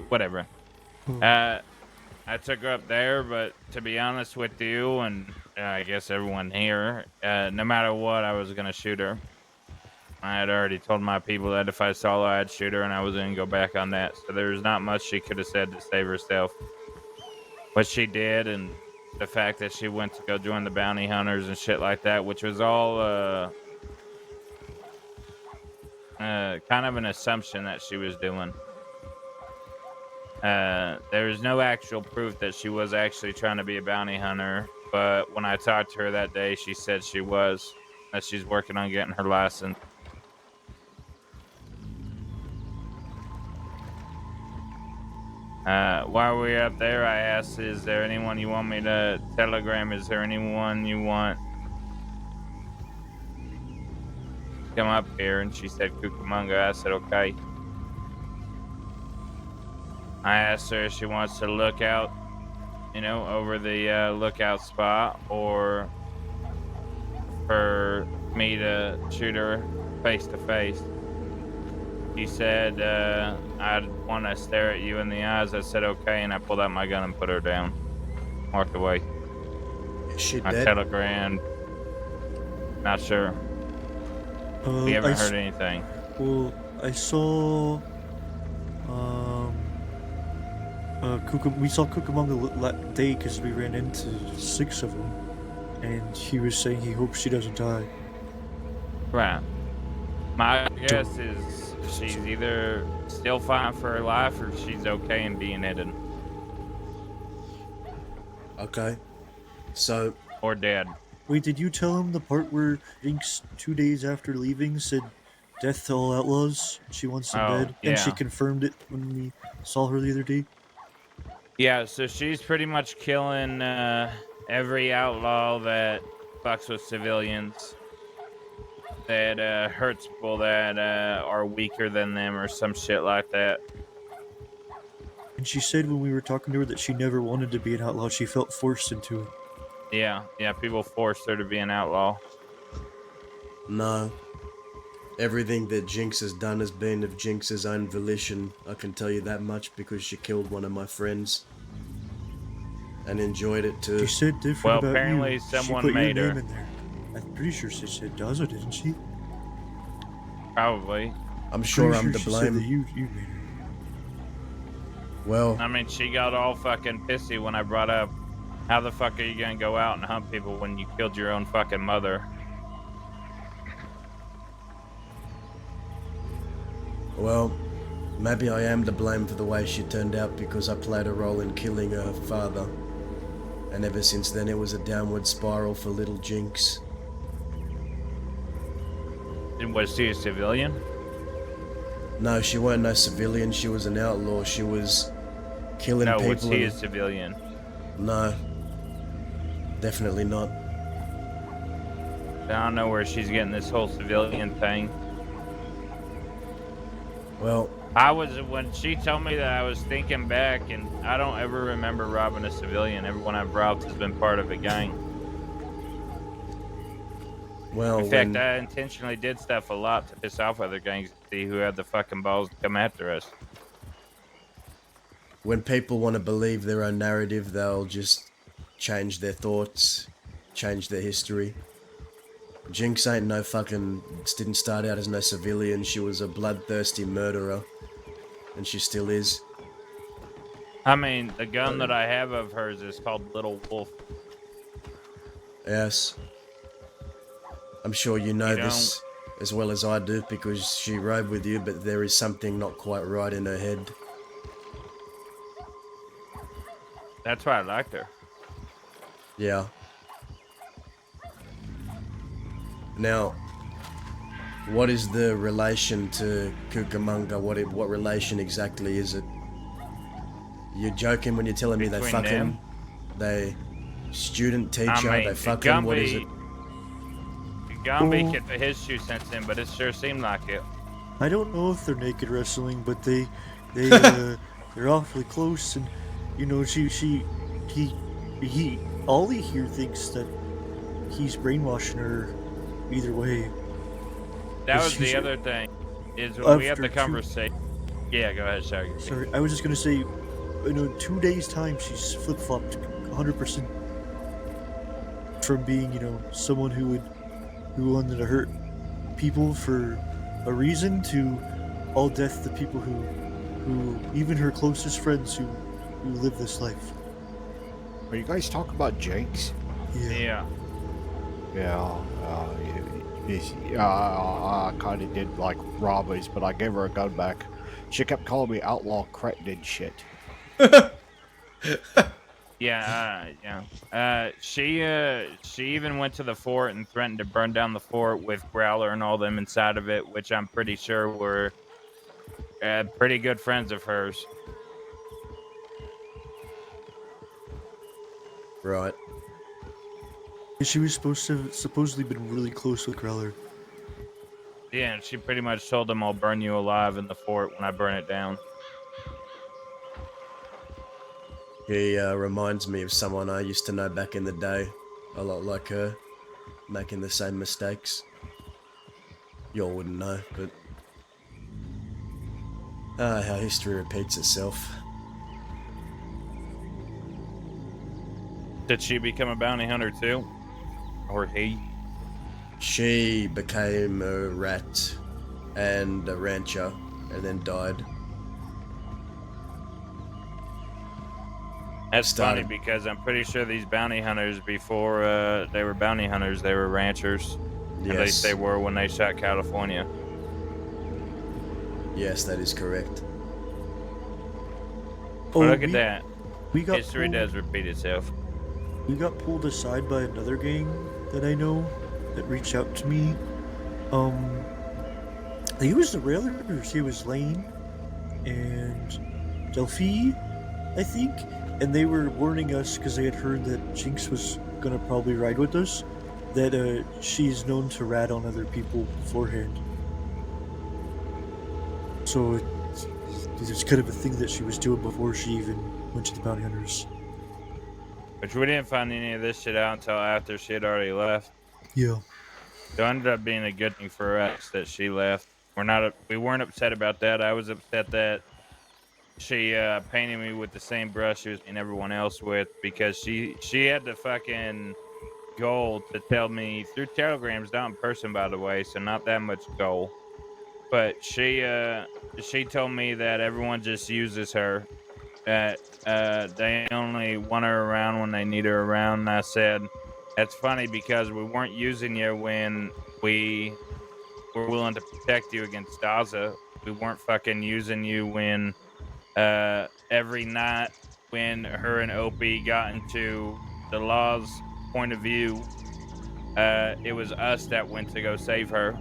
Whatever. Oh. I took her up there, but to be honest with you, and I guess everyone here, no matter what, I was going to shoot her. I had already told my people that if I saw her, I'd shoot her, and I was going to go back on that. So there's not much she could have said to save herself. But she did, and the fact that she went to go join the bounty hunters and shit like that, which was all kind of an assumption that she was doing. There's no actual proof that she was actually trying to be a bounty hunter, but when I talked to her that day, she said she was, that she's working on getting her license. While we were up there, I asked, is there anyone you want me to telegram? Is there anyone you want to come up here? And she said Cucamonga. I said, okay. I asked her if she wants to look out, over the lookout spot, or for me to shoot her face to face. She said, I'd want to stare at you in the eyes. I said, okay, and I pulled out my gun and put her down. Walked away. Is she I dead? telegrammed. Not sure. We haven't heard anything. Well, I saw, we saw Cucamonga that day because we ran into 6 of them, and he was saying he hopes she doesn't die. Right. My guess is she's either still fighting for her life or she's okay and being hidden. Okay. So. Or dead. Wait, did you tell him the part where Jinx 2 days after leaving said death to all outlaws? She wants them dead. Yeah. And she confirmed it when we saw her the other day? Yeah, so she's pretty much killing every outlaw that fucks with civilians, that hurts people that are weaker than them or some shit like that. And she said when we were talking to her that she never wanted to be an outlaw. She felt forced into it. Yeah, people forced her to be an outlaw. No. Everything that Jinx has done has been of Jinx's own volition. I can tell you that much because she killed one of my friends. And enjoyed it too. She said different well, about apparently you. someone she put made your her. name in there. I'm pretty sure she said Daza, didn't she? Probably. I'm sure I'm she to said blame. that you made her. Well, I mean, she got all fucking pissy when I brought up, how the fuck are you gonna go out and hunt people when you killed your own fucking mother? well, maybe I am to blame for the way she turned out because I played a role in killing her father. And ever since then, it was a downward spiral for little Jinx. And was she a civilian? No, she weren't no civilian. She was an outlaw. She was killing No, people. was he a civilian? No, definitely not. I don't know where she's getting this whole civilian thing. Well, when she told me that, I was thinking back, and I don't ever remember robbing a civilian. Everyone I've robbed has been part of a gang. Well, in fact, I intentionally did stuff a lot to piss off other gangs to see who had the fucking balls to come after us. when people want to believe their own narrative, they'll just change their thoughts, change their history. Jinx ain't no fucking... didn't start out as no civilian. She was a bloodthirsty murderer. And she still is. I mean, the gun that I have of hers is called Little Wolf. Yes. I'm sure you know this as well as I do because she rode with you, but there is something not quite right in her head. That's why I liked her. Yeah. Now, what is the relation to Cucamonga? What relation exactly is it? You're joking when you're telling me they Between fucking... them? They... Student, teacher, I mean, they fucking... What is it? Gumby could put his 2 cents in, but it sure seemed like it. I don't know if they're naked wrestling, but they're awfully close, and you know, Ollie here thinks that he's brainwashing her either way. That was the other thing, is when we had the conversation. Yeah, go ahead, Shaggy. Sorry, I was just gonna say, in 2 days' time, she's flip-flopped 100% from being, someone who wanted to hurt people for a reason to all death to people who even her closest friends who live this life. Are you guys talking about Jinx? Yeah. I kind of did like robberies, but I gave her a gun back. She kept calling me outlaw cretin and shit. She even went to the fort and threatened to burn down the fort with Growler and all them inside of it, which I'm pretty sure were pretty good friends of hers. Right. She was supposedly been really close with Growler. Yeah, and she pretty much told them I'll burn you alive in the fort when I burn it down. He reminds me of someone I used to know back in the day. A lot like her. Making the same mistakes. Y'all wouldn't know, but... how history repeats itself. Did she become a bounty hunter too? Or he? She became a rat and a rancher and then died. That's funny because I'm pretty sure these bounty hunters, before they were bounty hunters, they were ranchers. Yes. At least they were when they shot California. Yes, that is correct. Look at that. History does repeat itself. We got pulled aside by another gang that I know that reached out to me. It was the Railers. It was Lane and Delphi, I think. And they were warning us because they had heard that Jinx was gonna probably ride with us, that she's known to rat on other people beforehand. So it's kind of a thing that she was doing before she even went to the bounty hunters. Which we didn't find any of this shit out until after she had already left. Yeah. So it ended up being a good thing for us that she left. We weren't upset about that. I was upset that she painted me with the same brush she was painting everyone else with, because she had the fucking goal to tell me through telegrams, not in person by the way, so not that much goal. But she told me that everyone just uses her that they only want her around when they need her around. And I said, that's funny because we weren't using you when we were willing to protect you against Daza. We weren't fucking using you when every night when her and Opie got into the law's point of view, it was us that went to go save her.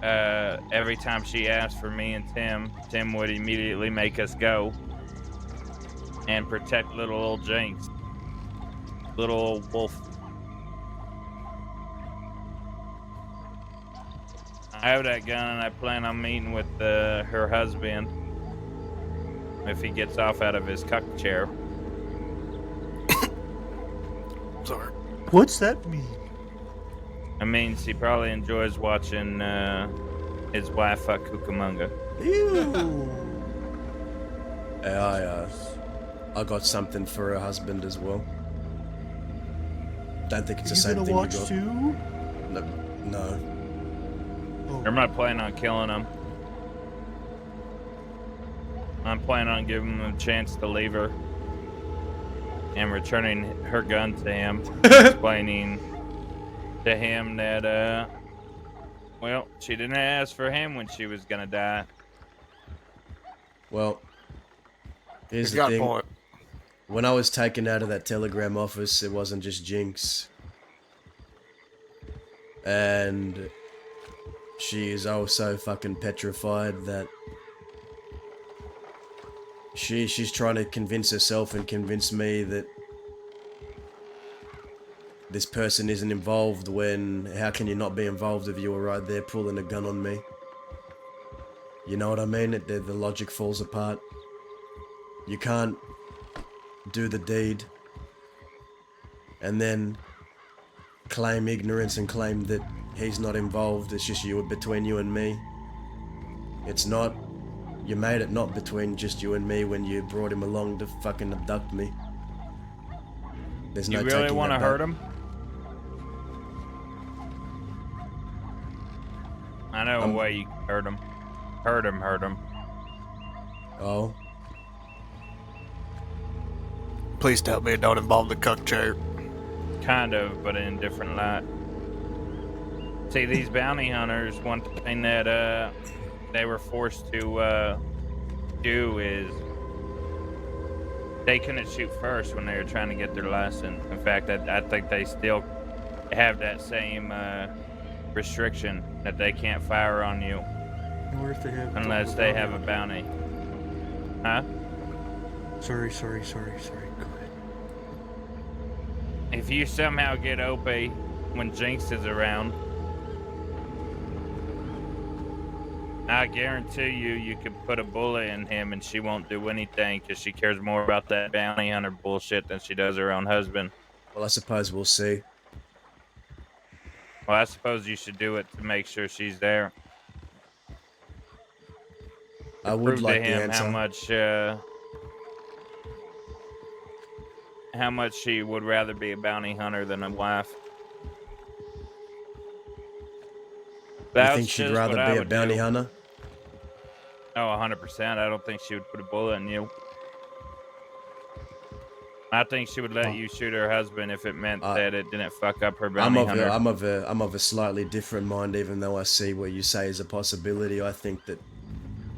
Every time she asked for me and Tim would immediately make us go and protect little old Jinx. Little old wolf. I have that gun and I plan on meeting with her husband if he gets off out of his cuck chair. Sorry. What's that mean? I mean, he probably enjoys watching his wife fuck Cucamonga. Ew. Yeah, I got something for her husband as well. Don't think it's the same You thing gonna watch you got. too? No. I'm not planning on killing him. I'm planning on giving him a chance to leave her and returning her gun to him, explaining to him that, well, she didn't ask for him when she was gonna die. Well, here's He's the got a thing. point. When I was taken out of that Telegram office, it wasn't just Jinx. And she is also fucking petrified that she's trying to convince herself and convince me that this person isn't involved when how can you not be involved if you were right there pulling a gun on me? You know what I mean? The logic falls apart. You can't do the deed and then claim ignorance and claim that he's not involved. It's just between you and me. It's not. You made it not between just you and me when you brought him along to fucking abduct me. There's no You really taking want to that hurt back. him? I know a way you can hurt him. Hurt him. Oh. Please tell me it don't involve the cuck chair. Kind of, but in a different light. See, these bounty hunters, one thing that they were forced to do is they couldn't shoot first when they were trying to get their license. In fact, I think they still have that same restriction that they can't fire on you unless they have a bounty. Huh? Sorry. Go ahead. If you somehow get OP when Jinx is around, I guarantee you can put a bullet in him and she won't do anything because she cares more about that bounty hunter bullshit than she does her own husband. Well, I suppose we'll see. Well, I suppose you should do it to make sure she's there. I would Prove like to the him answer. how much she would rather be a bounty hunter than a wife. You think she'd rather be a bounty hunter? Oh, 100%. I don't think she would put a bullet in you. I think she would let you shoot her husband if it meant that it didn't fuck up her bounty hunter. I'm of a slightly different mind, even though I see what you say is a possibility. I think that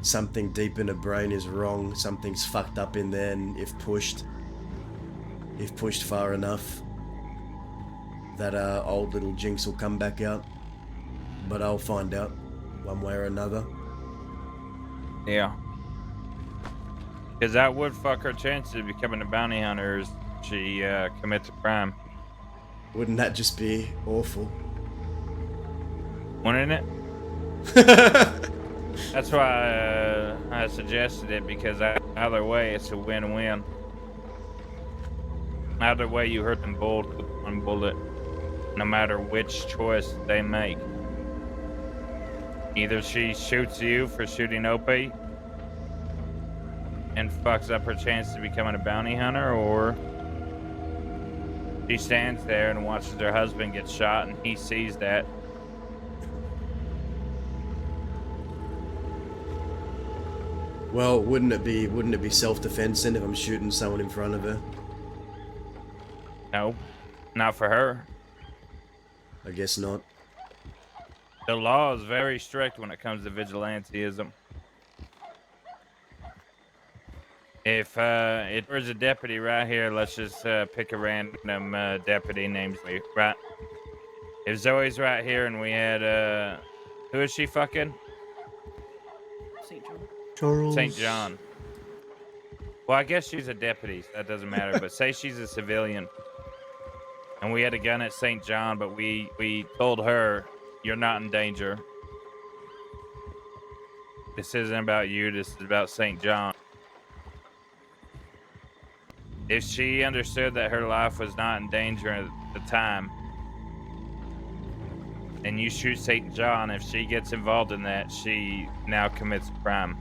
something deep in her brain is wrong. Something's fucked up in there, and if pushed far enough, that old little Jinx will come back out. But I'll find out one way or another. Yeah. Because that would fuck her chances of becoming a bounty hunter if she commits a crime. Wouldn't that just be awful? Wouldn't it? That's why I suggested it, because either way, it's a win-win. Either way, you hurt them both with one bullet, no matter which choice they make. Either she shoots you for shooting Opie and fucks up her chance to becoming a bounty hunter, or she stands there and watches her husband get shot and he sees that. Well, wouldn't it be self-defense then if I'm shooting someone in front of her? No, not for her. I guess not. The law is very strict when it comes to vigilantism. If there's a deputy right here, let's just pick a random deputy named Zoe, right? If Zoe's right here and we had who is she fucking? St. John. Charles. St. John. Well, I guess she's a deputy, so that doesn't matter. But say she's a civilian, and we had a gun at St. John, but we told her, "You're not in danger. This isn't about you. This is about St. John." If she understood that her life was not in danger at the time, and you shoot St. John, if she gets involved in that, she now commits a crime.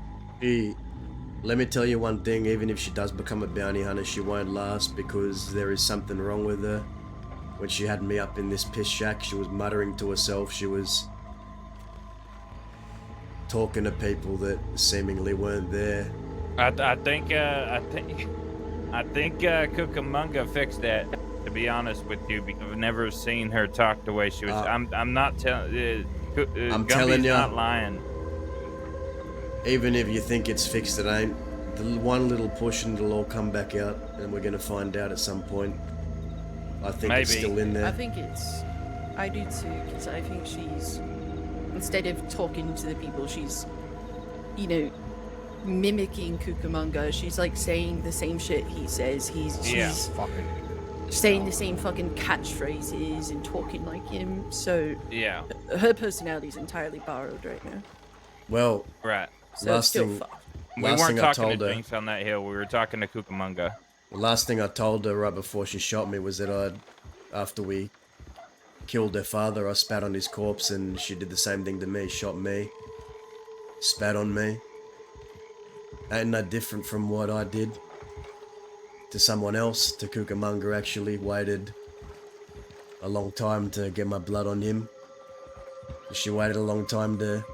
Let me tell you one thing, even if she does become a bounty hunter, she won't last because there is something wrong with her. When she had me up in this piss shack, she was muttering to herself, she was talking to people that seemingly weren't there. I think Cucamonga fixed that, to be honest with you, because I've never seen her talk the way she was. I'm not telling. I'm telling you, not lying. Even if you think it's fixed, it ain't. The one little push and it'll all come back out, and we're gonna find out at some point. I think it's still in there. I think I do too, because I think she's, instead of talking to the people, she's, mimicking Cucamonga. She's like saying the same shit he says. She's fucking saying the same fucking catchphrases and talking like him. So yeah, her personality is entirely borrowed right now. Well, right. So it's still fucked. We weren't talking to Jinx on that hill. We were talking to Cucamonga. The last thing I told her right before she shot me was that after we killed her father, I spat on his corpse, and she did the same thing to me. Shot me, spat on me. Ain't no different from what I did to someone else. To Cucamonga actually waited a long time to get my blood on him. She waited a long time to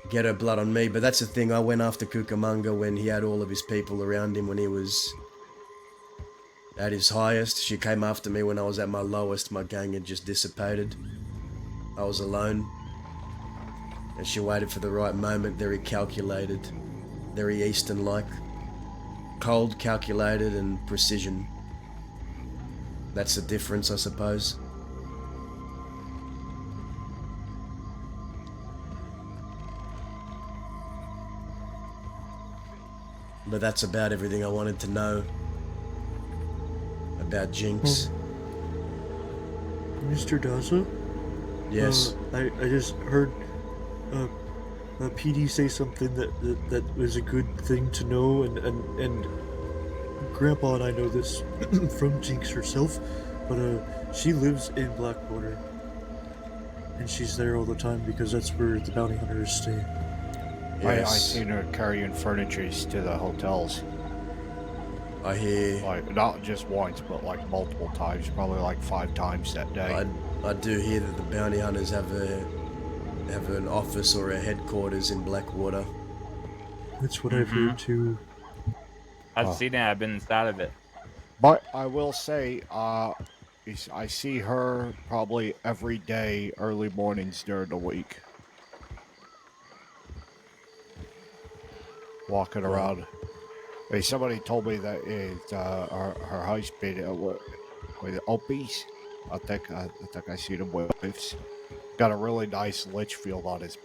get her blood on me, but that's the thing. I went after Cucamonga when he had all of his people around him, when he was at his highest. She came after me when I was at my lowest. My gang had just dissipated. I was alone, and she waited for the right moment. Very calculated, very Eastern-like. Cold, calculated, and precision. That's the difference, I suppose. But that's about everything I wanted to know about Jinx. Mr. Daza? Yes. I just heard PD say something that was a good thing to know, and Grandpa and I know this from Jinx herself, but she lives in Blackwater, and she's there all the time because that's where the bounty hunters stay. I seen her carrying furnitures to the hotels. I hear. Like, not just once, but like multiple times, probably like 5 times that day. I do hear that the bounty hunters have an office or a headquarters in Blackwater. That's what I've heard too. I've seen it. I've been inside of it. But I will say, I see her probably every day, early mornings during the week. Walking around. Hey, somebody told me that her husband with obese. I think I see him with whips. Got a really nice lich field on his.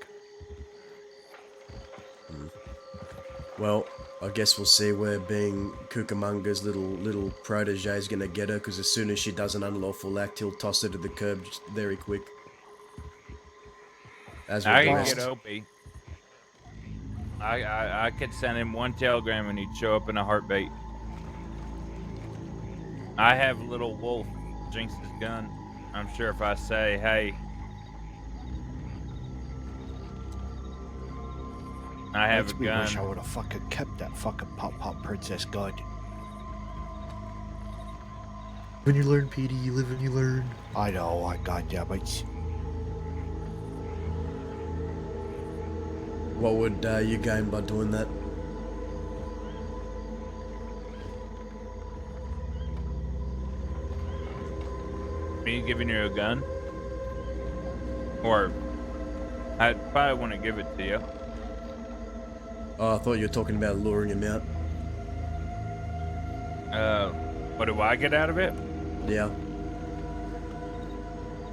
Well, I guess we'll see where being Cucamonga's little protege is gonna get her, because as soon as she does an unlawful act, he'll toss her to the curb just very quick. As with I the can rest. get Opie. I could send him one telegram and he'd show up in a heartbeat. I have little Wolf, Jinx's gun. I'm sure if I say, hey, I have a Makes me gun. wish I would have fucking kept that fucking Pop Princess gun. When you learn, PD, you live and you learn. I know, I goddamn it. What would you gain by doing that? me giving you a gun? Or I probably wouldn't give it to you. Oh, I thought you were talking about luring him out. What do I get out of it? Yeah.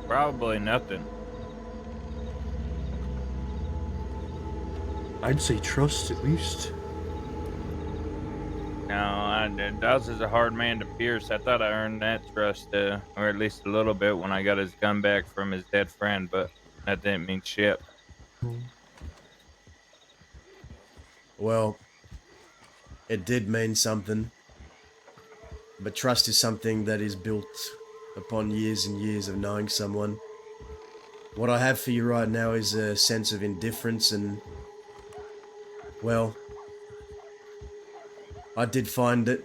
Probably nothing. I'd say trust at least. No, Dawes is a hard man to pierce. I thought I earned that trust, or at least a little bit, when I got his gun back from his dead friend, but that didn't mean shit. Well, it did mean something. But trust is something that is built upon years and years of knowing someone. What I have for you right now is a sense of indifference and, well, I did find it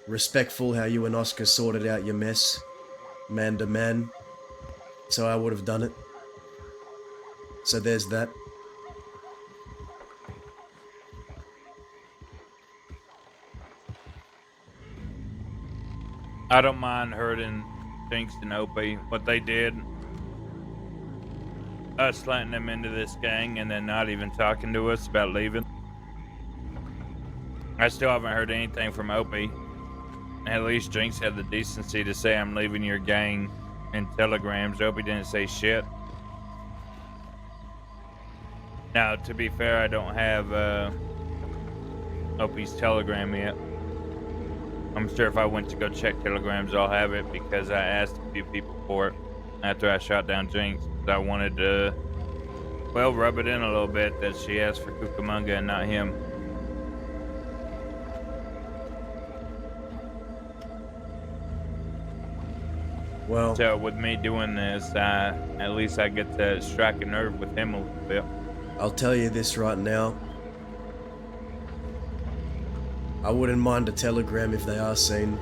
respectful how you and Oscar sorted out your mess, man to man, so I would have done it. So there's that. I don't mind hurting Jinx and Opie. What they did, us letting them into this gang and then not even talking to us about leaving. I still haven't heard anything from Opie. At least Jinx had the decency to say I'm leaving your gang in telegrams. Opie didn't say shit. Now, to be fair, I don't have Opie's telegram yet. I'm sure if I went to go check telegrams, I'll have it, because I asked a few people for it after I shot down Jinx. I wanted to, well, rub it in a little bit that she asked for Cucamonga and not him. Well, so with me doing this, at least I get to strike a nerve with him a little bit. I'll tell you this right now. I wouldn't mind a telegram if they are seen.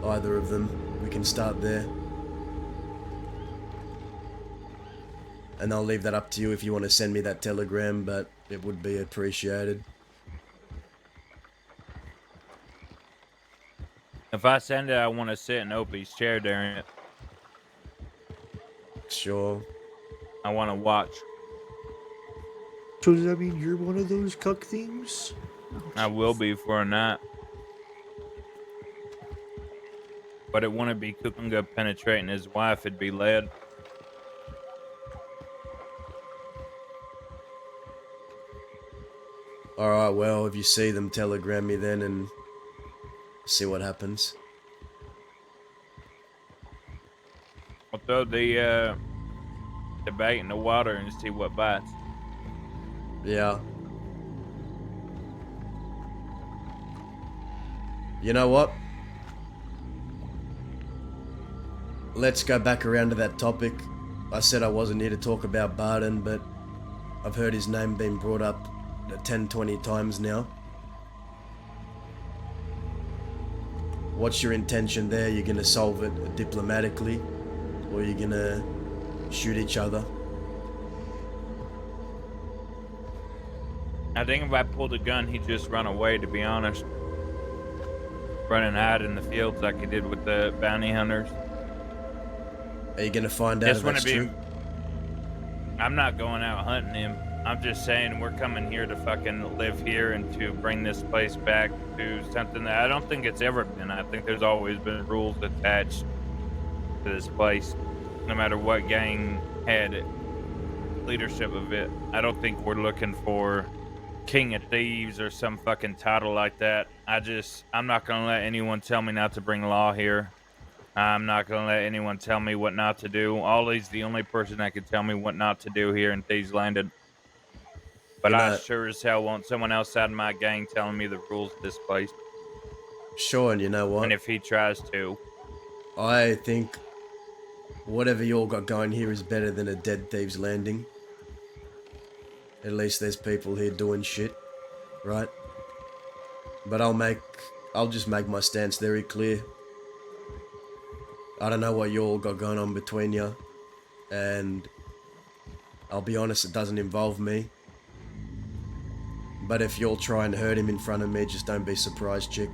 Either of them. We can start there. And I'll leave that up to you if you want to send me that telegram, but it would be appreciated. If I send it, I want to sit in Opie's chair during it. Sure. I want to watch. So does that mean you're one of those cuck thieves? I will be for a night. But it wouldn't be Cucamonga penetrating his wife, it'd be lead. Alright, well, if you see them, telegram me then and see what happens. I'll throw the bait in the water and see what bites. Yeah. You know what? Let's go back around to that topic. I said I wasn't here to talk about Barden, but I've heard his name being brought up 10-20 times now. What's your intention there? You're gonna solve it diplomatically, or you're gonna shoot each other? I think if I pulled a gun, he'd just run away, to be honest. Run and hide in the fields like he did with the bounty hunters. Are you gonna find out if that's true? I'm not going out hunting him. I'm just saying we're coming here to fucking live here and to bring this place back to something that I don't think it's ever been. I think there's always been rules attached to this place, no matter what gang had leadership of it. I don't think we're looking for King of Thieves or some fucking title like that. I'm not gonna let anyone tell me not to bring law here. I'm not gonna let anyone tell me what not to do. Ollie's the only person that can tell me what not to do here in Thieves Landing. But I sure as hell want someone outside my gang telling me the rules of this place. Sure, and you know what? And if he tries to. I think whatever you all got going here is better than a dead Thieves Landing. At least there's people here doing shit, right? But I'll just make my stance very clear. I don't know what you all got going on between you, and I'll be honest, it doesn't involve me. But if you'll try and hurt him in front of me, just don't be surprised, chick.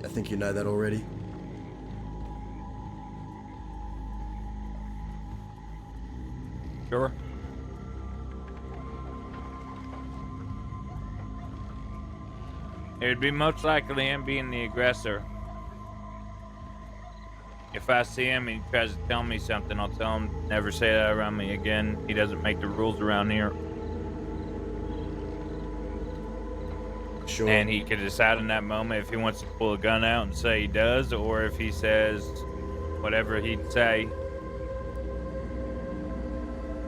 I think you know that already. Sure. It'd be most likely him being the aggressor. If I see him and he tries to tell me something, I'll tell him never say that around me again. He doesn't make the rules around here. Sure. And he could decide in that moment if he wants to pull a gun out and say he does, or if he says whatever he'd say.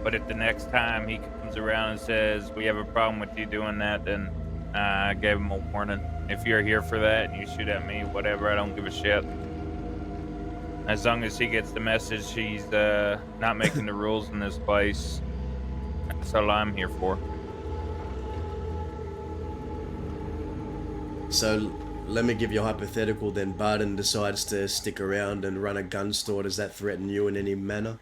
But if the next time he comes around and says, we have a problem with you doing that, then I gave him a warning. If you're here for that and you shoot at me, whatever, I don't give a shit. As long as he gets the message he's not making the rules in this place, that's all I'm here for. So, let me give you a hypothetical then. Barden decides to stick around and run a gun store. Does that threaten you in any manner?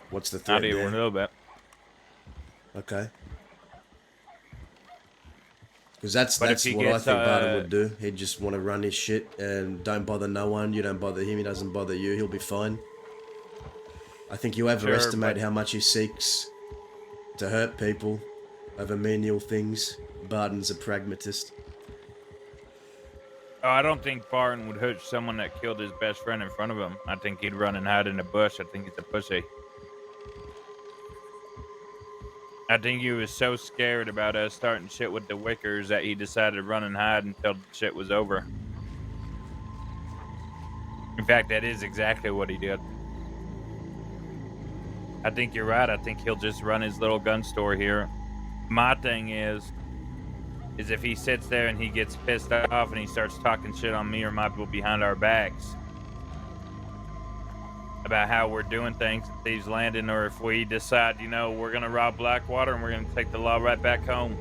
What's the threat Not even there? a little bit. Okay. Because that's But if what he I gets, think Barden would do. He'd just want to run his shit and don't bother no one. You don't bother him, he doesn't bother you. He'll be fine. I think you overestimate how much he seeks to hurt people over menial things. Barden's a pragmatist. Oh, I don't think Barton would hurt someone that killed his best friend in front of him. I think he'd run and hide in the bush. I think he's a pussy. I think he was so scared about us starting shit with the Wickers that he decided to run and hide until the shit was over. In fact, that is exactly what he did. I think you're right. I think he'll just run his little gun store here. My thing is if he sits there and he gets pissed off and he starts talking shit on me or my people behind our backs about how we're doing things at Thieves Landing, or if we decide, we're going to rob Blackwater and we're going to take the law right back home.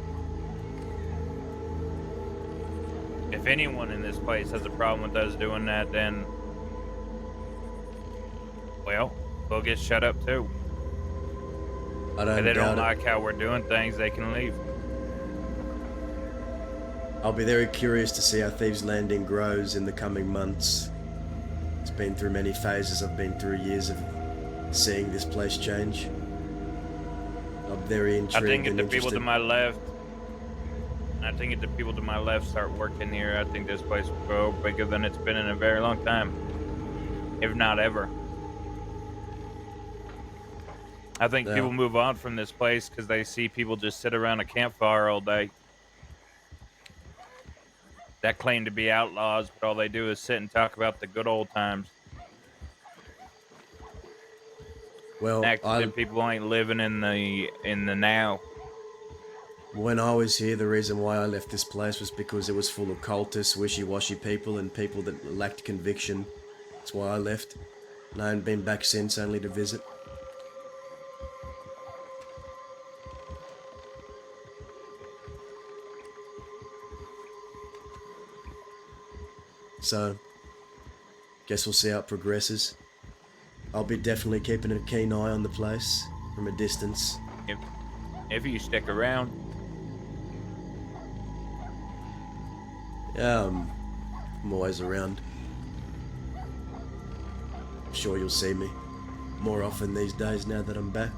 If anyone in this place has a problem with us doing that, then, well, we'll get shut up too. If they don't like how we're doing things, they can leave. I'll be very curious to see how Thieves Landing grows in the coming months. It's been through many phases. I've been through years of seeing this place change. I'm very intrigued. I think if and the people interested. to my left start working here, I think this place will grow bigger than it's been in a very long time, if not ever. I think people move on from this place because they see people just sit around a campfire all day that claim to be outlaws, but all they do is sit and talk about the good old times. Well, people ain't living in the now. When I was here, the reason why I left this place was because it was full of cultists, wishy-washy people, and people that lacked conviction. That's why I left. And I haven't been back since, only to visit. So, guess we'll see how it progresses. I'll be definitely keeping a keen eye on the place from a distance. If you stick around. Yeah, I'm always around. I'm sure you'll see me more often these days now that I'm back.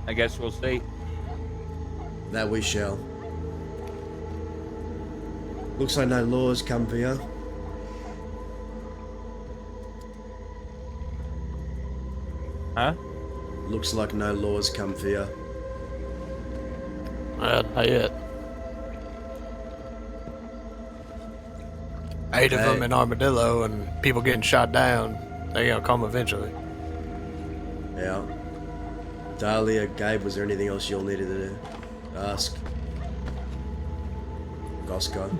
I guess we'll see. That we shall. Looks like no laws come for you. Huh? Looks like no laws come for you. Not yet. 8 of them in Armadillo and people getting shot down. They're gonna come eventually. Yeah. Dahlia, Gabe, was there anything else y'all needed to ask? Gosco?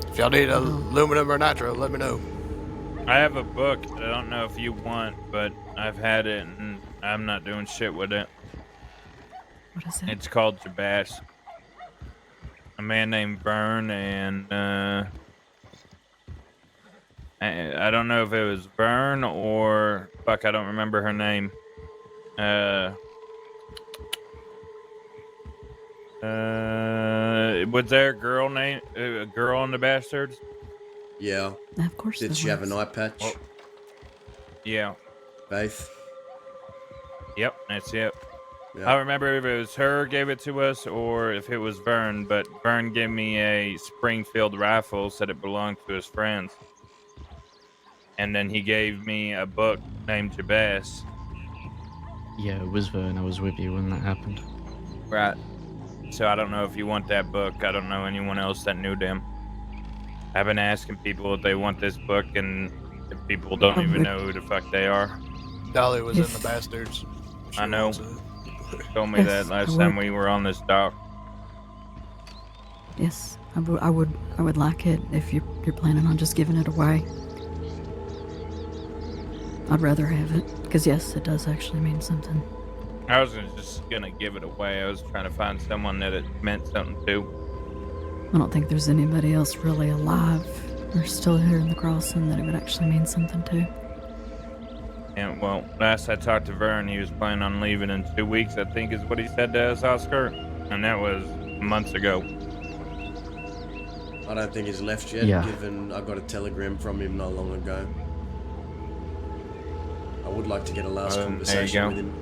If y'all need aluminum or nitro, let me know. I have a book that I don't know if you want, but I've had it and I'm not doing shit with it. What is it? It's called Jabash. A man named Vern and I don't know if it was Vern or fuck, I don't remember her name. Was there a girl in the Bastards? Yeah. Of course Did there she have an was. eye patch? Well, yeah. Faith? Yep, that's it. Yeah. I don't remember if it was her gave it to us or if it was Vern, but Vern gave me a Springfield rifle, said it belonged to his friends. And then he gave me a book named Jabez. Yeah, it was Vern. I was with you when that happened. Right. So I don't know if you want that book. I don't know anyone else that knew them. I've been asking people if they want this book, and if people don't even know who the fuck they are. Dolly was in the If- bastards. She I know. wants it. Told me that Yes, last I time would. we were on this dock. Yes, I would like it if you're planning on just giving it away. I'd rather have it, because yes, it does actually mean something. I was just gonna give it away. I was trying to find someone that it meant something to. I don't think there's anybody else really alive or still here in the crossing that it would actually mean something to. And well, last I talked to Vern, he was planning on leaving in 2 weeks, I think is what he said to us, Oscar. And that was months ago. I don't think he's left yet, Yeah. given I got a telegram from him not long ago. I would like to get a last There you conversation go. with him.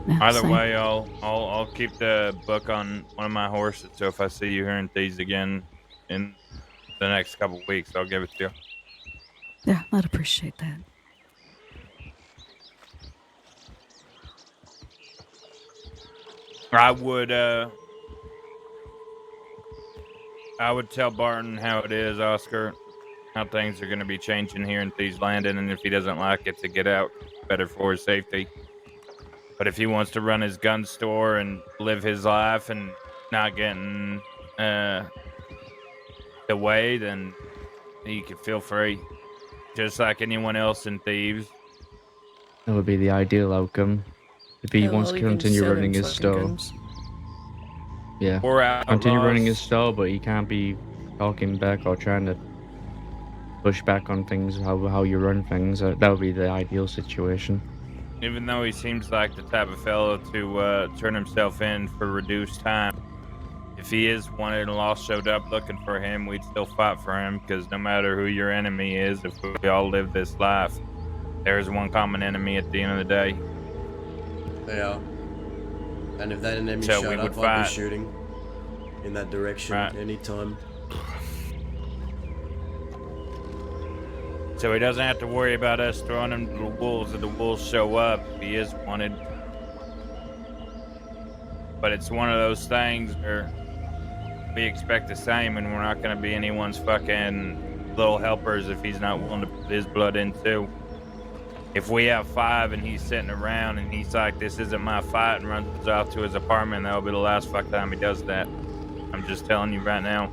Yeah, Either same. way, I'll keep the book on one of my horses. So if I see you here in these again in the next couple weeks, I'll give it to you. Yeah, I'd appreciate that. I would tell Barton how it is, Oscar. How things are going to be changing here in Thieves Landing, and if he doesn't like it, to get out, better for his safety. But if he wants to run his gun store and live his life and not getting the way, then he can feel free, just like anyone else in Thieves. That would be the ideal outcome. If he Hell, wants I'll to even continue sell running him his fucking store. guns. Yeah. We're outlaws. Continue running his store, but he can't be talking back or trying to push back on things, how you run things. That would be the ideal situation. Even though he seems like the type of fellow to turn himself in for reduced time, if he is wanted and lost showed up looking for him, we'd still fight for him, because no matter who your enemy is, if we all live this life, there's one common enemy at the end of the day. Yeah. And if that enemy So we showed would up, I'd fight. be shooting in that direction Right. anytime. So he doesn't have to worry about us throwing him to the wolves if the wolves show up if he is wanted. But it's one of those things where we expect the same, and we're not going to be anyone's fucking little helpers if he's not willing to put his blood in too. If we have 5 and he's sitting around and he's like, this isn't my fight, and runs off to his apartment, that'll be the last fuck time he does that. I'm just telling you right now.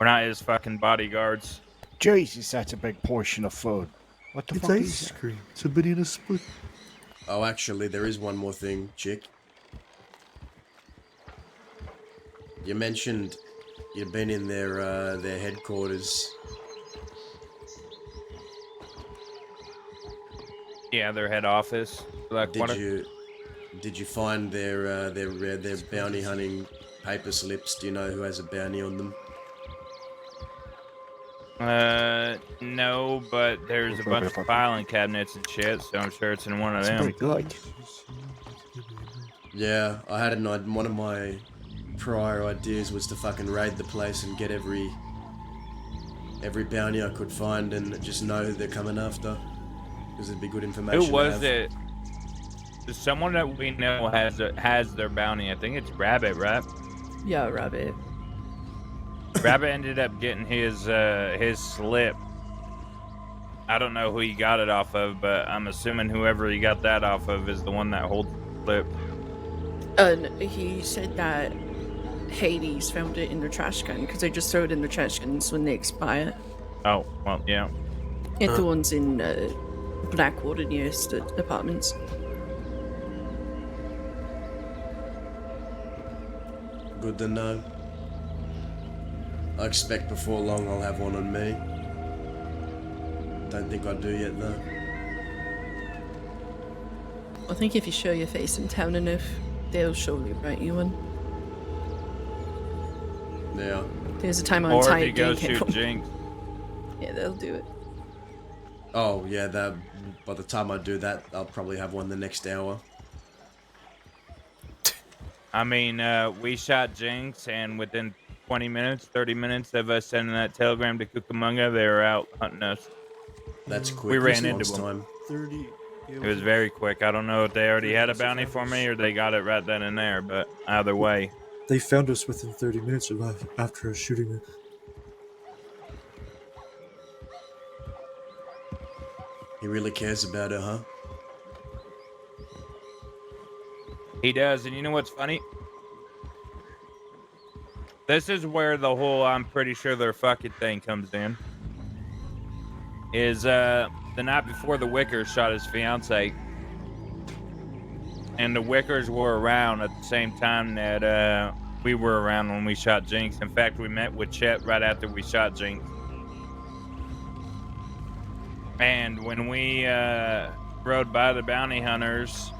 We're not his fucking bodyguards. Jesus, that's a big portion of food. What the It's fuck ice is that? cream. It's a banana split. Oh, actually, there is one more thing, chick. You mentioned you'd been in their headquarters. Yeah, their head office. Did you find their bounty hunting paper slips? Do you know who has a bounty on them? No, but there's a bunch of filing cabinets and shit, so I'm sure it's in one of them. Good. Yeah, I had one of my prior ideas was to fucking raid the place and get every bounty I could find and just know who they're coming after, because it'd be good information. Who was to have. it? Someone that we know has their bounty. I think it's Rabbit, right? Yeah, Rabbit. Rabbit ended up getting his slip. I don't know who he got it off of, but I'm assuming whoever he got that off of is the one that holds the slip. And he said that Hades found it in their trash can because they just throw it in their trash cans when they expire. Oh, well, yeah. It's the ones in Blackwater nearest the apartments. Good to know. I expect before long I'll have one on me. Don't think I do yet though. I think if you show your face in town enough, they'll surely write you one. Yeah. There's a timer on Or if Tired you go Game shoot Candle. Jinx. Yeah, they'll do it. Oh, yeah, that. By the time I do that, I'll probably have one the next hour. I mean, we shot Jinx, and within 20 minutes, 30 minutes of us sending that telegram to Cucamonga, they were out hunting us. That's quick We ran into response them. time. 30. It was very quick. I don't know if they already had a bounty for me or they got it right then and there, but either way. They found us within 30 minutes of after us shooting it. He really cares about her, huh? He does, and you know what's funny? This is where the whole I'm pretty sure they're fucking thing comes in. Is the night before the Wickers shot his fiance. And the Wickers were around at the same time that we were around when we shot Jinx. In fact, we met with Chet right after we shot Jinx. And when we rode by the bounty hunters,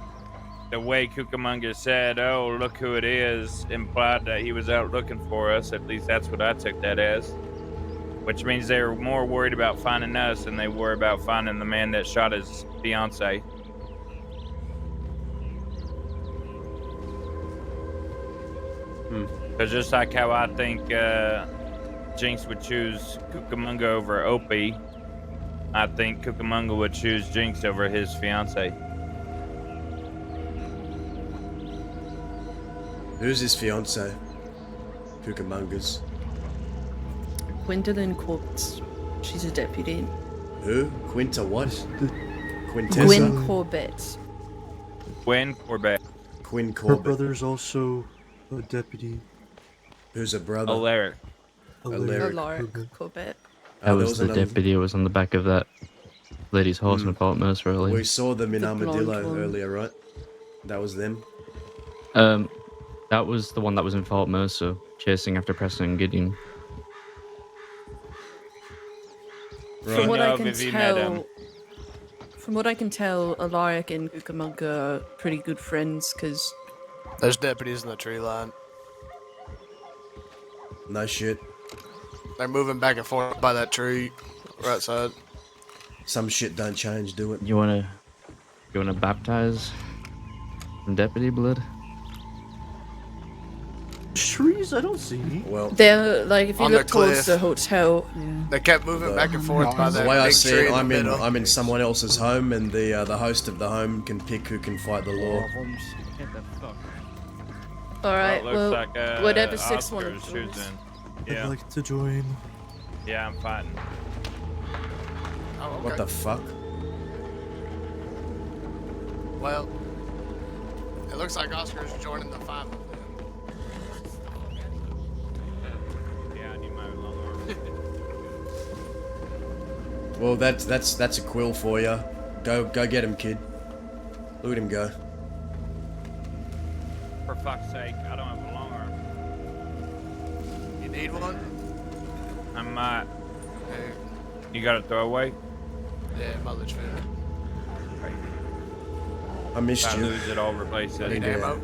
the way Cucamonga said, "Oh, look who it is," implied that he was out looking for us. At least that's what I took that as. Which means they were more worried about finding us than they were about finding the man that shot his fiance. Because just like how I think Jinx would choose Cucamonga over Opie, I think Cucamonga would choose Jinx over his fiance. Who's his fiance? Cucamonga's. Gwendolyn Corbett. She's a deputy. Who? Quinta what? Quintessa? Gwen Corbett. Gwen Corbett. Quinn Her Corbett. brother's also a deputy. Who's a brother? Alaric. Alaric Corbett. That there was was the another- deputy who was on the back of that lady's horse in Fort Mercer earlier. We saw them in The blonde Armadillo one. earlier, right? That was them. That was the one that was in Fort Mercer, chasing after Preston and Gideon. From what I can if you met him. tell, from what I can tell, Alaric and Cucamonga are pretty good friends because There's deputies in the tree line. No shit. They're moving back and forth by that tree right side. Some shit don't change, do it? You wanna baptize some deputy blood? Trees? I don't see any. Well, they're like if you On the look towards cliff. the hotel. They kept moving back and forth by the that way I big see tree it, in the I'm middle. in someone else's home, and the host of the home can pick who can fight the law. All right, Well, it well, looks like, whatever Oscar 6-1 is choosing. Yeah. I'd like to join. Yeah, I'm fighting. Oh, okay. What the fuck? Well, it looks like Oscar's joining the fight. Yeah, I need my long arm. Well, that's a quill for you. Go get him, kid. Look at him go. For fuck's sake, I don't have a long arm. You need one? I might. Hey, You got a throwaway? yeah, my Litchfield. I missed If I you. lose it, I'll replace it. Need ammo?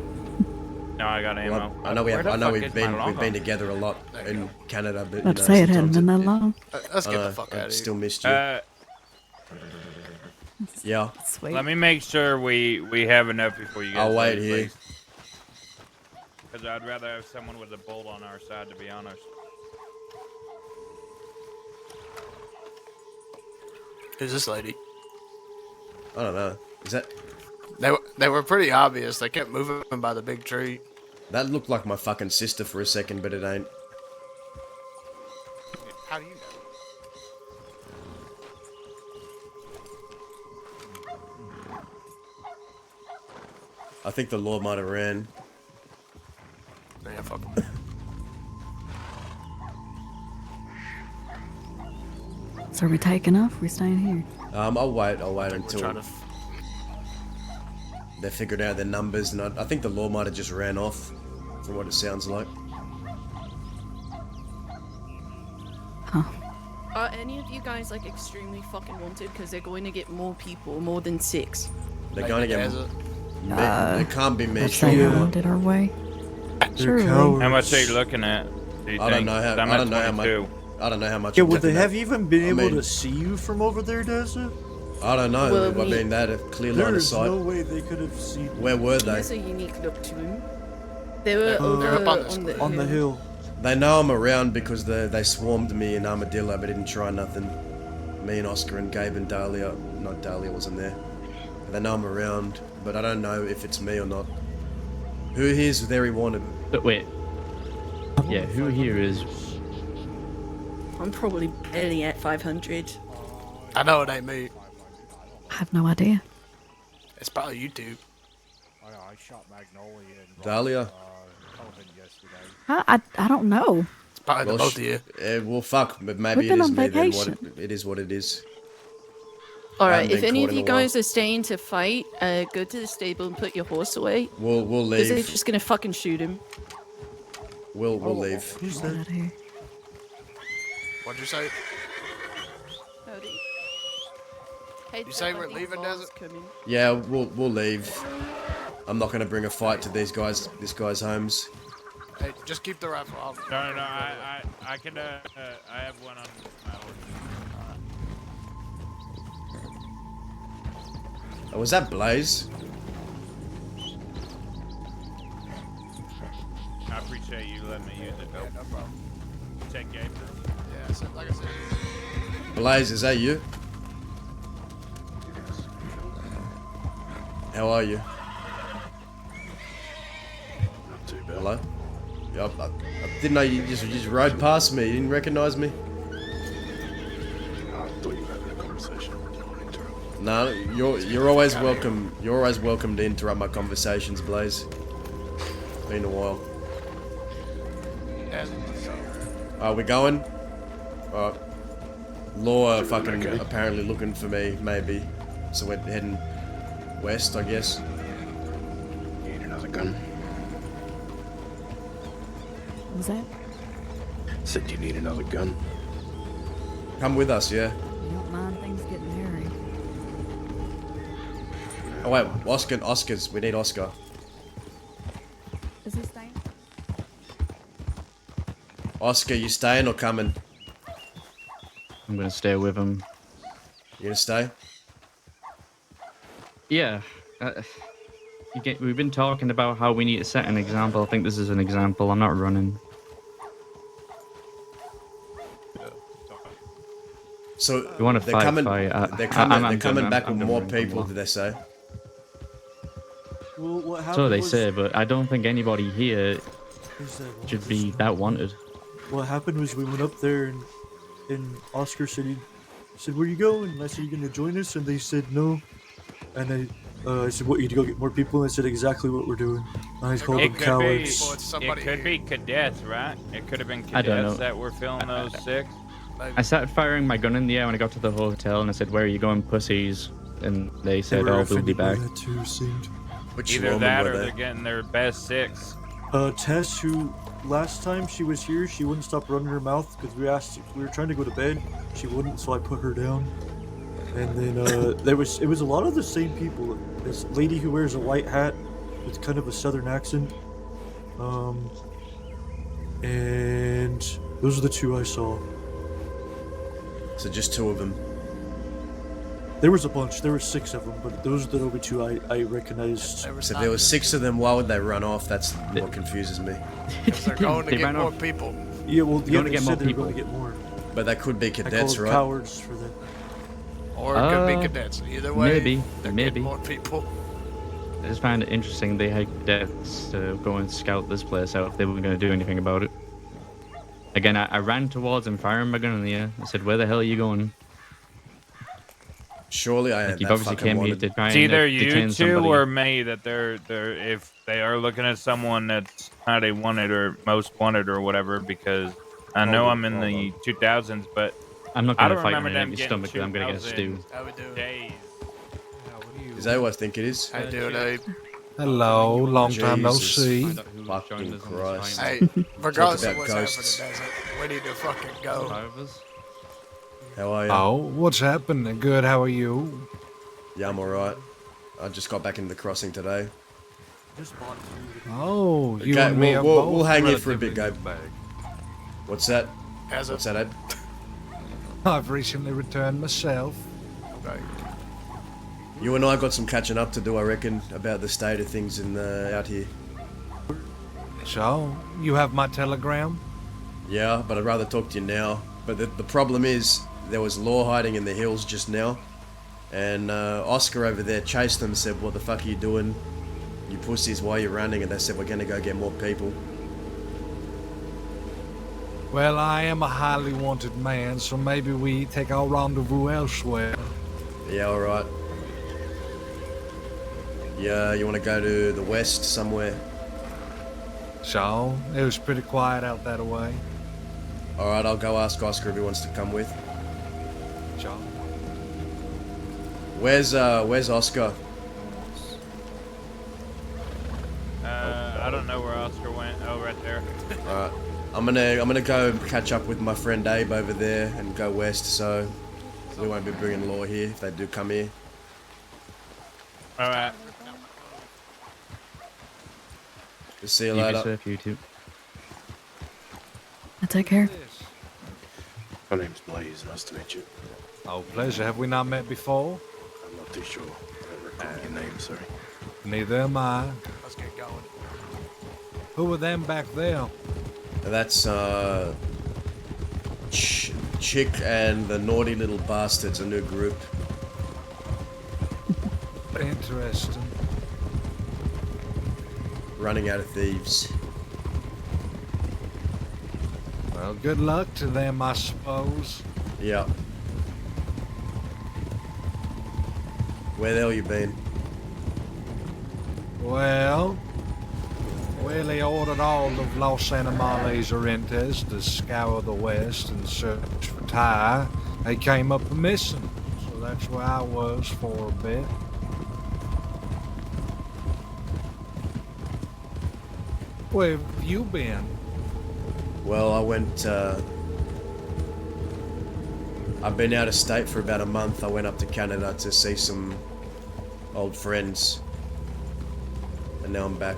No, I got ammo. Well, I know Where the fuck we've is my long been arm? together a lot in Canada, but About to say it hadn't sometimes been that long. Let's get I the fuck out of here. still missed you. Yeah. Sweet. Let me make sure we have enough before you guys I'll wait leave, here. Because I'd rather have someone with a bolt on our side, to be honest. Who's this lady? I don't know. Is that? They were pretty obvious. They kept moving by the big tree. That looked like my fucking sister for a second, but it ain't. How do you know? I think the law might have ran. Yeah, fuck 'em. So are we taking off? We staying here? I'll wait We're until trying to they figured out their numbers, and I think the law might have just ran off, from what it sounds like. Are any of you guys like extremely fucking wanted? Because they're going to get more people, more than 6. They're going to get. It can't be me. Let's say surely. we did our way. They're Surely. cowards. How much are you looking at? Do you I don't think? know how. I'm I at don't know how 22. much. I don't know how much. Yeah, I'm would they taking have that. even been I able mean, to see you from over there, Dazza? I don't know. Well, I mean, they had a clear line There of is sight. no way they could have seen. Where were He they? has a unique look to him. They were They're over up on the hill. They know I'm around because they swarmed me in Armadillo, but didn't try nothing. Me and Oscar and Gabe and Dahlia. Not Dahlia wasn't there. They know I'm around, but I don't know if it's me or not. Who here's very wanted? But wait. Yeah, who here is? I'm probably barely at 500. I know it ain't me. I have no idea. It's probably you two. I shot Magnolia and Dahlia? Calvin yesterday. I don't know. It's probably Well, the both of you. Well, fuck. But maybe We've it been is on me then. vacation. It is what it is. Alright, haven't if been any caught of in you a while. guys are staying to fight, go to the stable and put your horse away. We'll Because they're leave. just gonna fucking shoot him. We'll leave. Who's Get that? out of here. What'd you say? Howdy. Hey, You say we're buddy, leaving, Laws Desert? coming. Yeah, we'll leave. I'm not gonna bring a fight to this guy's homes. Hey, just keep the rifle off. No, I can. I have one on my horse. Oh, was that Blaze? I appreciate you letting me use it. Yeah, no problem. Take Gabe. Yeah, so, like I said. Blaze, is that you? How are you? Not too bad. Hello? Yeah, I didn't know you just rode past me. You didn't recognize me? I thought you were having a conversation. No, you're always welcome. You're always welcome to interrupt my conversations, Blaze. Been a while. Are we going? Alright. Law fucking apparently looking for me, maybe. So we're heading west, I guess. You need another gun? What was that? Said you need another gun. Come with us, yeah? You don't mind things getting hairy. Oh wait, Oscars. We need Oscar. Is he staying? Oscar, you staying or coming? I'm gonna stay with him. You gonna stay? Yeah. We've been talking about how we need to set an example. I think this is an example. I'm not running. So You want to they're fight? coming. Fight. They're coming. I'm They're coming done. back I'm with done more running. people. Did they say? Well, what happened So they was, say, but I don't think anybody here Who's that? should be that wanted. What happened was we went up there and Oscar said, "Where you going?" And I said, "You gonna join us?" And they said no. And I said, "What? You to go get more people?" And they said exactly what we're doing. And I called them cowards. It could be cadets, right? It could have been I don't know. cadets that were filling those six. I started firing my gun in the air when I got to the hotel, and I said, "Where are you going, pussies?" And they They said, were "Oh, we'll be offended by back." that too, it seemed. Either that or they're getting their best six. Tess, who last time she was here, she wouldn't stop running her mouth because we were trying to go to bed. She wouldn't, so I put her down. And then it was a lot of the same people. This lady who wears a white hat with kind of a southern accent. And those are the two I saw. So just two of them. There was a bunch. There were 6 of them, but those are the only two I recognized. So if there were 6 of them, why would they run off? That's what confuses me. Because they're going to They get ran more off. people. Yeah, well, They're yeah, gonna they get said more they were people. going to get more. But that could be I called cadets, them right? cowards for that. Or it could be cadets. Either way, Maybe, they're maybe. getting more people. I just find it interesting they had cadets to go and scout this place out if they weren't going to do anything about it. Again, I ran towards them, firing my gun in the air. I said, "Where the hell are you going?" Surely I Like, ain't you've that obviously fucking came here wanted. to try It's and either you detain two somebody. or me that they're if they are looking at someone that's highly wanted or most wanted or whatever, because I know I'm in the 2000s, but I'm not I going to don't fight remember you in them your getting stomach because I'm going to get a 2000 stew. How we doing? days. Is that who I think it is? How you doing, Abe? Hello, long time no Jesus see. fucking Christ. Hey, regardless of about what's ghosts. happening, Desert, we need to fucking go. How are you? Oh, what's happening? Good, how are you? Yeah, I'm alright. I just got back into the crossing today. Just bought food. Oh, you Okay, and me are we'll both hang here for a bit, relatively Gabe. new bag. What's that? As What's that, Abe? I've recently returned myself. Okay. You and I got some catching up to do, I reckon, about the state of things in out here. So, you have my telegram? Yeah, but I'd rather talk to you now. But the problem is, there was law hiding in the hills just now. And Oscar over there chased them and said, what the fuck are you doing? You pussies, why are you running? And they said, we're gonna go get more people. Well, I am a highly wanted man, so maybe we take our rendezvous elsewhere. Yeah, alright. Yeah, you wanna go to the west somewhere? So, it was pretty quiet out that way. Alright, I'll go ask Oscar if he wants to come with. So, Where's Oscar? I don't know where Oscar went. Oh, right there. Alright. I'm gonna go catch up with my friend Abe over there and go west, so we won't be bringing law here if they do come here. Alright. See you You later. surf, you too. Take care. My name's Blaze. Nice to meet you. oh, pleasure. Have we not met before? I'm not too sure. I don't recall your name, sorry. Neither am I. Let's get going. Who were them back there? That's Chick and the Naughty Little Bastards, a new group. Interesting. Running out of thieves. Well, good luck to them, I suppose. Yeah. Where the hell you been? Well, Willie ordered all of Los Animales Orientes to scour the west and search for Ty. They came up missing, so that's where I was for a bit. Where have you been? Well, I've been out of state for about a month. I went up to Canada to see some old friends. And now I'm back.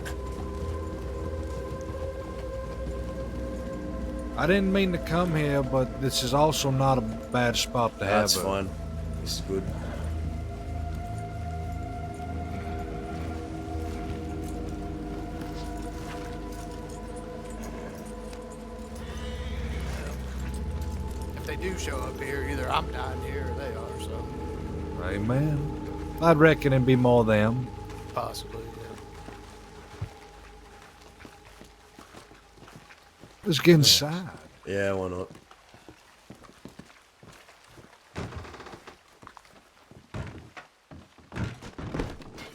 I didn't mean to come here, but this is also not a bad spot to have. That's fine. This is good. If they do show up here, either I'm dying here or they are, so. Amen. I'd reckon it'd be more them. Possibly, yeah. Let's get inside. Yeah, why not?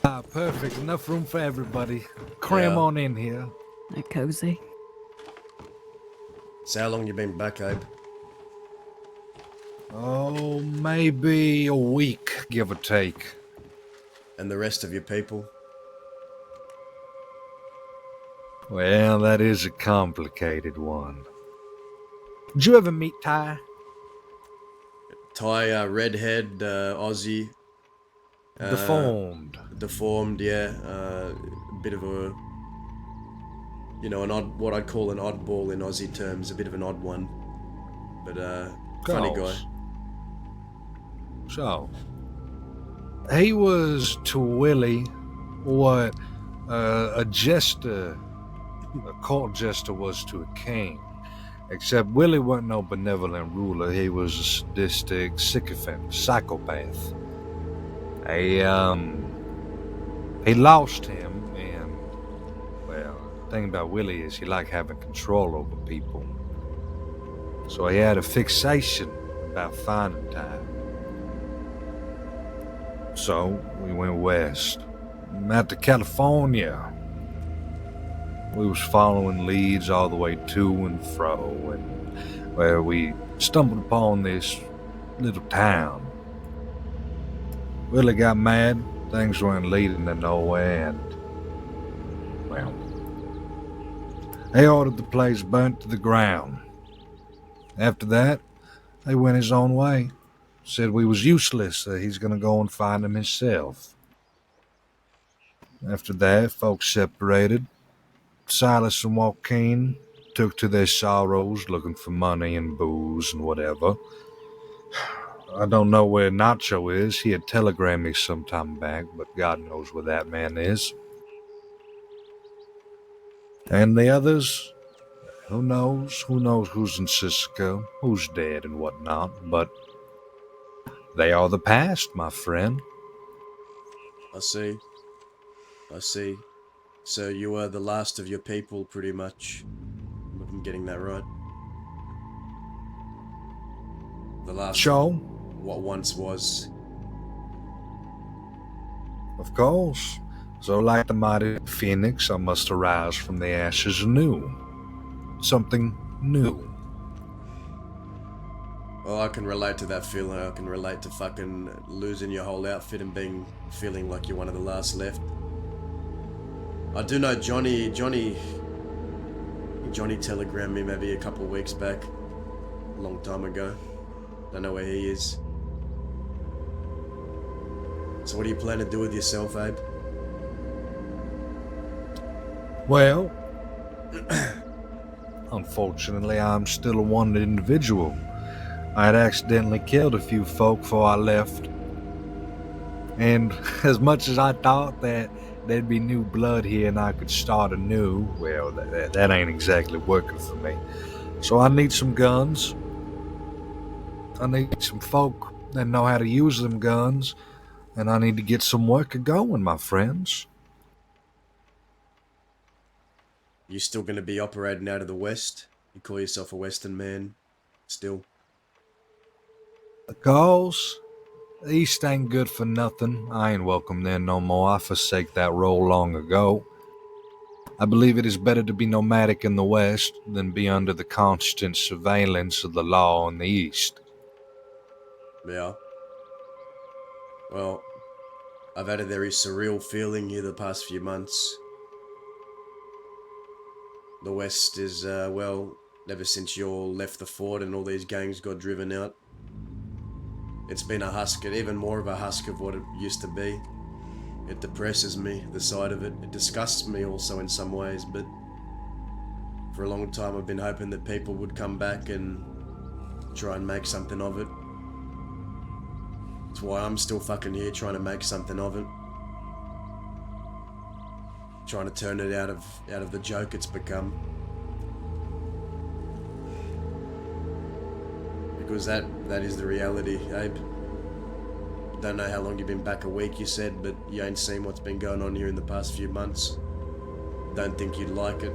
Ah, perfect. Enough room for everybody. Cram Yeah. on in here. That cozy. So how long you been back, Abe? Oh, maybe a week, give or take. And the rest of your people? Well, that is a complicated one. Did you ever meet Ty? Ty, redhead, Aussie. Deformed. Deformed, yeah. A bit of a, an odd, what I'd call an oddball in Aussie terms, a bit of an odd one. But, funny guy. Goals. So, he was to Willie what a jester, a court jester was to a king. Except Willie wasn't no benevolent ruler. He was a sadistic sycophant, psychopath. He lost him, and, well, the thing about Willie is he liked having control over people. So he had a fixation about finding Ty. So we went west, out to California. We was following leads all the way to and fro, and where we stumbled upon this little town. Willie got mad. Things weren't leading to nowhere, and, well, he ordered the place burnt to the ground. After that, he went his own way. Said we was useless, that he's gonna go and find him himself. After that, folks separated. Silas and Joaquin, took to their sorrows looking for money and booze and whatever. I don't know where Nacho is. He had telegrammed me some time back, but God knows where that man is. And the others, who knows? Who knows who's in Cisco, who's dead and whatnot, but they are the past, my friend. I see. I see. So you are the last of your people, pretty much. If I'm getting that right. The last Sure. of what once was. Of course. So like the mighty phoenix, I must arise from the ashes anew. Something new. Well, I can relate to that feeling. I can relate to fucking losing your whole outfit and feeling like you're one of the last left. I do know Johnny telegrammed me maybe a couple of weeks back. A long time ago. Don't know where he is. So what do you plan to do with yourself, Abe? Well, unfortunately, I'm still a wanted individual. I had accidentally killed a few folk before I left. And as much as I thought that there'd be new blood here and I could start anew, well, that ain't exactly working for me. So I need some guns. I need some folk that know how to use them guns. And I need to get some work going, my friends. You still gonna be operating out of the West? You call yourself a Western man? Still? Because the East ain't good for nothing. I ain't welcome there no more. I forsake that role long ago. I believe it is better to be nomadic in the West than be under the constant surveillance of the law in the East. Yeah. Well, I've had a very surreal feeling here the past few months. The West is, well, ever since you all left the fort and all these gangs got driven out, it's been a husk, even more of a husk of what it used to be. It depresses me, the sight of it. It disgusts me also in some ways, but for a long time I've been hoping that people would come back and try and make something of it. That's why I'm still fucking here trying to make something of it. Trying to turn it out of the joke it's become. Because that is the reality, Abe. Don't know how long you've been back, a week you said, but you ain't seen what's been going on here in the past few months. Don't think you'd like it.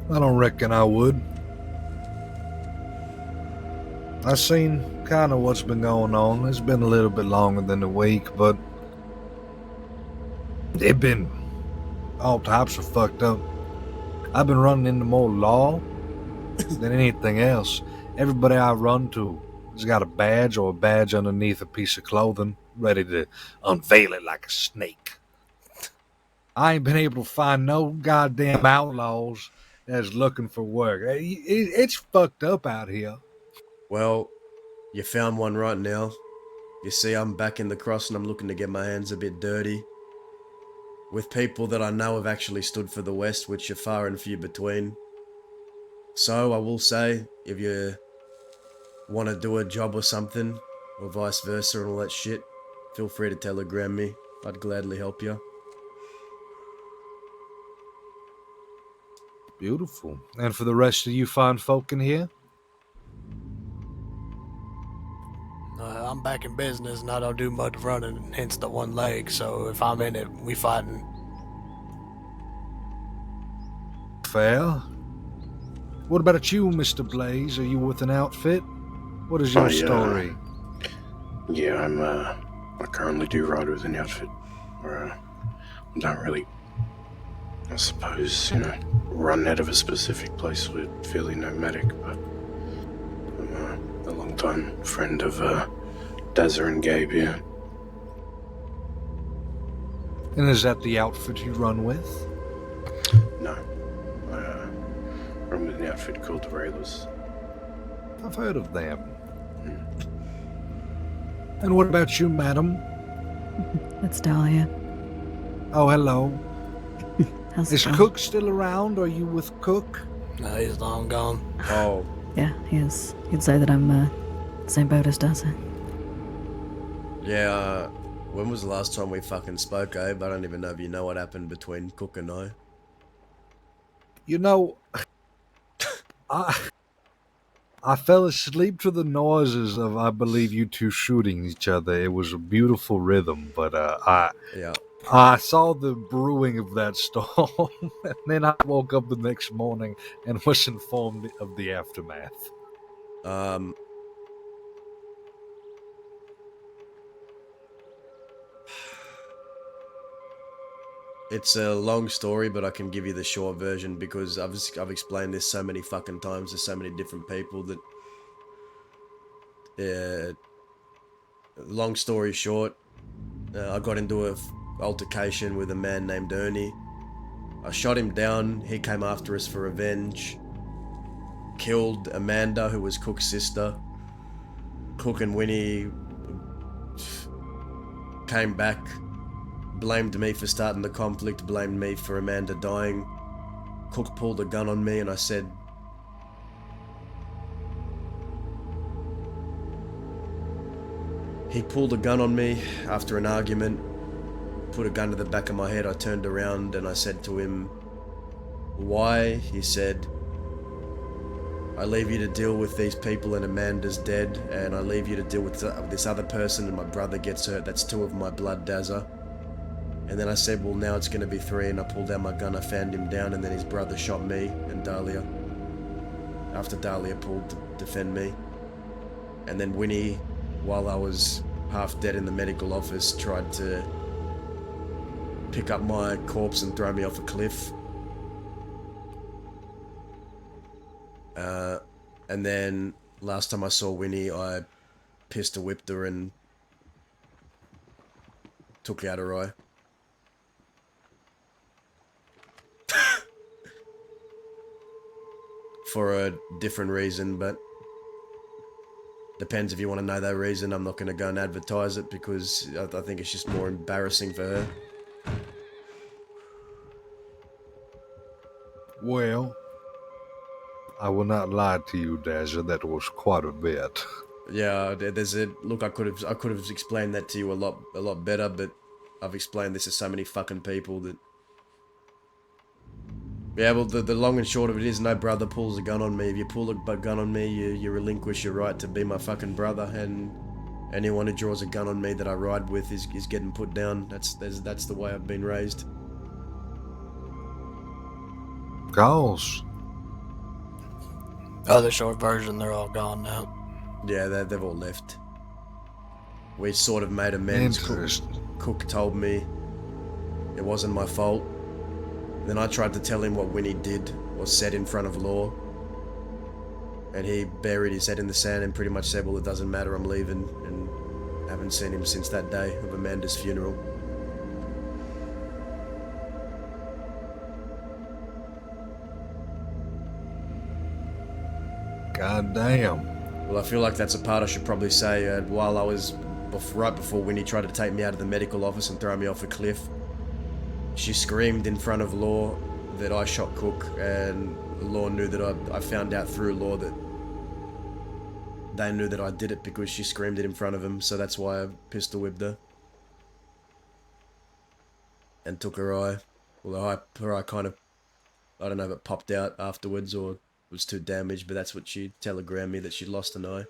I don't reckon I would. I seen kind of what's been going on. It's been a little bit longer than a week, but it been all types of fucked up. I've been running into more law than anything else. Everybody I run to has got a badge or a badge underneath a piece of clothing, ready to unveil it like a snake. I ain't been able to find no goddamn outlaws that's looking for work. It's fucked up out here. Well, you found one right now. You see, I'm back in the cross and I'm looking to get my hands a bit dirty. With people that I know have actually stood for the West, which are far and few between. So, I will say, if you want to do a job or something, or vice versa and all that shit, feel free to telegram me. I'd gladly help you. Beautiful. And for the rest of you fine folk in here? I'm back in business and I don't do much running, hence the one leg, so if I'm in it, we fighting. Fair. What about you, Mr. Blaze? Are you with an outfit? What is your story? Yeah, I currently do ride with an outfit. Or, don't really, I suppose, run out of a specific place. We're fairly nomadic, but I'm a long-time friend of Dazza and Gabe here. And is that the outfit you run with? No. I run with an outfit called the Railers. I've heard of them. And what about you, madam? It's Dahlia. Oh, hello. How's Is it going? Cook still around? Are you with Cook? No, he's long gone. Oh. Yeah, he is. He'd say that I'm same boat as Daza. Yeah, when was the last time we fucking spoke, Abe? I don't even know if you know what happened between Cook and I. You know, I fell asleep to the noises of, I believe, you two shooting each other. It was a beautiful rhythm, but Yeah. I saw the brewing of that storm, and then I woke up the next morning and was informed of the aftermath. It's a long story, but I can give you the short version because I've explained this so many fucking times to so many different people that. Long story short, I got into a altercation with a man named Ernie. I shot him down. He came after us for revenge. Killed Amanda, who was Cook's sister. Cook and Winnie came back, blamed me for starting the conflict, blamed me for Amanda dying. Cook pulled a gun on me and I said, he pulled a gun on me after an argument, put a gun to the back of my head. I turned around and I said to him, why? He said, I leave you to deal with these people and Amanda's dead, and I leave you to deal with this other person and my brother gets hurt. That's 2 of my blood, Dazza. And then I said, well, now it's going to be 3, and I pulled out my gun, I fanned him down, and then his brother shot me and Dahlia. After Dahlia pulled to defend me. And then Winnie, while I was half dead in the medical office, tried to pick up my corpse and throw me off a cliff. And then last time I saw Winnie, I pistol whipped her and took out her eye. For a different reason, but depends if you want to know that reason. I'm not going to go and advertise it because I think it's just more embarrassing for her. Well, I will not lie to you, Dazza. That was quite a bit. Yeah, there's a look. I could have explained that to you a lot better, but I've explained this to so many fucking people that. Yeah, well, the long and short of it is, no brother pulls a gun on me. If you pull a gun on me, you relinquish your right to be my fucking brother, and anyone who draws a gun on me that I ride with is getting put down. That's the way I've been raised. Goals. Other short version, they're all gone now. Yeah, they've all left. We sort of made amends. Cook told me it wasn't my fault. Then I tried to tell him what Winnie did was said in front of law. And he buried his head in the sand and pretty much said, well, it doesn't matter, I'm leaving. And haven't seen him since that day of Amanda's funeral. God damn. Well, I feel like that's a part I should probably say. While I was right before Winnie tried to take me out of the medical office and throw me off a cliff, she screamed in front of Law that I shot Cook, and Law knew that I found out through Law that they knew that I did it because she screamed it in front of him, so that's why I pistol whipped her. And took her eye. Well, her eye kind of, I don't know if it popped out afterwards or was too damaged, but that's what she telegrammed me, that she lost an eye.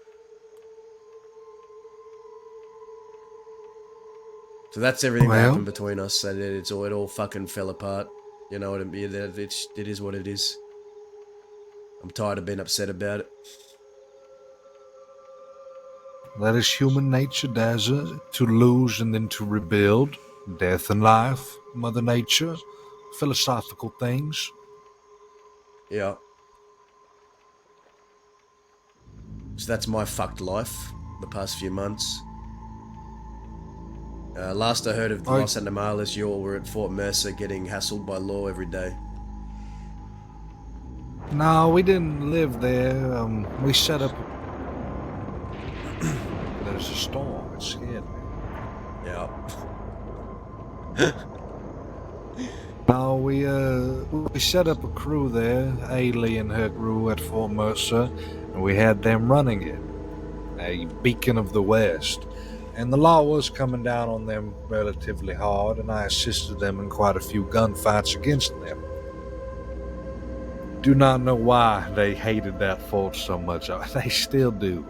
So that's everything that happened between us. And it all fucking fell apart. You know what I mean? It is what it is. I'm tired of being upset about it. That is human nature, Dazza. To lose and then to rebuild. Death and life, Mother Nature, philosophical things. Yeah. So that's my fucked life the past few months. Last I heard of Los Animales, you all were at Fort Mercer getting hassled by Law every day. No, we didn't live there. We set up. There's a storm. It scared me. Yeah. No, we set up a crew there, Ailey and her crew at Fort Mercer, and we had them running it, a beacon of the West. And the law was coming down on them relatively hard, and I assisted them in quite a few gunfights against them. Do not know why they hated that fort so much. They still do.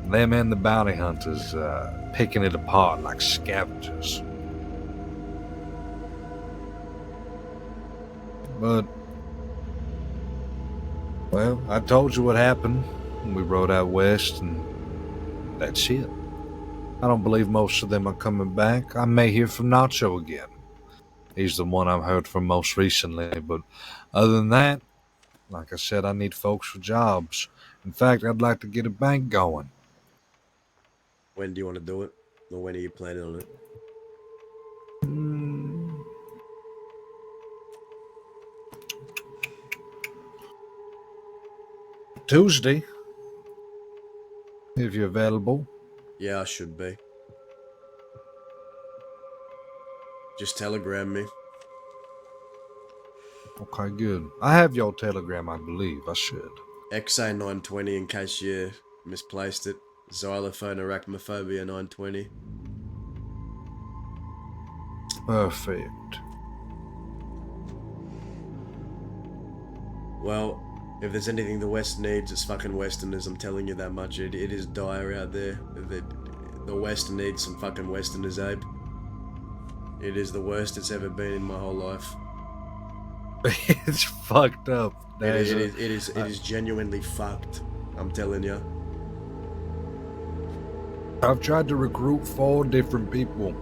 Them and the bounty hunters picking it apart like scavengers. But, well, I told you what happened. We rode out west, and that's it. I don't believe most of them are coming back. I may hear from Nacho again. He's the one I've heard from most recently, but other than that, like I said, I need folks for jobs. In fact, I'd like to get a bank going. When do you want to do it? Or when are you planning on it? Tuesday, if you're available. Yeah, I should be. Just telegram me. Okay, good. I have your telegram, I believe. I should. XA920 in case you misplaced it. Xylophone arachnophobia 920. Perfect. Well, if there's anything the West needs, it's fucking Westerners. I'm telling you that much. It is dire out there. The West needs some fucking Westerners, Abe. It is the worst it's ever been in my whole life. It's fucked up. It is genuinely fucked. I'm telling you. I've tried to recruit 4 different people.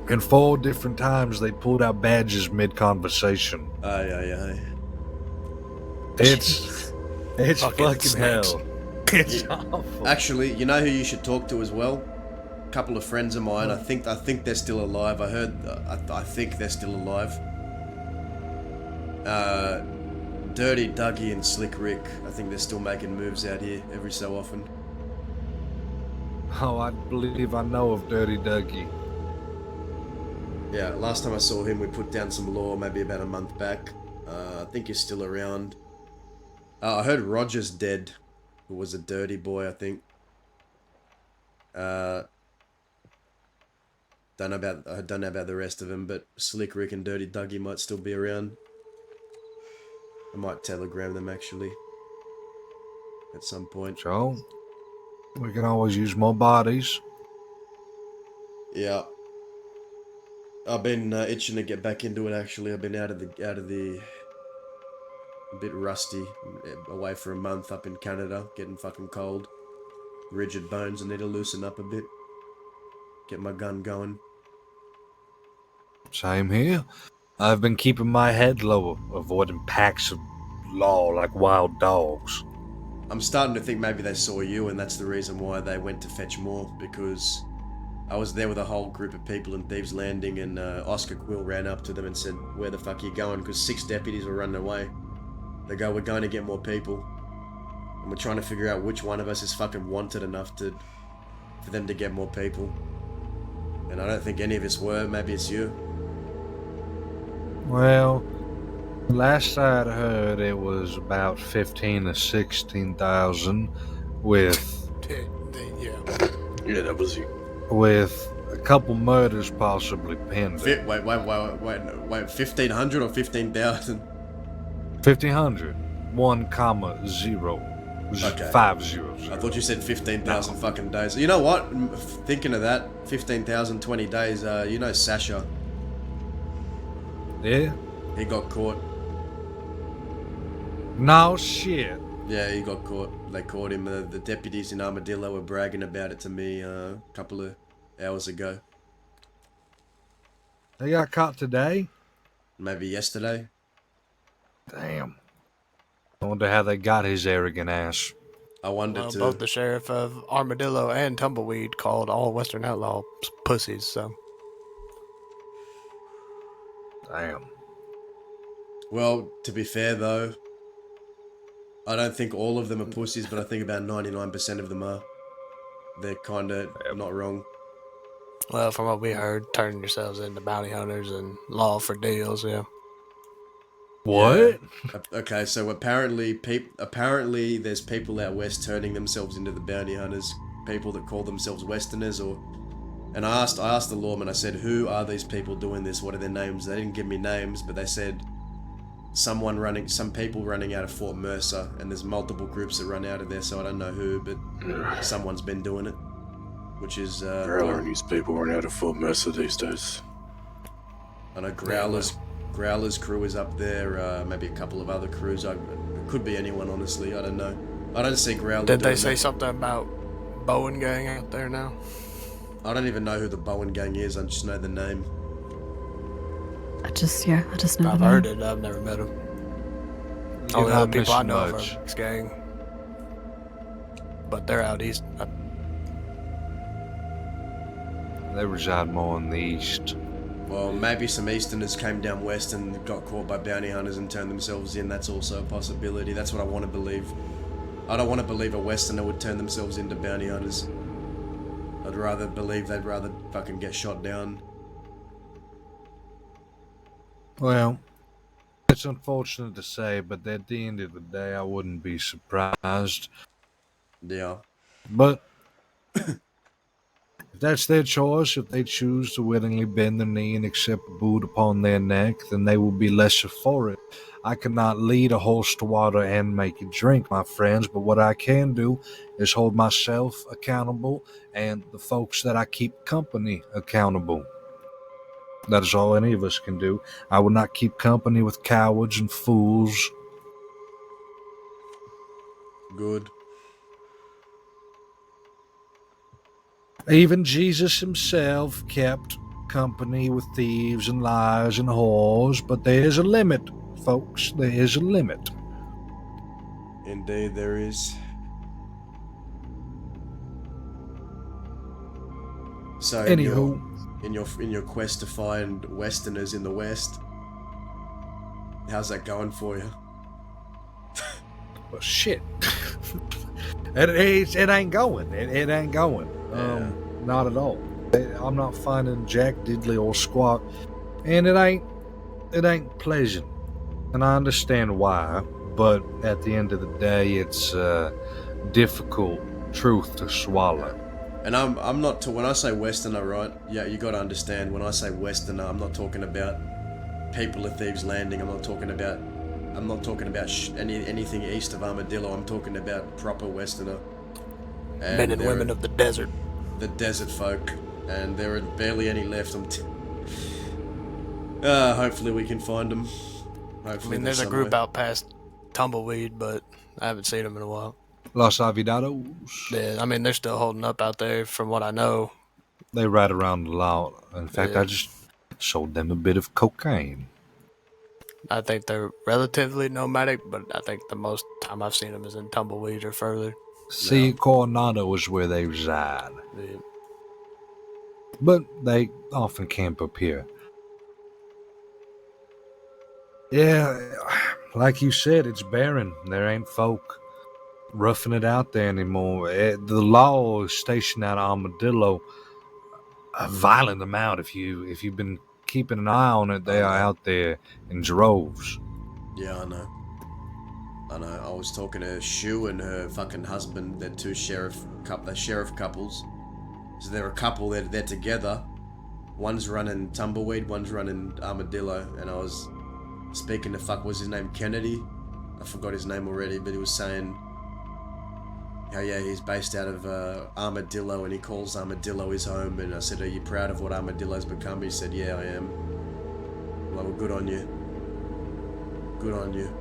And 4 different times they pulled out badges mid-conversation. Aye. It's fucking hell. It's awful. Actually, you know who you should talk to as well? A couple of friends of mine. I think they're still alive. I heard. I think they're still alive. Dirty Dougie and Slick Rick. I think they're still making moves out here every so often. Oh, I believe I know of Dirty Dougie. Yeah, last time I saw him, we put down some law, maybe about a month back. I think he's still around. I heard Roger's dead, who was a dirty boy, I think. Don't know about the rest of them, but Slick Rick and Dirty Dougie might still be around. I might telegram them actually at some point. So, we can always use more bodies. Yeah. I've been itching to get back into it actually. I've been out of the a bit rusty, away for a month up in Canada, getting fucking cold. Rigid bones, I need to loosen up a bit. Get my gun going. Same here. I've been keeping my head low, avoiding packs of law like wild dogs. I'm starting to think maybe they saw you and that's the reason why they went to fetch more, because I was there with a whole group of people in Thieves Landing and Oscar Quill ran up to them and said, "Where the fuck are you going?" Because 6 deputies were running away. They go, "We're going to get more people." And we're trying to figure out which one of us is fucking wanted enough for them to get more people. And I don't think any of us were. Maybe it's you. Well, last I'd heard it was about 15 to 16,000 with... Yeah, that was you. With a couple murders possibly pending. Wait, 1,500 or 15,000? 1,500. 1,0. Okay. 5 zeros. I thought you said 15,000 fucking days. You know what? Thinking of that, 15,000, 20 days, you know Sasha. Yeah? He got caught. No shit. Yeah, he got caught. They caught him. The deputies in Armadillo were bragging about it to me a couple of hours ago. They got caught today? Maybe yesterday. Damn. I wonder how they got his arrogant ass. I wonder Well, too. both the sheriff of Armadillo and Tumbleweed called all Western Outlaw pussies, so. Damn. Well, to be fair though, I don't think all of them are pussies, but I think about 99% of them are. They're kinda not wrong. Well, from what we heard, turning yourselves into bounty hunters and law for deals, yeah. What? Yeah. Okay, so apparently there's people out west turning themselves into the bounty hunters, people that call themselves Westerners, and I asked the lawman, I said, who are these people doing this? What are their names? They didn't give me names, but they said some people running out of Fort Mercer, and there's multiple groups that run out of there, so I don't know who, but someone's been doing it, which is Growler and his people run out of Fort Mercer these days. I know Growler's crew is up there, maybe a couple of other crews. It could be anyone, honestly. I don't know. I don't see Growler. Did they say something about Bowen gang out there now? I don't even know who the Bowen gang is. I just know the name. I just know I've the heard name. it. I've never met them. You're Only not other people I missing know of much. are this gang. But they're out east. They reside more in the east. Well, maybe some Easterners came down west and got caught by bounty hunters and turned themselves in. That's also a possibility. That's what I want to believe. I don't want to believe a Westerner would turn themselves into bounty hunters. I'd rather believe they'd rather fucking get shot down. Well, it's unfortunate to say, but at the end of the day, I wouldn't be surprised. Yeah. But if that's their choice, if they choose to willingly bend the knee and accept a boot upon their neck, then they will be lesser for it. I cannot lead a horse to water and make it drink, my friends, but what I can do is hold myself accountable and the folks that I keep company accountable. That is all any of us can do. I will not keep company with cowards and fools. Good. Even Jesus himself kept company with thieves and liars and whores, but there is a limit, folks. There is a limit. Indeed, there is. So, Anywho, in your quest to find Westerners in the West, how's that going for you? well, shit. It ain't going. It ain't going. Yeah. Not at all. I'm not finding jack diddly or squat, and it ain't pleasant. And I understand why, but at the end of the day, it's a difficult truth to swallow. And I'm not when I say Westerner, right? Yeah, you got to understand. When I say Westerner, I'm not talking about people of Thieves Landing. I'm not talking about anything east of Armadillo. I'm talking about proper Westerner. Men and women of the desert. The desert folk, and there are barely any left. Hopefully we can find them. Hopefully there's a group out past Tumbleweed, but I haven't seen them in a while. Los Avidados. Yeah, they're still holding up out there from what I know. They ride around a lot. In fact, Yeah. I just sold them a bit of cocaine. I think they're relatively nomadic, but I think the most time I've seen them is in Tumbleweed or further. See, Coronado is where they reside. Yeah. But they often camp up here. Yeah, like you said, it's barren. There ain't folk roughing it out there anymore. The law is stationed out of Armadillo. A violent amount. If you've been keeping an eye on it, they are out there in droves. Yeah, I know. I was talking to Shu and her fucking husband. They're two sheriff couples. So they're a couple. They're together. One's running Tumbleweed. One's running Armadillo. And I was speaking to was his name Kennedy? I forgot his name already, but he was saying how he's based out of Armadillo and he calls Armadillo his home. And I said, "Are you proud of what Armadillo's become?" He said, "Yeah, I am." Well, good on you. Good on you.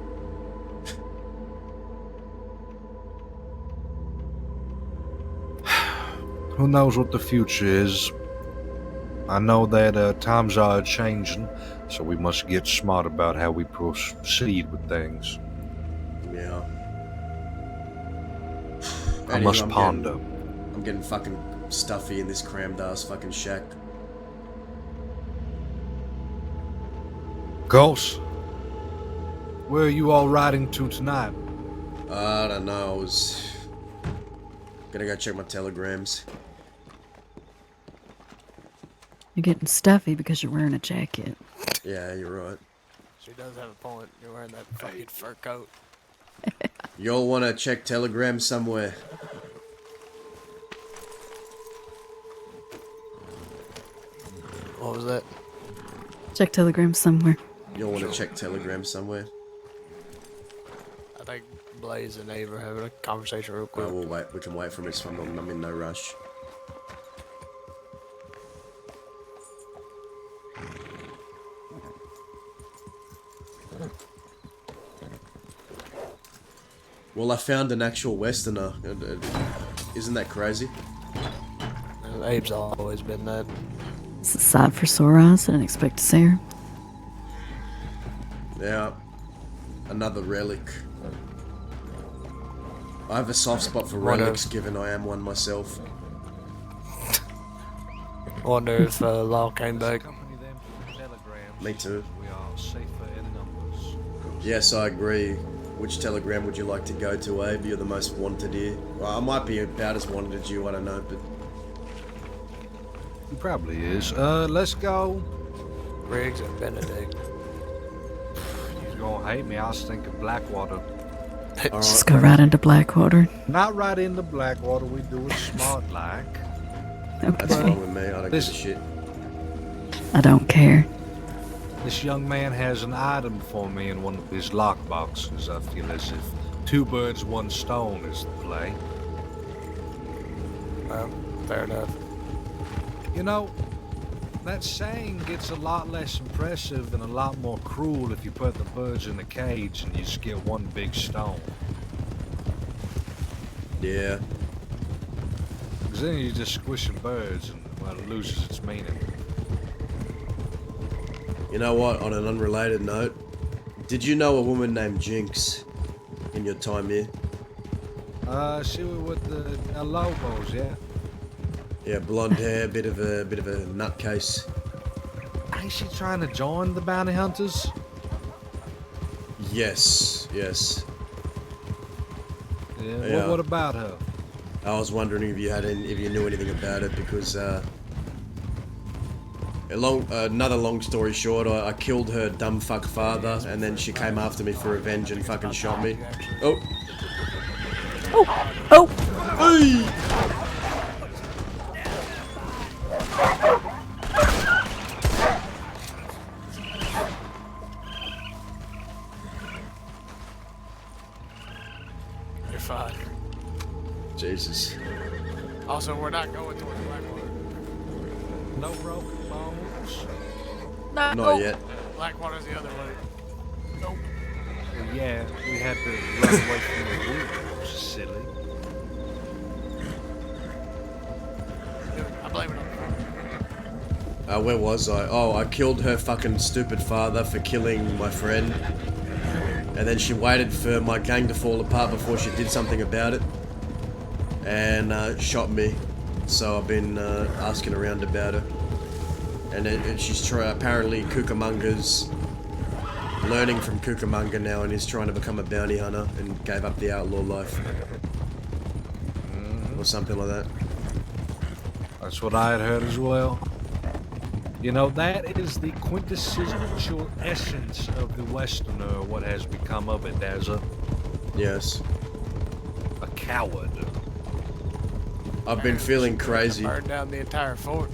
Who knows what the future is? I know that times are changing, so we must get smart about how we proceed with things. Yeah. I must ponder. I'm getting fucking stuffy in this crammed ass fucking shack. Ghost, where are you all riding to tonight? I don't know. I was gonna go check my telegrams. You're getting stuffy because you're wearing a jacket. Yeah, you're right. She does have a point. You're wearing that fucking fur coat. Y'all want to check Telegram somewhere? What was that? Check Telegram somewhere. Y'all want to check Telegram somewhere? I think Blaze and Ava are having a conversation real quick. We'll wait. We can wait for Miss Fun. I'm in no rush. Well, I found an actual Westerner. Isn't that crazy? Abe's always been that. It's a sight for sore eyes. I didn't expect to see her. Yeah. Another relic. I have a soft spot for relics, given I am one myself. Wonder if Law came back. Me too. We are safer in numbers. Yes, I agree. Which telegram would you like to go to, Abe? You're the most wanted here. Well, I might be about as wanted as you, I don't know, but... He probably is. Let's go. Riggs and Benedict. You're gonna hate me. I was thinking Blackwater. Just go right into Blackwater. Not right into Blackwater. We do it smart like. That's fine with me. I don't give a shit. I don't care. This young man has an item for me in one of his lockboxes. I feel as if 2 birds, 1 stone is the play. Well, fair enough. You know, that saying gets a lot less impressive and a lot more cruel if you put the birds in a cage and you just get 1 big stone. Yeah. Because then you're just squishing birds and, well, it loses its meaning. You know what, on an unrelated note, did you know a woman named Jinx in your time here? She was with the Lobos, yeah? Yeah, blonde hair, bit of a nutcase. Ain't she trying to join the bounty hunters? Yes, yes. Yeah, what about her? I was wondering if you knew anything about it, because another long story short, I killed her dumb fuck father, and then she came after me for revenge and fucking shot me. Oh. Oh. Oh. Hey. You're fine. Jesus. Also, we're not going towards Blackwater. No broken bones? No. Not yet. Blackwater's the other way. Nope. Well, yeah, we had to run away from the wolves, silly. I blame it on Where was I? Oh, I killed her fucking stupid father for killing my friend. And then she waited for my gang to fall apart before she did something about it. And shot me. So I've been asking around about her. And she's apparently Cucamonga's learning from Cucamonga now and is trying to become a bounty hunter and gave up the outlaw life. Or something like that. That's what I had heard as well. You know, that is the quintessential essence of the Westerner, what has become of it, Daza. Yes. A coward. I've been feeling crazy. Burned down the entire fort.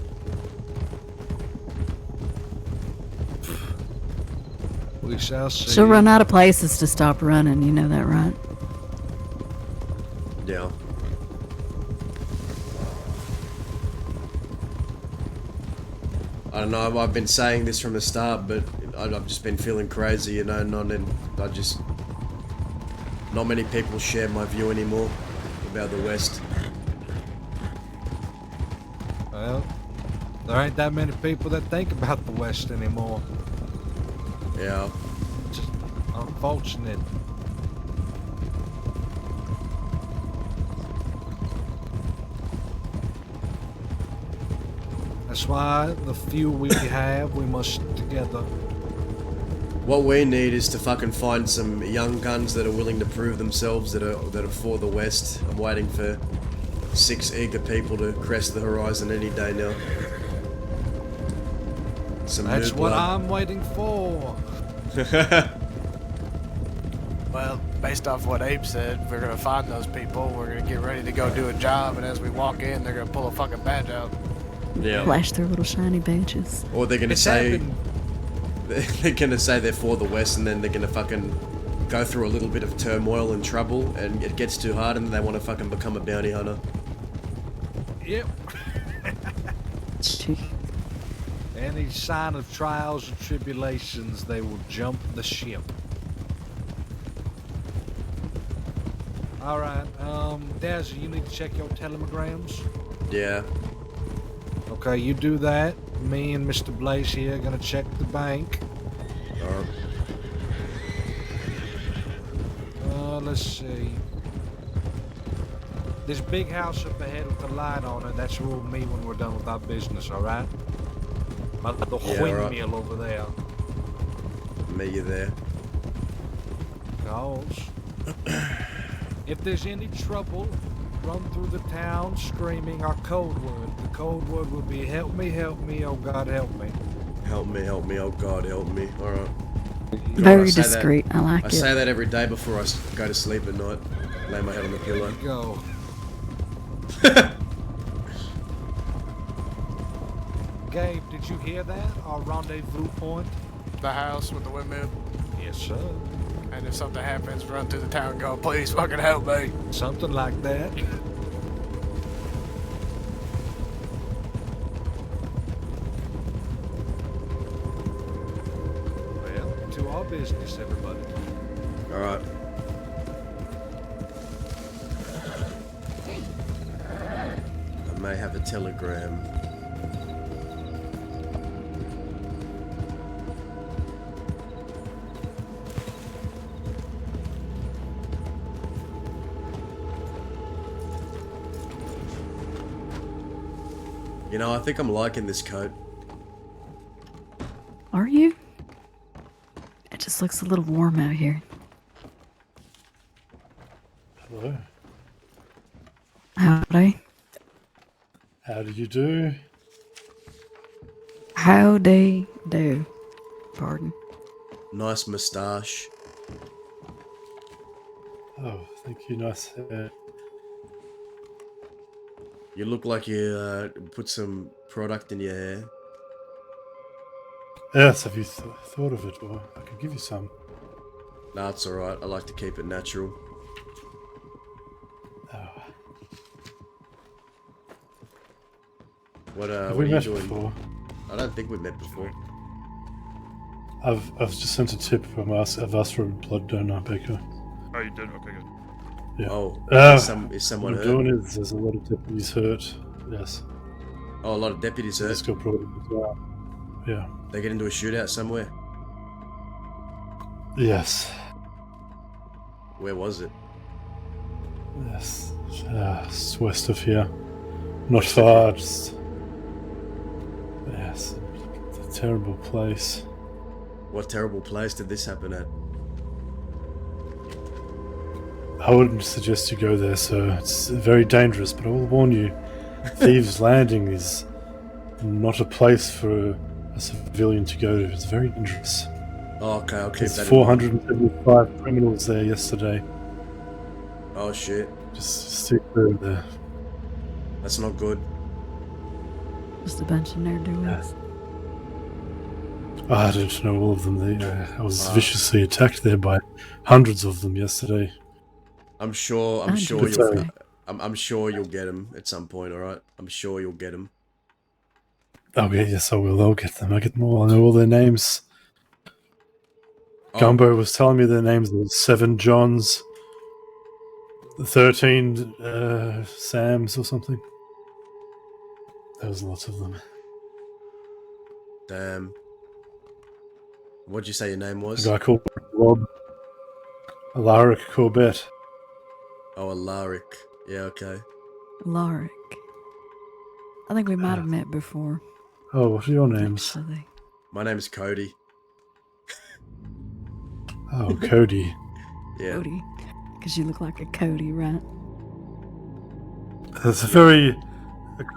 We shall see. She'll run out of places to stop running, you know that, right? Yeah. I don't know, I've been saying this from the start, but I've just been feeling crazy, you know, not many people share my view anymore about the West. Well, there ain't that many people that think about the West anymore. Yeah. Just unfortunate. That's why the few we have, we must stick together. What we need is to fucking find some young guns that are willing to prove themselves, that are for the West. I'm waiting for 6 eager people to crest the horizon any day now. Some That's new what blood. I'm waiting for. Well, based off what Abe said, we're gonna find those people. We're gonna get ready to go do a job, and as we walk in, they're gonna pull a fucking badge out. Yeah. Flash their little shiny badges. Or they're gonna It's say happened. they're gonna say they're for the West, and then they're gonna fucking go through a little bit of turmoil and trouble, and it gets too hard, and then they want to fucking become a bounty hunter. Yep. Any sign of trials and tribulations, they will jump the ship. All right, Dazzy, you need to check your telegrams. Yeah. Okay, you do that. Me and Mr. Blaze here are gonna check the bank. Alright. Let's see. This big house up ahead with the light on it, that's where we'll meet when we're done with our business, alright? My little Yeah, windmill over there. Meet you there. Cause if there's any trouble, run through the town screaming our code word. The code word will be help me, oh God, help me. Help me, oh God, help me. Alright. Very I say discreet, that- I like I it. say that every day before I go to sleep at night. Lay my head on the pillow. Go. Gabe, did you hear that? Our rendezvous point? The house with the windmill. Yes, sir. And if something happens, run through the town and go, please fucking help me. Something like that. Well, to our business, everybody. Alright. I may have a telegram. You know, I think I'm liking this coat. Are you? It just looks a little warm out here. Hello. Howdy. How do you do? Howdy do. Pardon. Nice moustache. Oh, thank you. Nice hair. You look like you put some product in your hair. Yes, have you thought of it? Or I can give you some. Nah, it's alright. I like to keep it natural. Oh. What Have what we are you met doing? before? I don't think we've met before. I've just sent a tip from us. I've asked for a blood donor, Baker. Oh, you did? Okay, good. Yeah. Oh, is someone what hurt? I'm doing is there's a lot of deputies hurt. Yes. Oh, a lot of deputies hurt. Let's go probably. Yeah. They get into a shootout somewhere. Yes. Where was it? Yes. It's west of here. Not far. Just. Yes. It's a terrible place. What terrible place did this happen at? I wouldn't suggest you go there, sir. It's very dangerous, but I will warn you, Thieves' Landing is not a place for a civilian to go to. It's very dangerous. Oh, okay, I'll keep There's that 475 criminals there yesterday. in mind. Oh, shit. Just stick clear of there. That's not good. Just a bunch of ne'er-do-wells. I don't know all of them. I was viciously attacked there by hundreds of them yesterday. I'm sure you'll get him at some point, alright? I'm sure you'll get him. Oh, yeah, yes, I will. I'll get them. I get them all. I know all their names. Oh. Gumbo was telling me their names. There was 7 Johns, 13 Sams or something. There was lots of them. Damn. What'd you say your name was? A guy called Rob. Alaric Corbett. Oh, Alaric. Yeah, okay. Alaric. I think we might have met before. Oh, what are your names? Actually. My name is Cody. Oh, Cody. Yeah. Cody. Because you look like a Cody, right? That's a very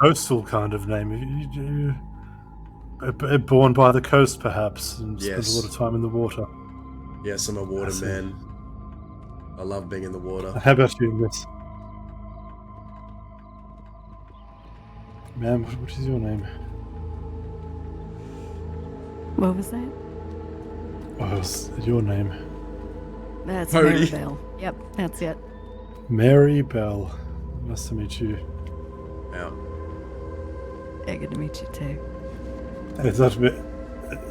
coastal kind of name. Born by the coast, perhaps, and spends Yes. a lot of time in the water. Yes, I'm a water see. man. I love being in the water. How about you, Miss? Ma'am, what is your name? What was that? Oh, what's your name? That's Cody. Maribel. Yep, that's it. Mary Bell. Nice to meet you. Yeah. Yeah, good to meet you too. Is that a bit?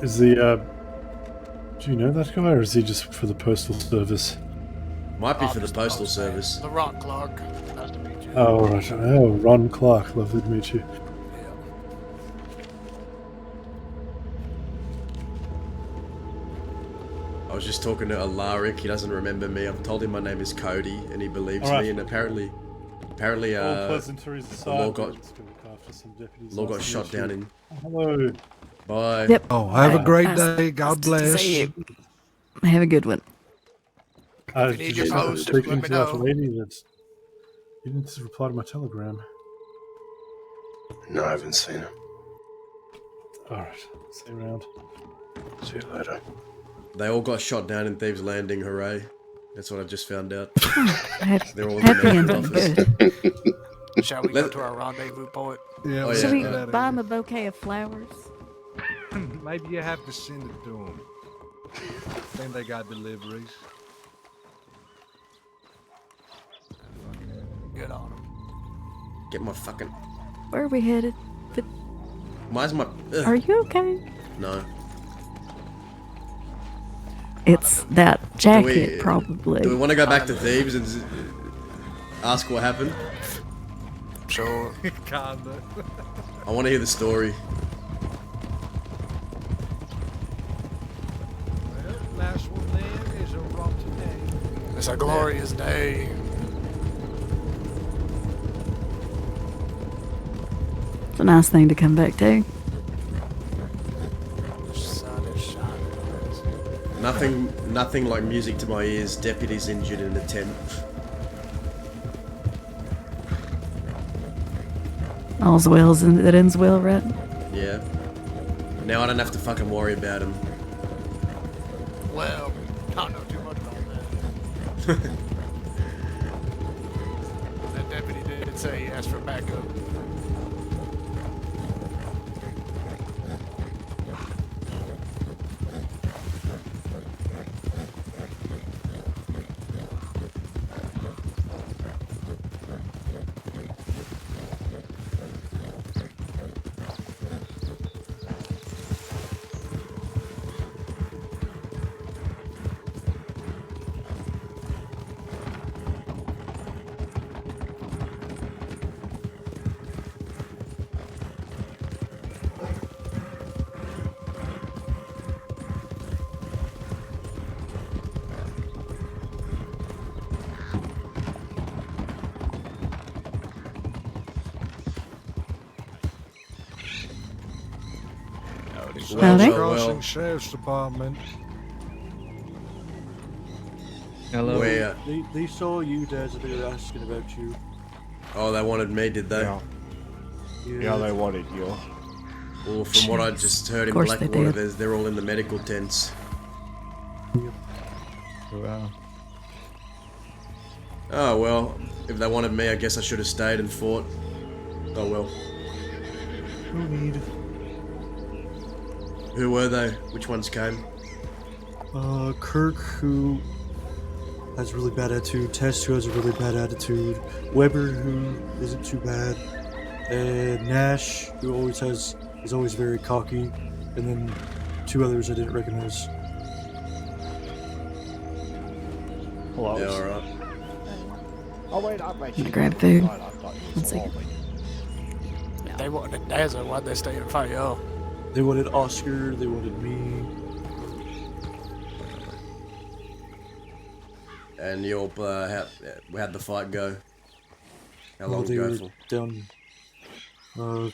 Is the? Do you know that guy, or is he just for the postal service? Might be for the postal service. The Rock Clark. Nice to meet you. Oh, right. Oh, Ron Clark. Lovely to meet you. I was just talking to Alaric. He doesn't remember me. I've told him my name is Cody, and he believes Alright. me. And apparently, All pleasantries the aside, law we're got just gonna look after some deputies. law got Nice to shot meet down you. in. Hello. Bye. Yep. Oh, have a great Nice- day. God nice to bless. see you. Have a good one. If you need your post, let speaking me to that know. lady that you didn't reply to my telegram. No, I haven't seen him. Alright, see you around. See you later. They all got shot down in Thieves Landing. Hooray! That's what I just found out. They're all in Happy the medical ending. office. Good. Shall we go to our rendezvous point? Yeah, Oh, Should yeah, we right. buy him a bouquet of flowers? Maybe you have to send it to them. Think they got deliveries. Good on him. Get my fucking. Where are we headed? Why's my? Ugh. Are you okay? No. It's that jacket, probably. Do we want to go back to Thebes and ask what happened? Sure. Kinda. I want to hear the story. Well, last one then is a rotten day. It's a glorious day. It's a nice thing to come back to. The sun is shining. Nothing like music to my ears. Deputies injured in a tent. All's well that ends well, right? Yeah. Now I don't have to fucking worry about him. Well, I don't know too much about that. That deputy did say he asked for backup. Howdy. Crossing Sheriff's Department. Hello. Where? They saw you, Daz, and they were asking about you. Oh, they wanted me, did they? Yeah. Yeah, they wanted you. Well, from what I just heard in Of course they Blackwater, did. they're all in the medical tents. Wow. Oh well, if they wanted me, I guess I should have stayed and fought. Oh well. No need. Who were they? Which ones came? Kirk, who has a really bad attitude. Tess, who has a really bad attitude. Weber, who isn't too bad. And Nash, who is always very cocky. And then two others I didn't recognize. Hello. Yeah, alright. Oh wait, I bet you. Grab food. Right, I thought you One saw second. me. They wanted Dazzle. Why'd they stay in front of y'all? They wanted Oscar, they wanted me. And you'll how'd the fight go? How Well, long they did it were go for? down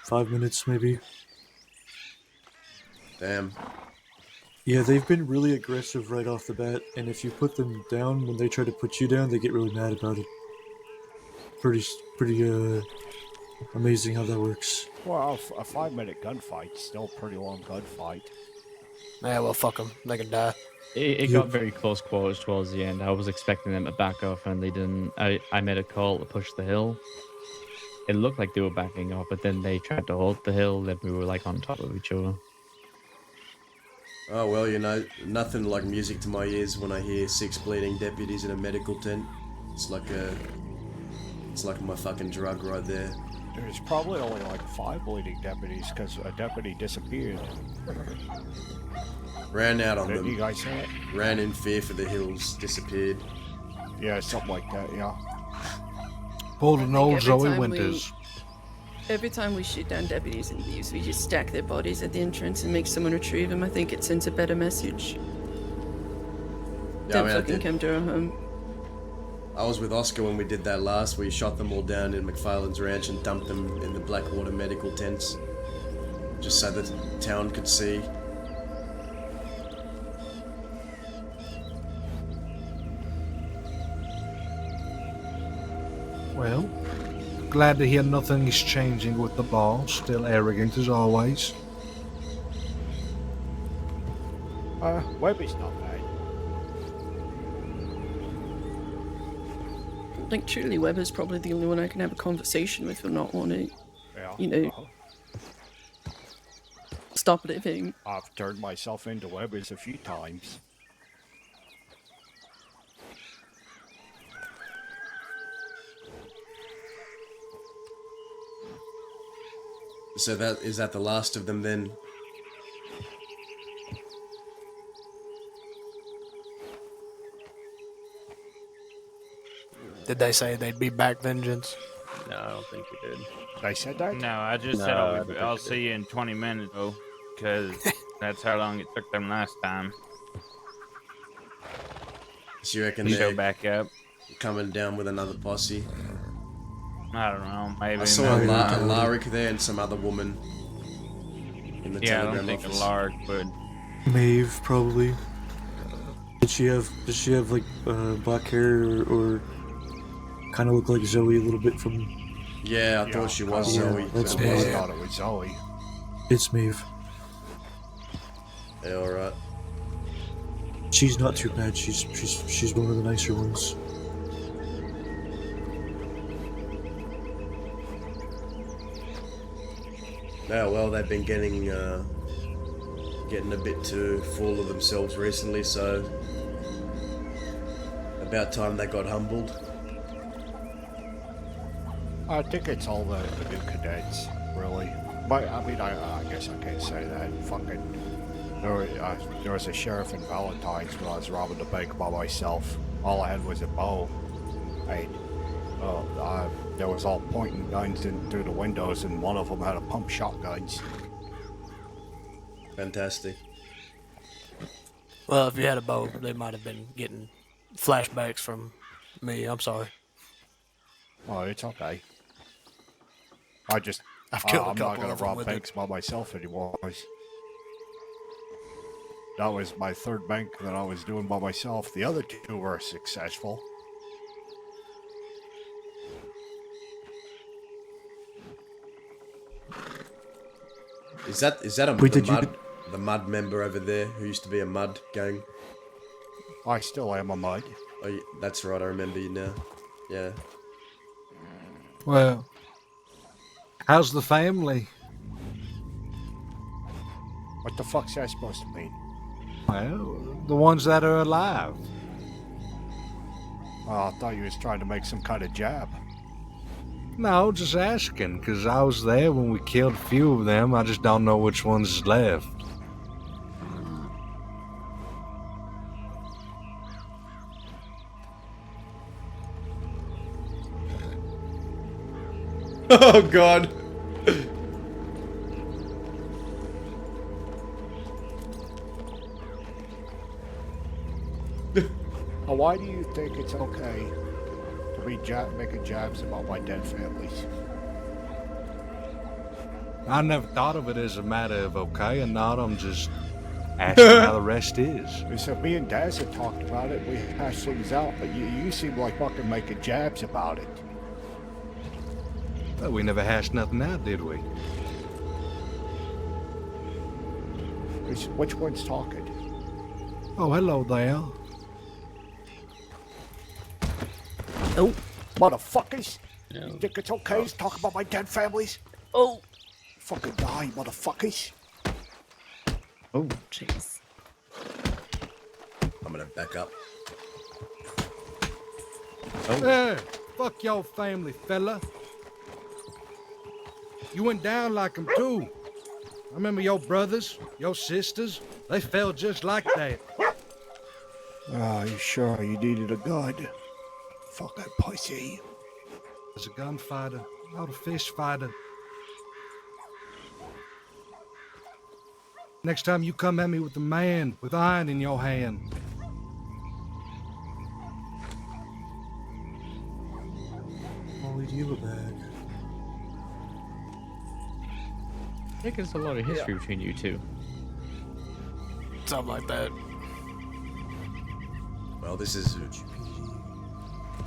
5 minutes maybe. Damn. Yeah, they've been really aggressive right off the bat, and if you put them down when they try to put you down, they get really mad about it. Pretty Amazing how that works. Well, a 5-minute gunfight's still a pretty long gunfight. Yeah, well, fuck them. They can die. It got very close quarters towards the end. I was expecting them to back off, and they didn't. I made a call to push the hill. It looked like they were backing off, but then they tried to hold the hill. Then we were like on top of each other. Oh well, you know, nothing like music to my ears when I hear 6 bleeding deputies in a medical tent. It's like my fucking drug right there. There's probably only like 5 bleeding deputies because a deputy disappeared. Ran out on Didn't them. you guys see it? Ran in fear for the hills, disappeared. Yeah, something like that, yeah. Pulled an old every Zoe time Winters. Every time we shoot down deputies and thieves, we just stack their bodies at the entrance and make someone retrieve them. I think it sends a better message. Yeah, Don't I fucking did. come to our home. I was with Oscar when we did that last. We shot them all down in McFarlane's ranch and dumped them in the Blackwater medical tents. Just so the town could see. Well, glad to hear nothing is changing with the boss. Still arrogant as always. Webby's not bad. Like, truly, Webber's probably the only one I can have a conversation with or not want to, you know, stop living. I've turned myself into Webby's a few times. So is that the last of them then? Did they say they'd be back, Vengeance? No, I don't think we did. They said that? No, I just No, said I don't think I'll we did. see you in 20 minutes, though, because that's how long it took them last time. So you reckon To show they're back up? coming down with another posse? I don't know. Maybe. I saw a maybe not. Larik there and some other woman in the Yeah, I don't telegram think office. a Lark, but Maeve, probably. Does she have like black hair or kind of look like Zoe a little bit from? Yeah, I thought she was Yeah, Zoe. that's I Maeve. thought it was Zoe. It's Maeve. Yeah, alright. She's not too bad. She's one of the nicer ones. Yeah, well, they've been getting a bit too full of themselves recently, so about time they got humbled. I think it's all the new cadets, really. But, I mean, I guess I can't say that. Fucking... There was a sheriff in Valentine's when I was robbing the bank by myself. All I had was a bow. And there was all pointing guns in through the windows, and one of them had a pump shotguns. Fantastic. Well, if you had a bow, they might have been getting flashbacks from me. I'm sorry. Oh, it's okay. I've killed a I'm couple not gonna of them rob with banks by myself anymore. That was my third bank that I was doing by myself. The other two were successful. Is that Wait, the mud member over there who used to be a mud gang? I still am a mud. Oh, yeah, that's right. I remember you now. Yeah. Well, how's the family? What the fuck's that supposed to mean? Well, the ones that are alive. Oh, I thought you was trying to make some kind of jab. No, just asking, because I was there when we killed a few of them. I just don't know which ones is left. Oh, God. Now, why do you think it's okay to be making jabs about my dead families? I never thought of it as a matter of okay or not. I'm just asking how the rest is. So me and Daz had talked about it. We hashed things out, but you seem like fucking making jabs about it. Well, we never hashed nothing out, did we? Which one's talking? Oh, hello there. Oh, motherfuckers! You think it's okay to talk about my dead families? Oh, fucking die, motherfuckers! Oh, jeez. I'm gonna back up. Hey, fuck your family, fella. You went down like them too. I remember your brothers, your sisters. They fell just like that. Ah, you sure you needed a gun? Fucking pussy. As a gunfighter, not a fish fighter. Next time you come at me with a man with iron in your hand. Molly, do you have a bag? I think there's a lot of history between you two. Something like that. Well, this is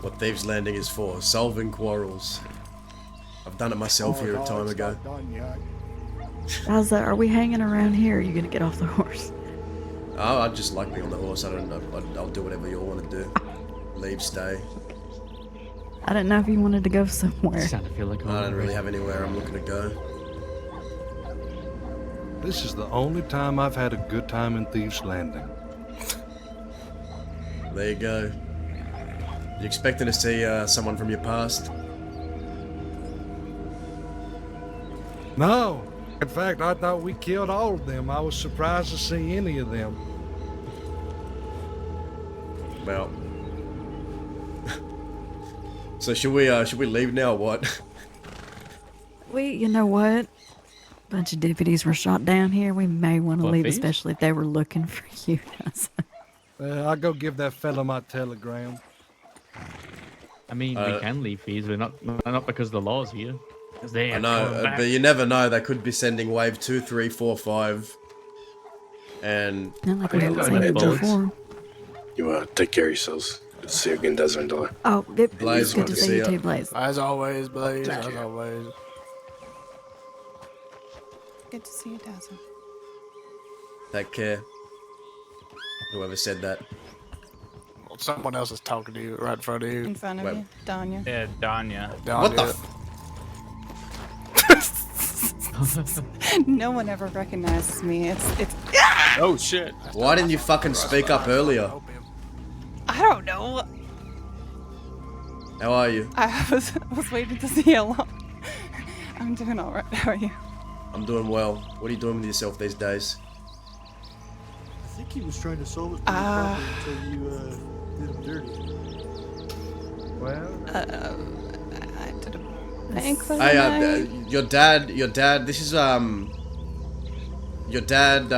what Thieves Landing is for, solving quarrels. I've done it myself here a time ago. How's that? Are we hanging around here? Or are you gonna get off the horse? Oh, I just like being on the horse. I'll do whatever you all want to do. Leave, stay. I didn't know if you wanted to go somewhere. I don't really have anywhere I'm looking to go. This is the only time I've had a good time in Thieves Landing. There you go. You expecting to see someone from your past? No. In fact, I thought we killed all of them. I was surprised to see any of them. Well. So should we leave now or what? You know what? Bunch of deputies were shot down here. We may want to What, leave, thieves? especially if they were looking for you guys. I'll go give that fella my telegram. I mean, we can leave fees, but not because the law's here. Because they I are know, coming back. but you never know. They could be sending wave 2, 3, 4, 5, and Not like we haven't seen it before. You take care of yourselves. Good to see you again, Desmond. Oh, it Blaze, was good to see you too, Blaze. As always, Blaze. Thank As you. always. Good to see you, Dazzle. take care. Whoever said that. Well, someone else is talking to you right in front of you. In front of Wait. you, Danya. Yeah, Danya. What the? No one ever recognizes me. It's. Oh shit! Why didn't you fucking speak up earlier? I don't know. How are you? I was waiting to see how long. I'm doing all right. How are you? I'm doing well. What are you doing with yourself these days? I think he was trying to solve it pretty properly until you did him dirty. Well, I did a bank for the Hey, night. your dad. This is your dad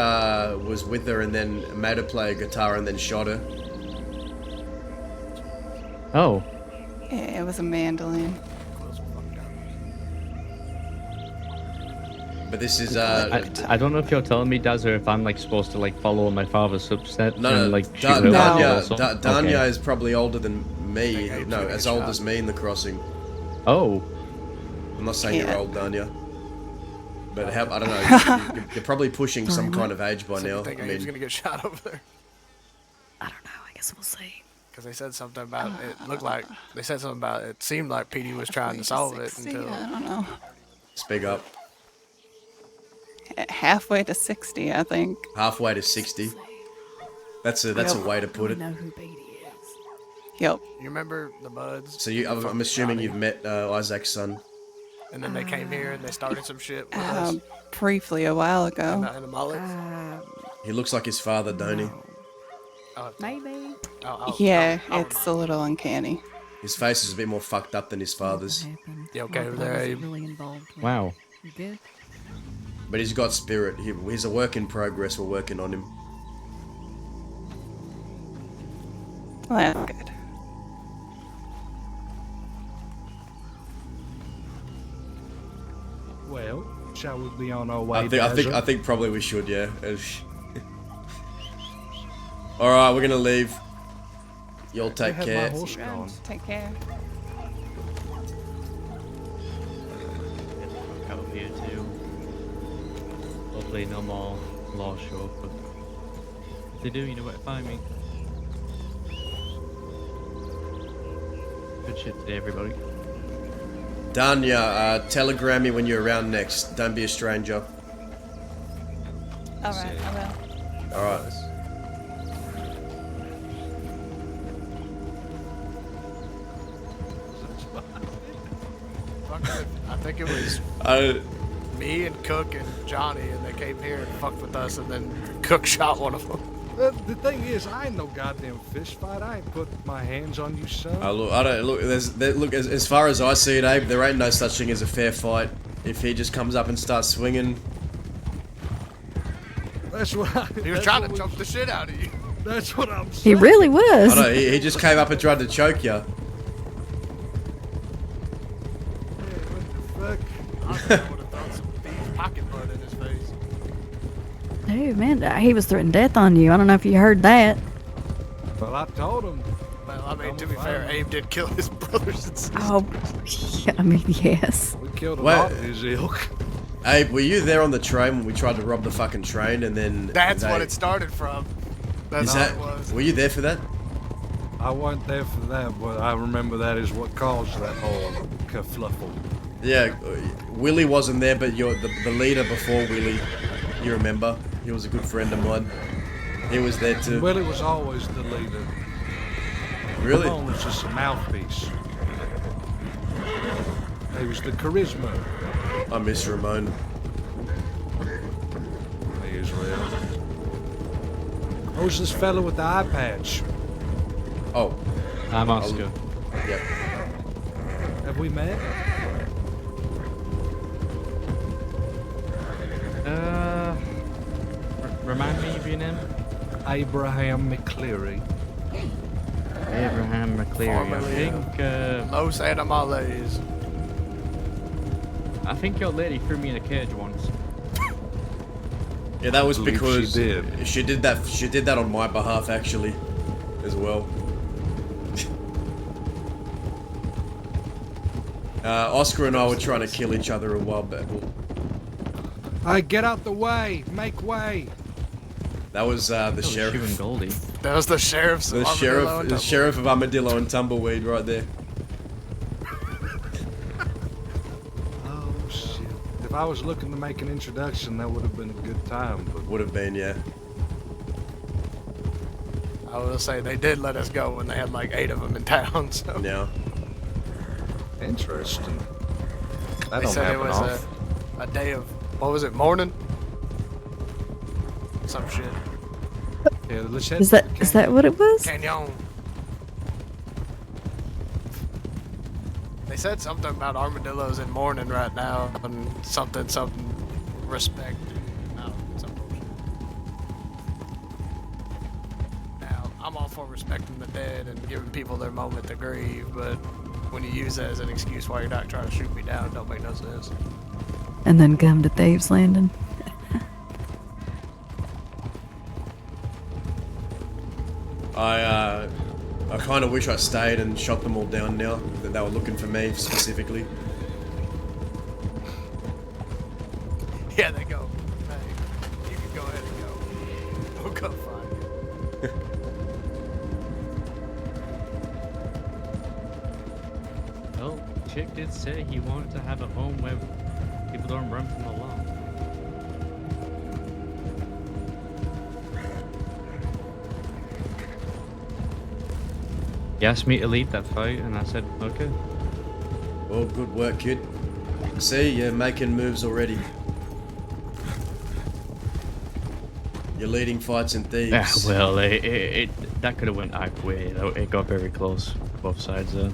was with her and then made her play guitar and then shot her. Oh. Yeah, it was a mandolin. But this is I don't know if you're telling me, Daz, or if I'm like supposed to like follow my father's footsteps no, and like shoot her with Danya. or something? Danya Okay. is probably older than me. No, as old as me in the crossing. Oh. I'm not saying Yeah. you're old, Danya. But I don't know. You're probably pushing some kind of age by So you now. think I he was mean, gonna get shot over there? I guess we'll see. Because they said something about it. Looked like they said something about it. Seemed like Petey was trying to solve it 60, until. I don't know. speak up. Halfway to 60, I think. Halfway to 60. That's a way to put it. know who Beatty is. Yep. You remember the Buds? So I'm assuming you've met Isaac's son. And then they came here and they started some shit with us. Briefly a while ago. And the mullets. He looks like his father, don't he? Maybe. Yeah, it's a little uncanny. His face is a bit more fucked up than his father's. You okay over there, Abe? Really involved with. Wow. You good? But he's got spirit. He's a work in progress. We're working on him. Well, that's good. well, shall we be on our way? I think probably we should, yeah. All right, we're gonna leave. You'll take have my care. horse gone. Take care. here too. Hopefully no more laws show up, but if they do, you know where to find me. Good shit today, everybody. Danya, telegram me when you're around next. Don't be a stranger. Alright, I will. Alright. I think it was me and Cook and Johnny, and they came here and fucked with us, and then Cook shot one of them. The thing is, I ain't no goddamn fish fight. I ain't put my hands on you, son. Look, I don't look. Look. As far as I see it, Abe, there ain't no such thing as a fair fight. If he just comes up and starts swinging, That's what He was trying to choke the shit out of you. That's what I'm saying. He really was. I know he just came up and tried to choke you. Fuck. I would have thrown some beef pocket blood in his face. Dude, man, he was threatening death on you. I don't know if you heard that. Well, I told him. Well, I mean, to be fair, Abe did kill his brothers and sisters. Oh, yeah, I mean, yes. We killed a Wait. lot of his ilk. Abe, were you there on the train when we tried to rob the fucking train and then? That's what it started from. That's Is how that? it was. Were you there for that? I wasn't there for that, but I remember that is what caused that whole kerfluffle. Yeah, Willie wasn't there, but the leader before Willie, you remember? He was a good friend of mine. He was there too. Willie was always the leader. Really? Ramon was just a mouthpiece. He was the charisma. I miss Ramon. He is real. Who's this fella with the eye patch? Oh. I'm Oscar. Yep. Have we met? Remind me of your name? Abraham McCleary. Abraham McCleary. Formerly Los Animales. I think your lady threw me in a cage once. Yeah, that was believe because she did. she did that. She did that on my behalf, actually, as well. Oscar and I were trying to kill each other a while back. Hey, get out the way! Make way! That was the sheriff. Shooting Goldie. That was the sheriff's. The sheriff of Armadillo and Tumbleweed, right there. Oh shit! If I was looking to make an introduction, that would have been a good time. But Would have been, yeah. I will say they did let us go when they had like 8 of them in town. So Yeah. interesting. That they don't said it happen was often. a day of what was it, mourning? Some shit. Yeah, let's head Is to that what it was? Canyon. They said something about armadillos in mourning right now, and something respect. No, some bullshit. Now, I'm all for respecting the dead and giving people their moment to grieve, but when you use that as an excuse why you're not trying to shoot me down, it don't make no sense. And then come to Dave's Landing. I kind of wish I stayed and shot them all down now that they were looking for me specifically. Yeah, they go. Hey, you can go ahead and go. We'll go find you. Well, Chick did say he wanted to have a home where people don't run from the law. He asked me to lead that fight, and I said, okay. Well, good work, kid. See, you're making moves already. You're leading fights and thieves. Yeah, well, that could have went either way. It got very close, both sides. I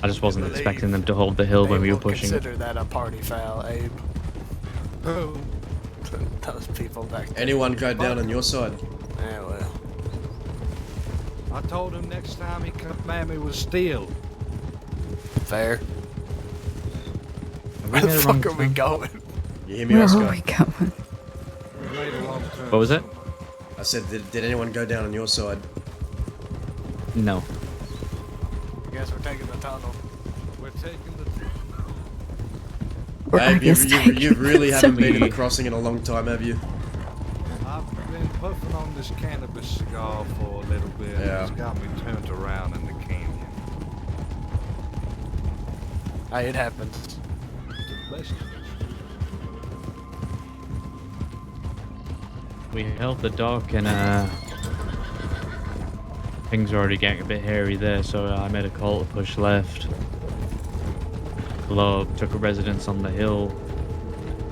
just wasn't expecting them to hold the hill when we were pushing. Consider that a party foul, Abe. Those people back there. Anyone go down on your side? Yeah, well. I told him next time he come at me with steel. Fair. Where the fuck are we going? You hear me, Where Oscar? are we going? We made a wrong turn. What was it? I said, did anyone go down on your side? No. I guess we're taking the tunnel. We're taking the. Or I Babe, guess you really haven't been in the We- crossing in a long time, have you? I've been puffing on this cannabis cigar for a little bit. Yeah. It's got me turned around in the canyon. It happens. Bless you. We held the dock and things were already getting a bit hairy there, so I made a call to push left. The law took a residence on the hill.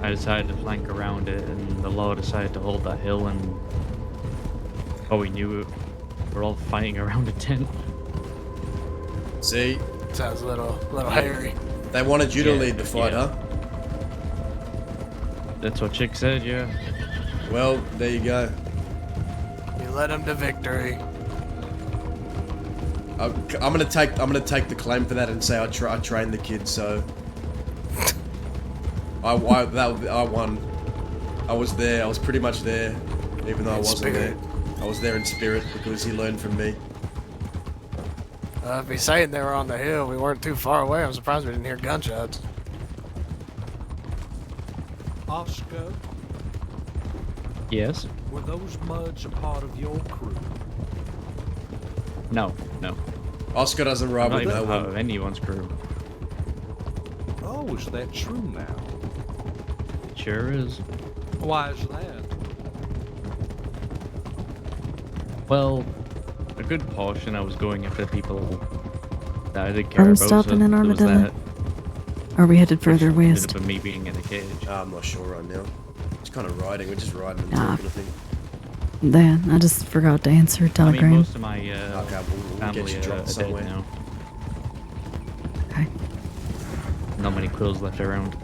I decided to flank around it, and the law decided to hold that hill, and oh, we knew it. We're all fighting around a tent. See? Sounds a little hairy. They wanted you to Yeah, lead the fight, yeah. huh? That's what Chick said, yeah. Well, there you go. You led them to victory. I'm gonna take the claim for that and say I trained the kid, so I won. I was there. I was pretty much there, even though I wasn't spirit. there. I was there in spirit because he learned from me. If he's saying they were on the hill, we weren't too far away. I'm surprised we didn't hear gunshots. Oscar, Yes? were those muds a part of your crew? No. Oscar doesn't ride Not with even no part one. of anyone's crew. Oh, is that true now? It sure is. Why is that? Well, a good portion I was going after people that I did care Are we about. stopping so in there was Armadillo? that. Are we headed further Ended west? up with me being in a cage. I'm not sure right now. It's kind of riding. We're just riding and Ah. talking, I think. Then I just forgot to answer a I telegram. mean, most of my Okay, we'll get family you are dropped dead somewhere. now. Okay. Not many quills left around.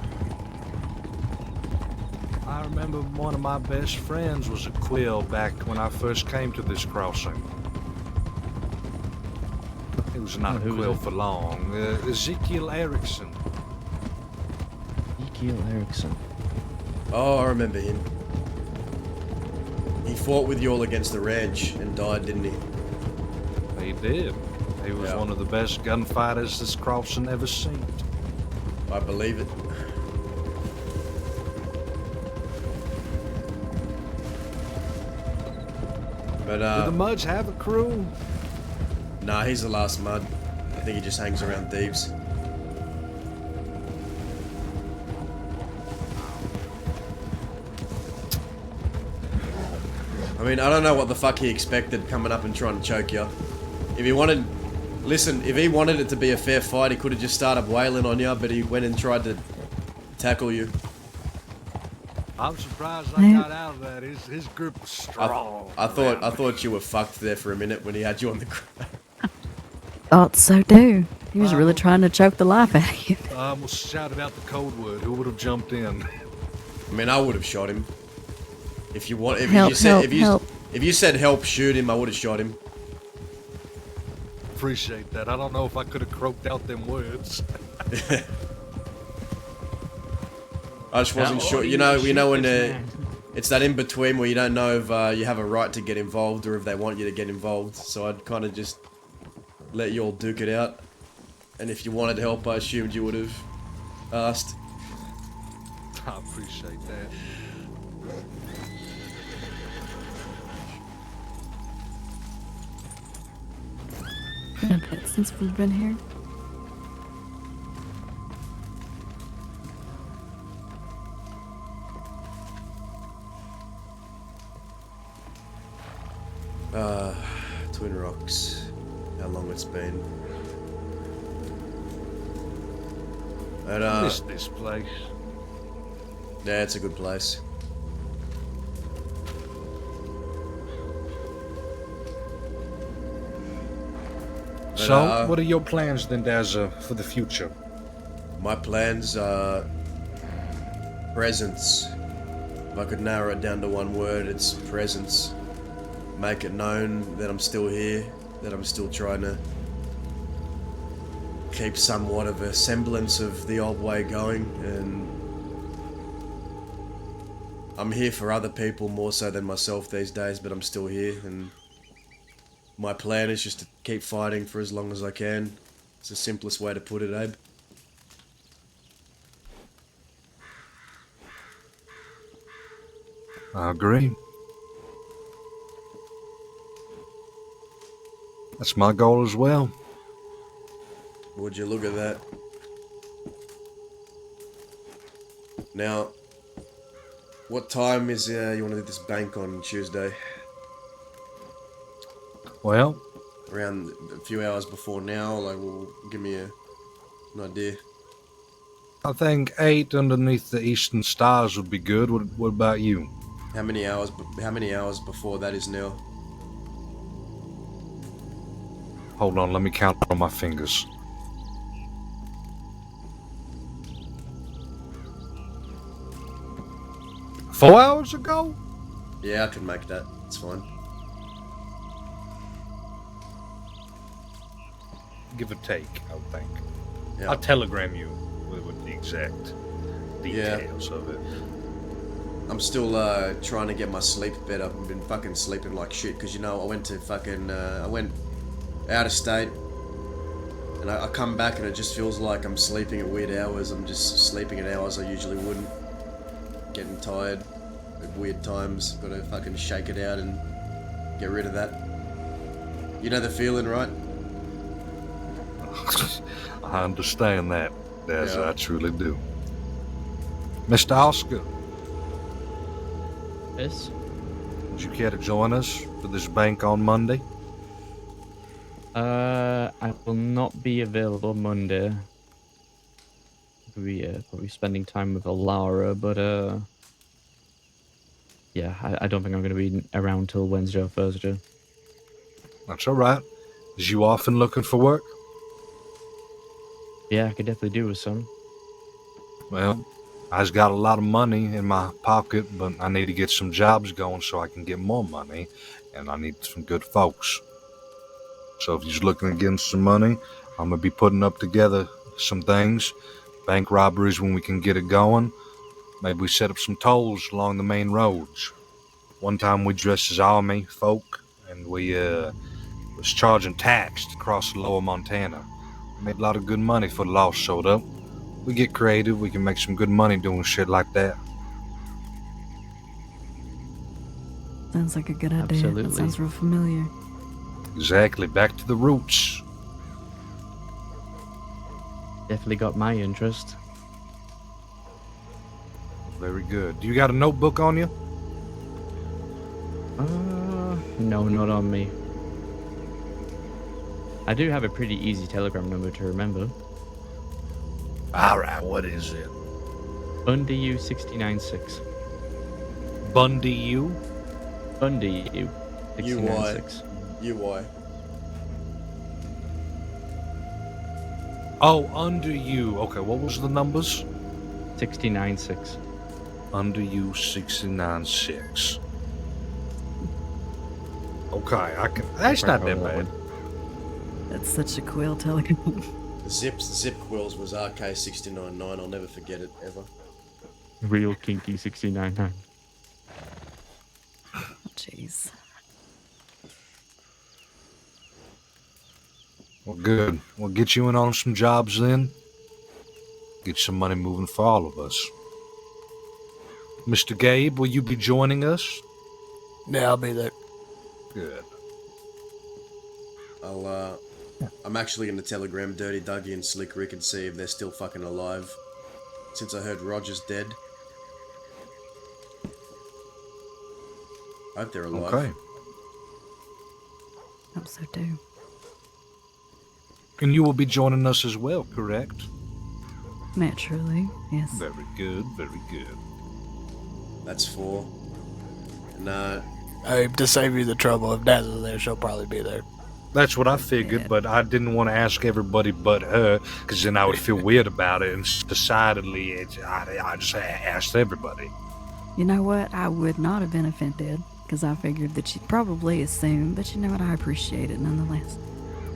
I remember one of my best friends was a quill back when I first came to this crossing. He was not Oh, a who was quill it? for long. Ezekiel Erickson. Ezekiel Erickson. Oh, I remember him. He fought with you all against the ranch and died, didn't he? He did. He was Yeah. one of the best gunfighters this crossing ever seen. I believe it. But Do the Muds have a crew? nah, he's the last mud. I think he just hangs around thieves. I mean, I don't know what the fuck he expected coming up and trying to choke you. If he wanted... Listen, if he wanted it to be a fair fight, he could have just started wailing on you, but he went and tried to tackle you. I'm surprised I got out of that. His grip was strong. I thought you were fucked there for a minute when he had you on the ground. Thought so too. He was really trying to choke the life out of you. I almost shouted out the code word. Who would have jumped in? I mean, I would have shot him. If you want, if Help, you said, help, if you, help. if you said help, shoot him, I would have shot him. Appreciate that. I don't know if I could have croaked out them words. I just wasn't sure. You know when it's that in between where you don't know if you have a right to get involved or if they want you to get involved. So I'd kind of just let you all duke it out. And if you wanted help, I assumed you would have asked. I appreciate that. Been a bit since we've been here. Twin Rocks. How long it's been. But, I miss this place. yeah, it's a good place. But, So, what are your plans then, Daza, for the future? My plans are presence. If I could narrow it down to one word, it's presence. Make it known that I'm still here, that I'm still trying to keep somewhat of a semblance of the old way going, and I'm here for other people more so than myself these days, but I'm still here, and my plan is just to keep fighting for as long as I can. It's the simplest way to put it, Abe. I agree. That's my goal as well. Would you look at that? Now, what time is you want to do this bank on Tuesday? Well, Around a few hours before now, like, well, give me an idea. I think 8 underneath the eastern stars would be good. What about you? How many hours? How many hours before that is now? Hold on, let me count on my fingers. Four hours ago? Yeah, I can make that. It's fine. Give or take, I would think. Yeah. I'll telegram you with the exact details of it. I'm still trying to get my sleep better. I've been fucking sleeping like shit because, you know, I went to fucking I went out of state and I come back and it just feels like I'm sleeping at weird hours. I'm just sleeping at hours I usually wouldn't. Getting tired at weird times. Gotta fucking shake it out and get rid of that. You know the feeling, right? I understand that, Daz. Yeah. I truly do. Mr. Oscar. Yes? Would you care to join us for this bank on Monday? I will not be available Monday. We'll be probably spending time with Alara, but yeah, I don't think I'm going to be around till Wednesday or Thursday. That's all right. Is you often looking for work? Yeah, I could definitely do with some. Well, I've got a lot of money in my pocket, but I need to get some jobs going so I can get more money, and I need some good folks. So if you're looking to get some money, I'm going to be putting up together some things. Bank robberies when we can get it going. Maybe we set up some tolls along the main roads. One time we dressed as army folk, and we was charging tax to cross the lower Montana. Made a lot of good money for the law showed up. We get creative, we can make some good money doing shit like that. Sounds like a good idea. Absolutely. That sounds real familiar. Exactly, back to the roots. Definitely got my interest. Very good. Do you got a notebook on you? No, not on me. I do have a pretty easy telegram number to remember. Alright, what is it? Bundy U 696. Bundy U? Bundy U 696. UI. Oh, under you. Okay, what was the numbers? 696. Under you 696. Okay, I can. That's not that bad. That's such a quill telegram. Zip Quills was RK699. I'll never forget it ever. Real kinky 699. Oh, jeez. Well, good. We'll get you in on some jobs then. Get some money moving for all of us. Mr. Gabe, will you be joining us? Yeah, I'll be there. Good. I'm actually going to telegram Dirty Dougie and Slick Rick and see if they're still fucking alive. Since I heard Roger's dead. I hope they're alive. Okay. Hope so too. And you will be joining us as well, correct? Naturally, yes. Very good, very good. That's 4. And, Hey, to save you the trouble, if Daz is there, she'll probably be there. That's what I figured, but I didn't want to ask everybody but her, because then I would feel weird about it, and decidedly, I just asked everybody. You know what? I would not have been offended, because I figured that she'd probably assume, but you know what? I appreciate it nonetheless.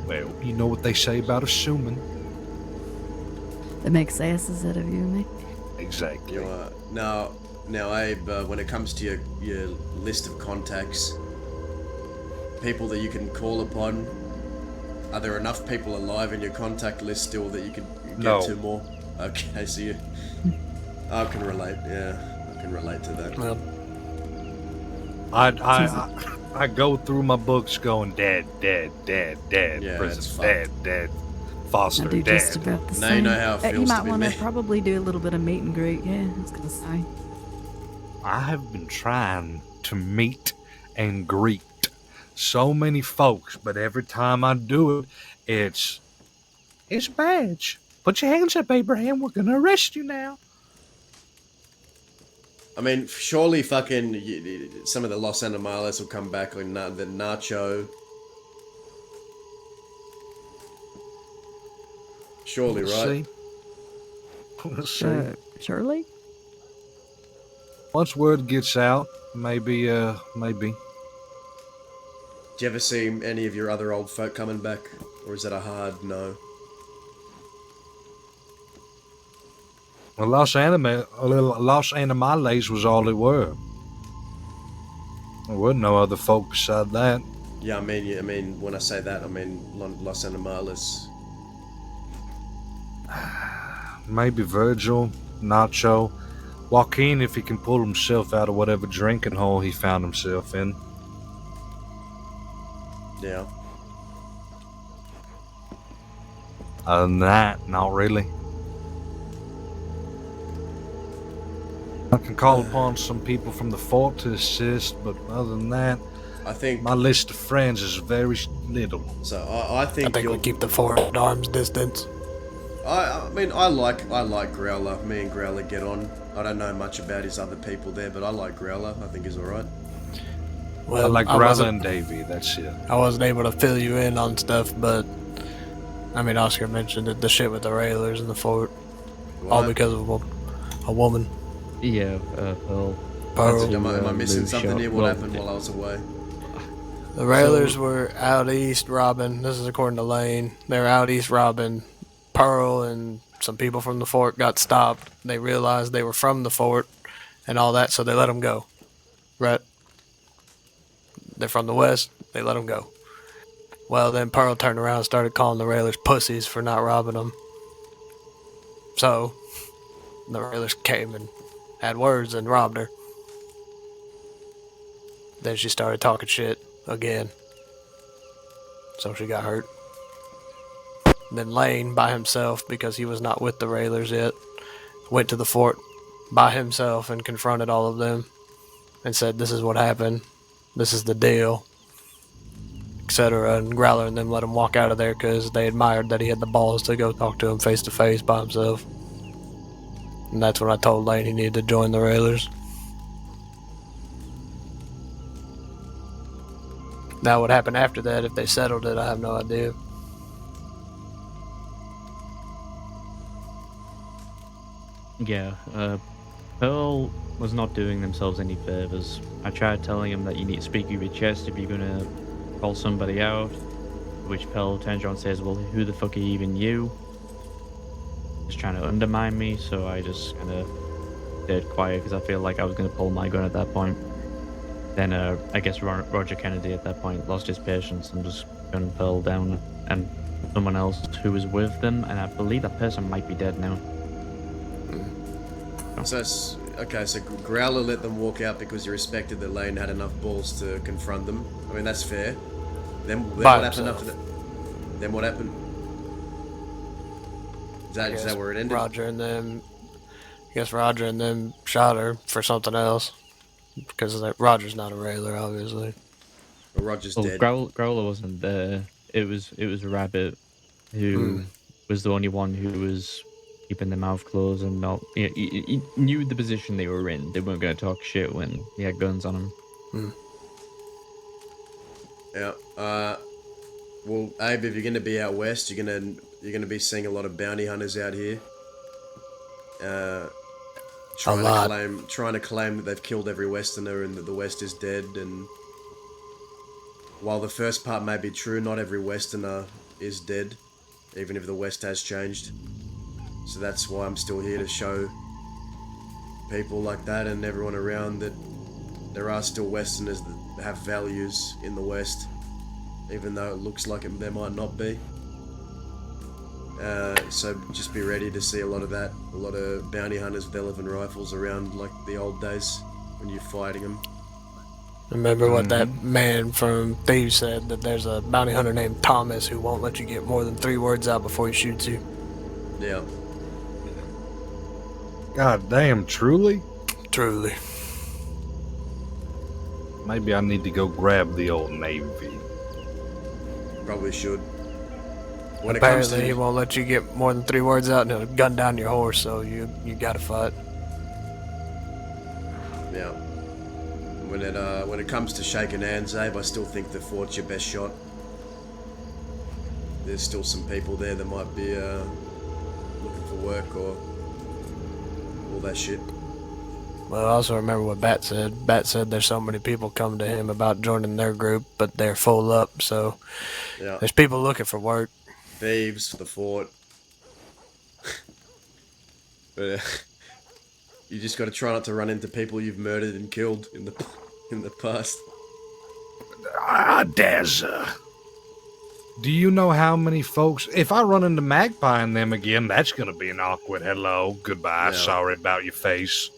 Well, you know what they say about assuming. It makes asses out of you and me. Exactly. Now, Abe, when it comes to your list of contacts, people that you can call upon, are there enough people alive in your contact list still that you can get to more? Okay, so I can relate, yeah. I can relate to that. Well, I go through my books going dead, dead, dead, dead, Yeah, prison, that's dead, fucked. dead, I foster, do dead. just about the Now same. you know how it You feels to might be want to me. probably do a little bit of meet and greet. Yeah, I was gonna say. I have been trying to meet and greet so many folks, but every time I do it, it's a badge. Put your hands up, Abraham. We're gonna arrest you now. I mean, surely fucking some of the Los Animales will come back, like the Nacho. Surely, We'll right? see. We'll see. Shirley? Once word gets out, maybe. Do you ever see any of your other old folk coming back? Or is that a hard no? Well, Los Animales was all they were. There wasn't no other folk beside that. Yeah, I mean, when I say that, I mean Los Animales. Maybe Virgil, Nacho, Joaquin, if he can pull himself out of whatever drinking hole he found himself in. Yeah. Other than that, not really. I can call upon some people from the fort to assist, but other than that, I think my list of friends is very little. So I think we keep the fort at arm's distance. I mean, I like Growler. Me and Growler get on. I don't know much about his other people there, but I like Growler. I think he's alright. Well, I like Growler and Davey, that's it. I wasn't able to fill you in on stuff, but I mean, Oscar mentioned the shit with the railers in the fort, all because of a woman. Yeah, Pearl. Am I missing something here? What happened while I was away? The railers were out east robbing. This is according to Lane. They were out east robbing. Pearl and some people from the fort got stopped. They realized they were from the fort and all that, so they let them go. Right? They're from the west. They let them go. Well, then Pearl turned around and started calling the railers pussies for not robbing them. So the railers came and had words and robbed her. Then she started talking shit again. So she got hurt. Then Lane, by himself, because he was not with the railers yet, went to the fort by himself and confronted all of them and said, this is what happened. This is the deal. Etc. And Growler and them let him walk out of there because they admired that he had the balls to go talk to him face to face by himself. And that's when I told Lane he needed to join the railers. Now what happened after that, if they settled it, I have no idea. Yeah, Pearl was not doing themselves any favors. I tried telling him that you need to speak with your chest if you're gonna call somebody out, which Pearl turns around and says, well, who the fuck are even you? Just trying to undermine me, so I just kind of stayed quiet because I feel like I was gonna pull my gun at that point. Then I guess Roger Kennedy at that point lost his patience and just gunned Pearl down, and someone else who was with them, and I believe that person might be dead now. So Growler let them walk out because he respected that Lane had enough balls to confront them. I mean, that's fair. Then what happened after that? Then what happened? Is that where it ended? Roger and them shot her for something else. Because Roger's not a railer, obviously. Well, Roger's dead. Growler wasn't there. It was Rabbit who was the only one who was keeping their mouth closed and not. He knew the position they were in. They weren't going to talk shit when he had guns on him. Yeah. Well, Abe, if you're going to be out west, you're going to be seeing a lot of bounty hunters out here. Trying to claim that they've killed every Westerner and that the West is dead. And while the first part may be true, not every Westerner is dead, even if the West has changed. So that's why I'm still here to show people like that and everyone around that there are still Westerners that have values in the West, even though it looks like there might not be. So just be ready to see a lot of that. A lot of bounty hunters with elephant rifles around like the old days when you're fighting them. Remember what that man from Thieves said, that there's a bounty hunter named Thomas who won't let you get more than 3 words out before he shoots you. Yeah. God damn, truly? Truly. Maybe I need to go grab the old Navy. Probably should. When Apparently, it he won't let you get more than 3 words out and he'll gun down your horse, so you gotta fight. Yeah. When it comes to shaking hands, Abe, I still think the fort's your best shot. There's still some people there that might be looking for work or all that shit. Well, I also remember what Bat said. Bat said there's so many people coming to him about joining their group, but they're full up, so Yeah. there's people looking for work. Thieves for the fort. But, you just got to try not to run into people you've murdered and killed in the past. Dazza. Do you know how many folks... If I run into Magpie and them again, that's going to be an awkward hello, goodbye, Yeah. sorry about your face.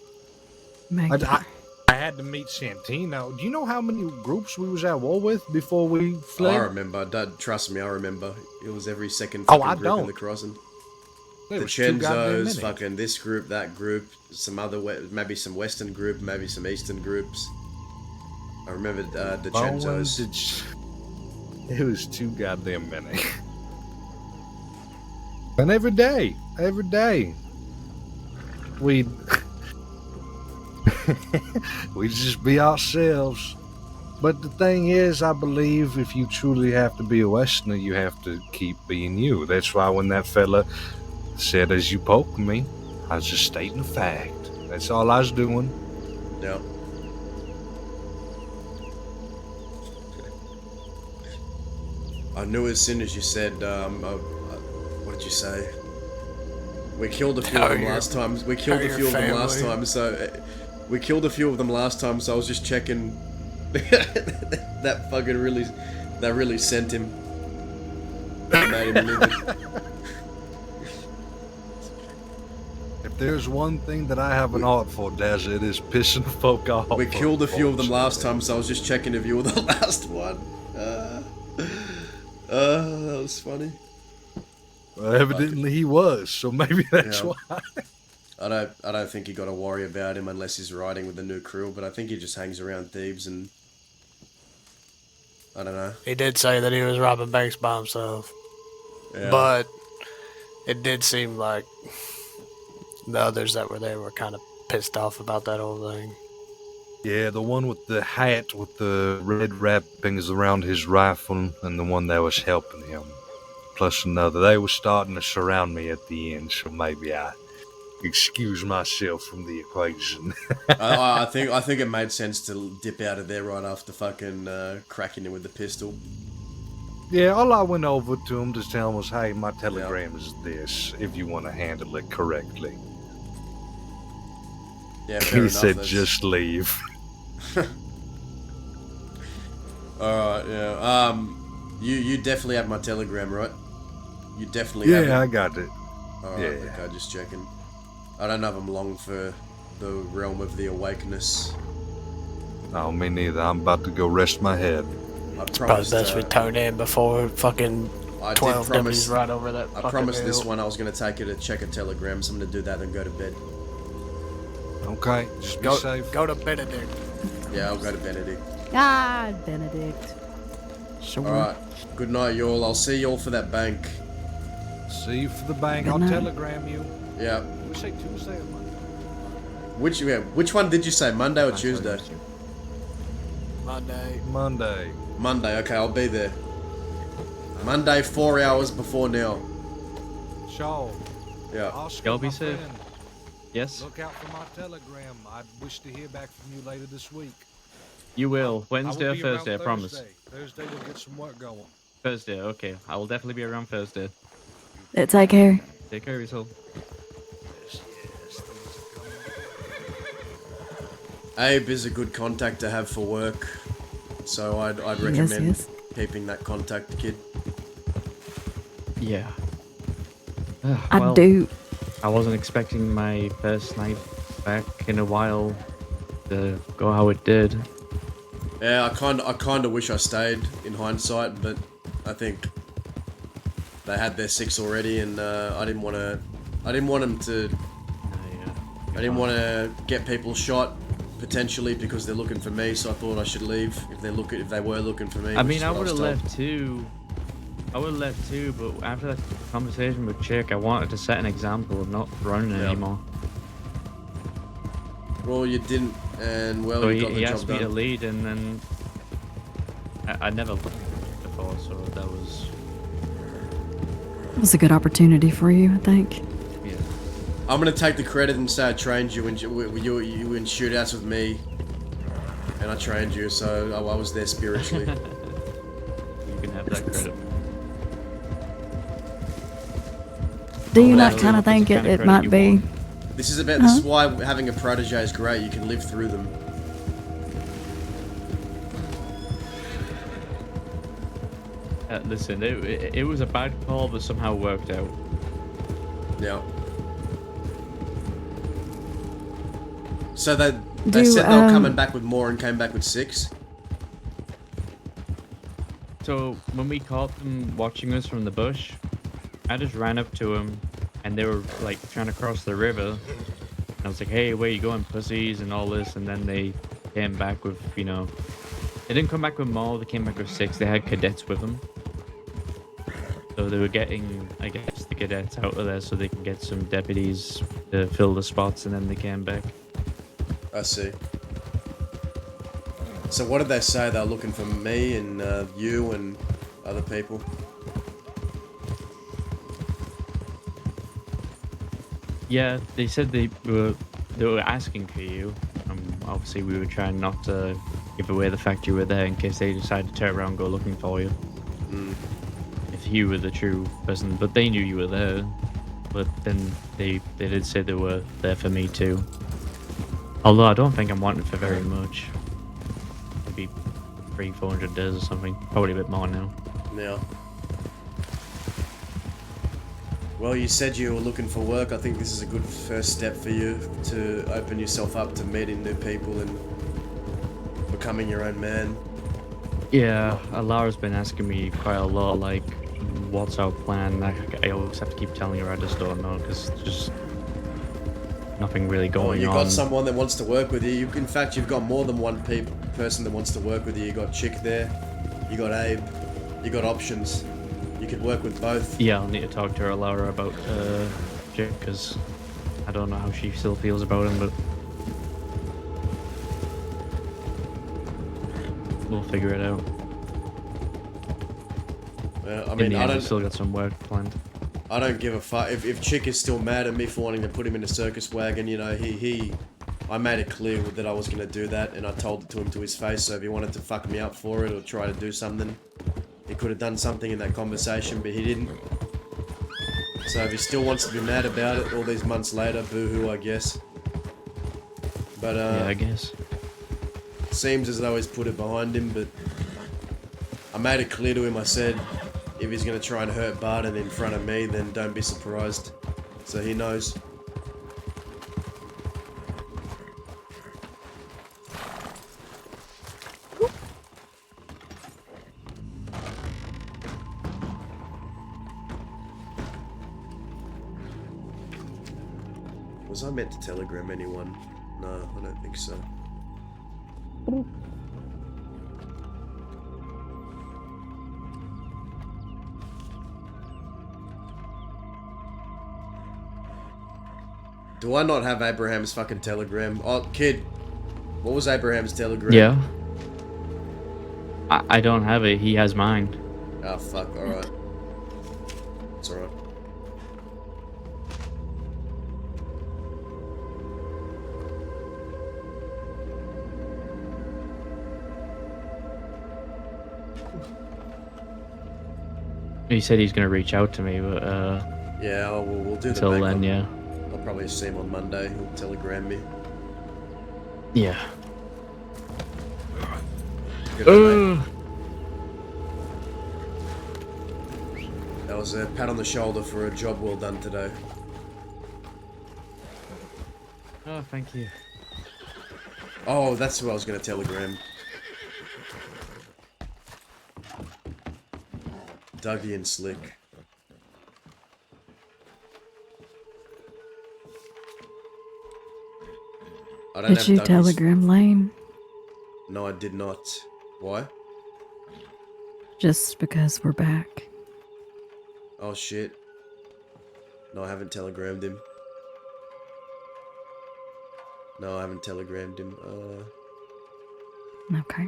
I had to meet Santino. Do you know how many groups we was at war with before we fled? I remember. Trust me, I remember. It was every second Oh, fucking I group don't. in the crossing. There The was 2 goddamn Chenzos, many. fucking this group, that group, some other, maybe some Western group, maybe some Eastern groups. I remember the Chenzos. It was 2 goddamn many. And every day, we'd just be ourselves. But the thing is, I believe if you truly have to be a Westerner, you have to keep being you. That's why when that fella said, as you poked me, I was just stating a fact. That's all I was doing. Yeah. I knew as soon as you said, what did you say? We killed a few of them last time. We killed a few of them last time, so... we killed a few of them last time, so I was just checking... that fucking really... That really sent him. Made him livid. If there's one thing that I have an art for, Dazza, it is pissing folk off. We killed a few of them last time, so I was just checking if you were the last one. That was funny. Well, evidently he was, so maybe that's Yeah. why. I don't think you got to worry about him unless he's riding with the new crew, but I think he just hangs around Thebes and... I don't know. He did say that he was robbing banks by himself. Yeah. But it did seem like the others that were there were kind of pissed off about that whole thing. Yeah, the one with the hat with the red wrappings around his rifle and the one that was helping him. Plus another. They were starting to surround me at the end, so maybe I excuse myself from the equation. I think it made sense to dip out of there right after fucking cracking him with the pistol. Yeah, all I went over to him to tell him was, hey, my telegram is this, if you want to handle it correctly. Yeah, fair He enough, said, that's- just leave. Alright, yeah. You definitely have my telegram, right? You definitely have it. Yeah, I got it. Alright, Yeah. okay, just checking. I don't know if I'm long for the realm of the awakeness. Oh, me neither. I'm about to go rest my head. I Probably promised, best we turn in before fucking I did 12 promise- W's right over that I fucking promised this hill. one I was going to take it to check a telegram, so I'm going to do that and go to bed. Okay, just be Go, safe. go to Benedict. Yeah, I'll go to Benedict. Ah, Benedict. Sure. Alright, good night, y'all. I'll see y'all for that bank. See you for the bank. Good I'll night. telegram you. Yeah. We say Tuesday or Monday? Which one did you say, Monday or Tuesday? Monday. Monday. Monday, okay, I'll be there. Monday, 4 hours before now. Shaw. Yeah. Oscar, Y'all be my safe. friend, Yes, look out for my telegram. I wish to hear back from you later this week. you will. I will Wednesday or be around Thursday, I promise. Thursday. Thursday we'll get some work going. Thursday, okay. I will definitely be around Thursday. Take care. Take care of yourself. Abe is a good contact to have for work, so I'd Yes, recommend yes. keeping that contact, kid. Yeah. I do. I wasn't expecting my first night back in a while to go how it did. Yeah, I kind of wish I stayed in hindsight, but I think they had their 6 already, and I didn't want them to. I didn't want to get people shot potentially because they're looking for me, so I thought I should leave if they were looking for me. I mean, I would have left too. But after that conversation with Chick, I wanted to set an example of not running anymore. Well, you didn't, and well, So you got the he job asked me to done. lead, and then I never left before, so that was. It was a good opportunity for you, I think. Yeah. I'm gonna take the credit and say I trained you, and you in shootouts with me, and I trained you, so I was there spiritually. You can have that credit. Do you not kind of think it might be? This is about. This is why having a protege is great. You can live through them. Listen, it was a bad call, but somehow worked out. Yeah. So they Do, said they were coming back with more and came back with 6. So when we caught them watching us from the bush, I just ran up to them, and they were like trying to cross the river. And I was like, "Hey, where you going, pussies?" and all this. And then they came back with, they didn't come back with more. They came back with 6. They had cadets with them. So they were getting, I guess, the cadets out of there so they can get some deputies to fill the spots, and then they came back. I see. So what did they say? They were looking for me and you and other people. Yeah, they said they were asking for you. Obviously, we were trying not to give away the fact you were there in case they decided to turn around and go looking for you. Mm. If you were the true person, but they knew you were there. But then they did say they were there for me too. Although I don't think I'm wanted for very much. Maybe 300-400 days or something. Probably a bit more now. Yeah. Well, you said you were looking for work. I think this is a good first step for you to open yourself up to meeting new people and becoming your own man. Yeah, Alara's been asking me quite a lot, like, what's our plan? I always have to keep telling her I just don't know, because there's just nothing really going on. You got someone that wants to work with you. In fact, you've got more than one person that wants to work with you. You got Chick there, you got Abe, you got options. You could work with both. Yeah, I'll need to talk to her, Alara, about Chick, because I don't know how she still feels about him, but we'll figure it out. I mean, I've still got some work planned. I don't give a fuck. If Chick is still mad at me for wanting to put him in a circus wagon, I made it clear that I was going to do that, and I told it to him to his face, so if he wanted to fuck me up for it or try to do something, he could have done something in that conversation, but he didn't. So if he still wants to be mad about it all these months later, boo-hoo, I guess. But, yeah, I guess. Seems as though he's put it behind him, but I made it clear to him. I said, if he's going to try and hurt Barton in front of me, then don't be surprised. So he knows. Was I meant to telegram anyone? No, I don't think so. Do I not have Abraham's fucking telegram? Oh, kid, what was Abraham's telegram? Yeah. I don't have it. He has mine. Oh, fuck. Alright. It's alright. He said he's gonna reach out to me, but yeah, we'll do the until back then, on- yeah. I'll probably see him on Monday. He'll telegram me. Yeah. Good, that was a pat on the shoulder for a job well done today. Oh, thank you. Oh, that's who I was going to telegram. Dougie and Slick. I don't Did have you Dougie's- telegram Lane? No, I did not. Why? Just because we're back. Oh shit. No, I haven't telegrammed him. No, I haven't telegrammed him. Okay.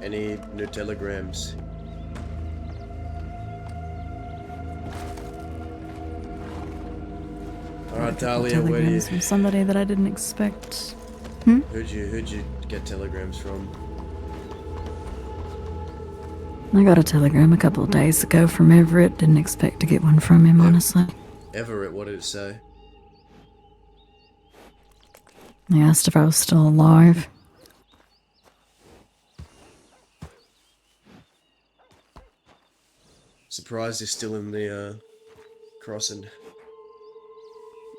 Any new telegrams? Alright, Dahlia, where do you... Telegrams from somebody that I didn't expect. Who'd you get telegrams from? I got a telegram a couple of days ago from Everett. Didn't expect to get one from him, honestly. Everett, what did it say? He asked if I was still alive. Surprised he's still in the crossing.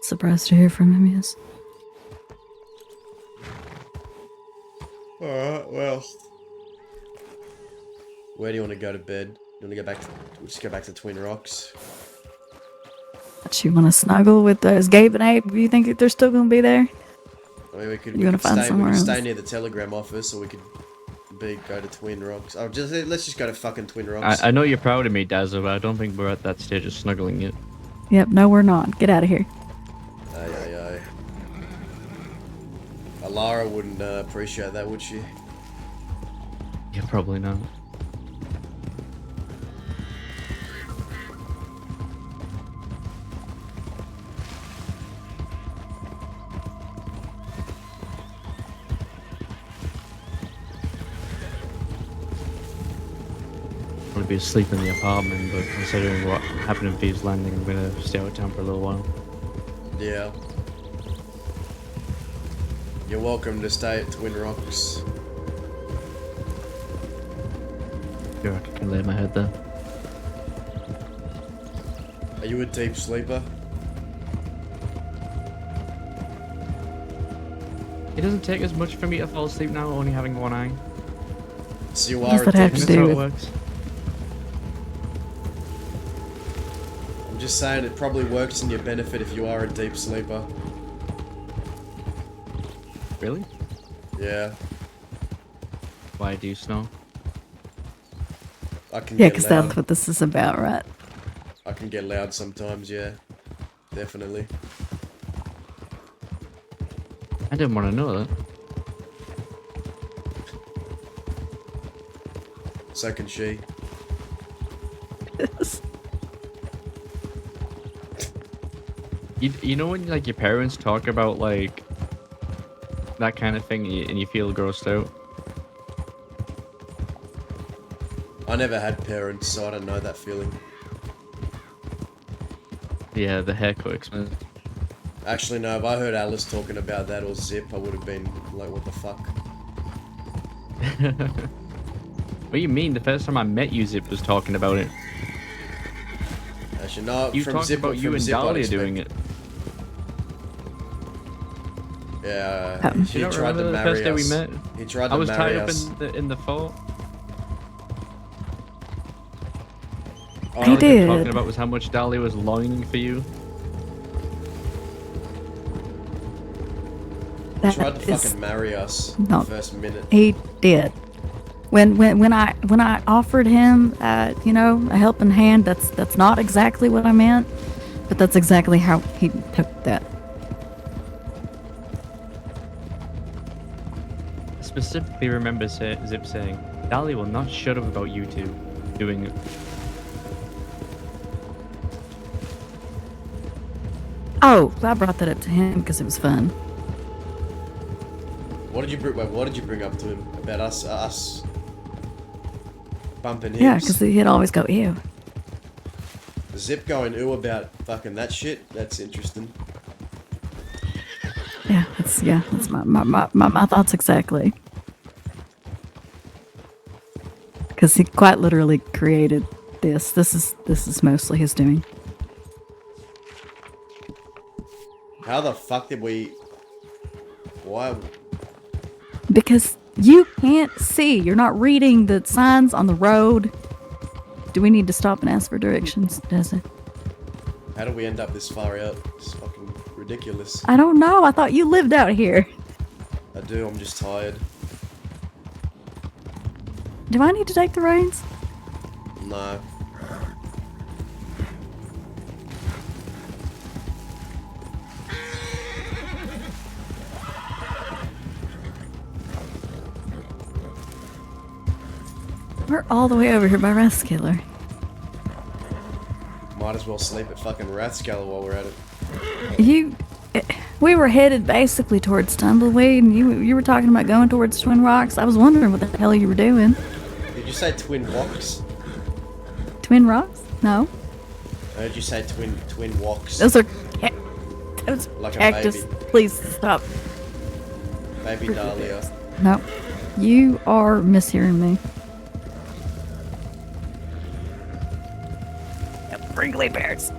Surprised to hear from him, yes. Alright, well. Where do you want to go to bed? You want to go back to... We'll just go back to Twin Rocks. But you want to snuggle with those Gabe and Abe? You think they're still going to be there? I mean, we could, You wanna find somewhere else? stay near the telegram office, or we could go to Twin Rocks. Oh, let's just go to fucking Twin Rocks. I know you're proud of me, Dazzle, but I don't think we're at that stage of snuggling yet. Yep, no, we're not. Get out of here. Aye. Alara wouldn't appreciate that, would she? Yeah, probably not. I'm gonna be asleep in the apartment, but considering what happened in Thieves Landing, I'm gonna stay out of town for a little while. Yeah. You're welcome to stay at Twin Rocks. Sure, I can lay my head there. Are you a deep sleeper? It doesn't take as much for me to fall asleep now, only having one eye. So you What are does a that have deep to That's how do it with... works. I'm just saying it probably works in your benefit if you are a deep sleeper. Really? Yeah. Why do you snore? I can Yeah, get because loud. that's what this is about, right? I can get loud sometimes, yeah. Definitely. I didn't want to know that. So can she. You know when like your parents talk about like that kind of thing and you feel grossed out? I never had parents, so I don't know that feeling. Yeah, the hair quirks, man. Actually, no, if I heard Alice talking about that or Zip, I would have been like, what the fuck? What do you mean? The first time I met you, Zip was talking about it. Actually, no, You from talked Zip, about you from and Zip, I'd Dahlia expect- doing it. Yeah, You he don't tried to remember the marry first day we us. met? He tried to I was marry tied up us. in the fort. Oh, All He I kept did. talking about was how much Dahlia was longing for you. He That tried to is fucking marry us not- the first minute. He did. When I offered him, you know, a helping hand, that's not exactly what I meant, but that's exactly how he took that. specifically remember Zip saying, Dali will not shut up about you two doing it. Oh, I brought that up to him because it was fun. What did you bring? Wait, what did you bring up to him about us bumping Yeah, hips? because he'd always go, ew. Zip going ooh about fucking that shit. That's interesting. Yeah, that's my thoughts exactly. Because he quite literally created this. This is mostly his doing. How the fuck did we? Why? Because you can't see. You're not reading the signs on the road. Do we need to stop and ask for directions, Deza? How do we end up this far out? It's fucking ridiculous. I don't know. I thought you lived out here. I do. I'm just tired. Do I need to take the reins? No. We're all the way over here by Rathskeller. Might as well sleep at fucking Rathskeller while we're at it. We were headed basically towards Tumbleweed, and you were talking about going towards Twin Rocks. I was wondering what the hell you were doing. Did you say Twin Rocks? Twin Rocks? No. I heard you say twin walks. Those are like cactus. a baby. Please stop. Baby Dahlia. No. You are mishearing me. Wrinkly bears.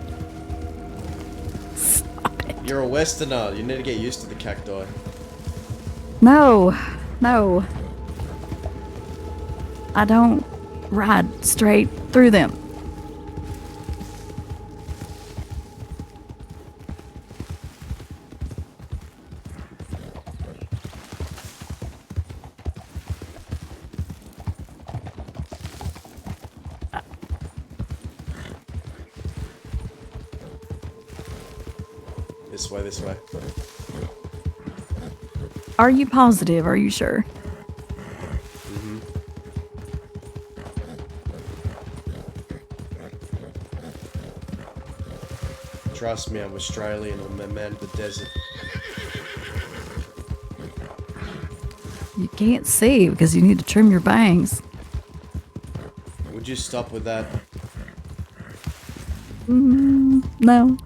You're a Westerner. You need to get used to the cacti. No. I don't ride straight through them. This way. Are you positive? Are you sure? Trust me, I'm Australian. I'm a man of the desert. You can't see because you need to trim your bangs. Would you stop with that? No.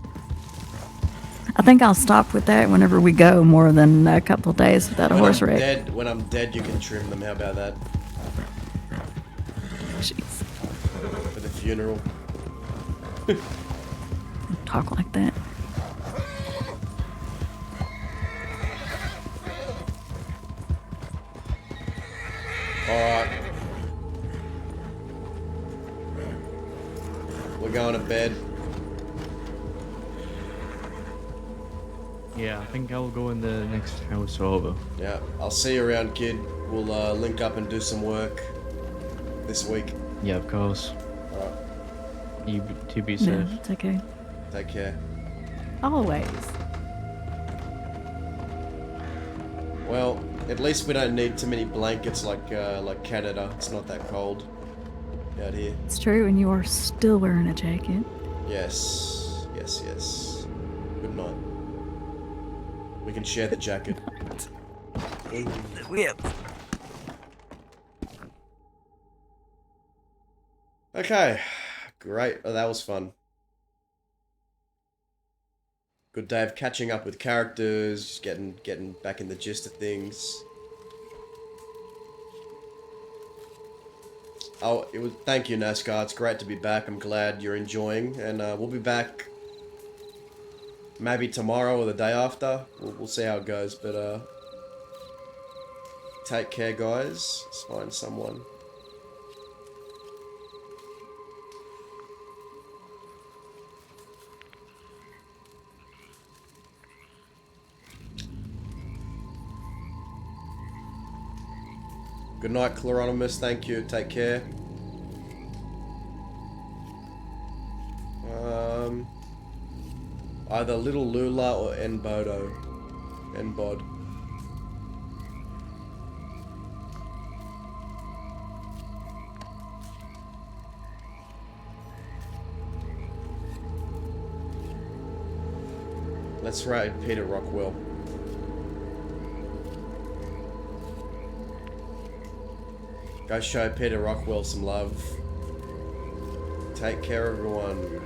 I think I'll stop with that whenever we go more than a couple of days without a horse wreck. When I'm dead, you can trim them. How about that? Jeez. For the funeral. Don't talk like that. Alright. We're going to bed. Yeah, I think I'll go in the next house over. Yeah, I'll see you around, kid. We'll link up and do some work this week. Yeah, of course. Alright. You to be No, safe. it's okay. Take care. Always. Well, at least we don't need too many blankets like Canada. It's not that cold out here. It's true, and you are still wearing a jacket. Yes. Good night. We can share the jacket. Okay. Great. Oh, that was fun. Good day of catching up with characters, just getting back in the gist of things. Oh, thank you, NASCAR. It's great to be back. I'm glad you're enjoying, and we'll be back maybe tomorrow or the day after. We'll see how it goes, but take care, guys. Let's find someone. Good night, Chloronimus. Thank you. Take care. Either Little Lula or Nbodo. Nbod. Let's write Peter Rockwell. Go show Peter Rockwell some love. Take care, everyone.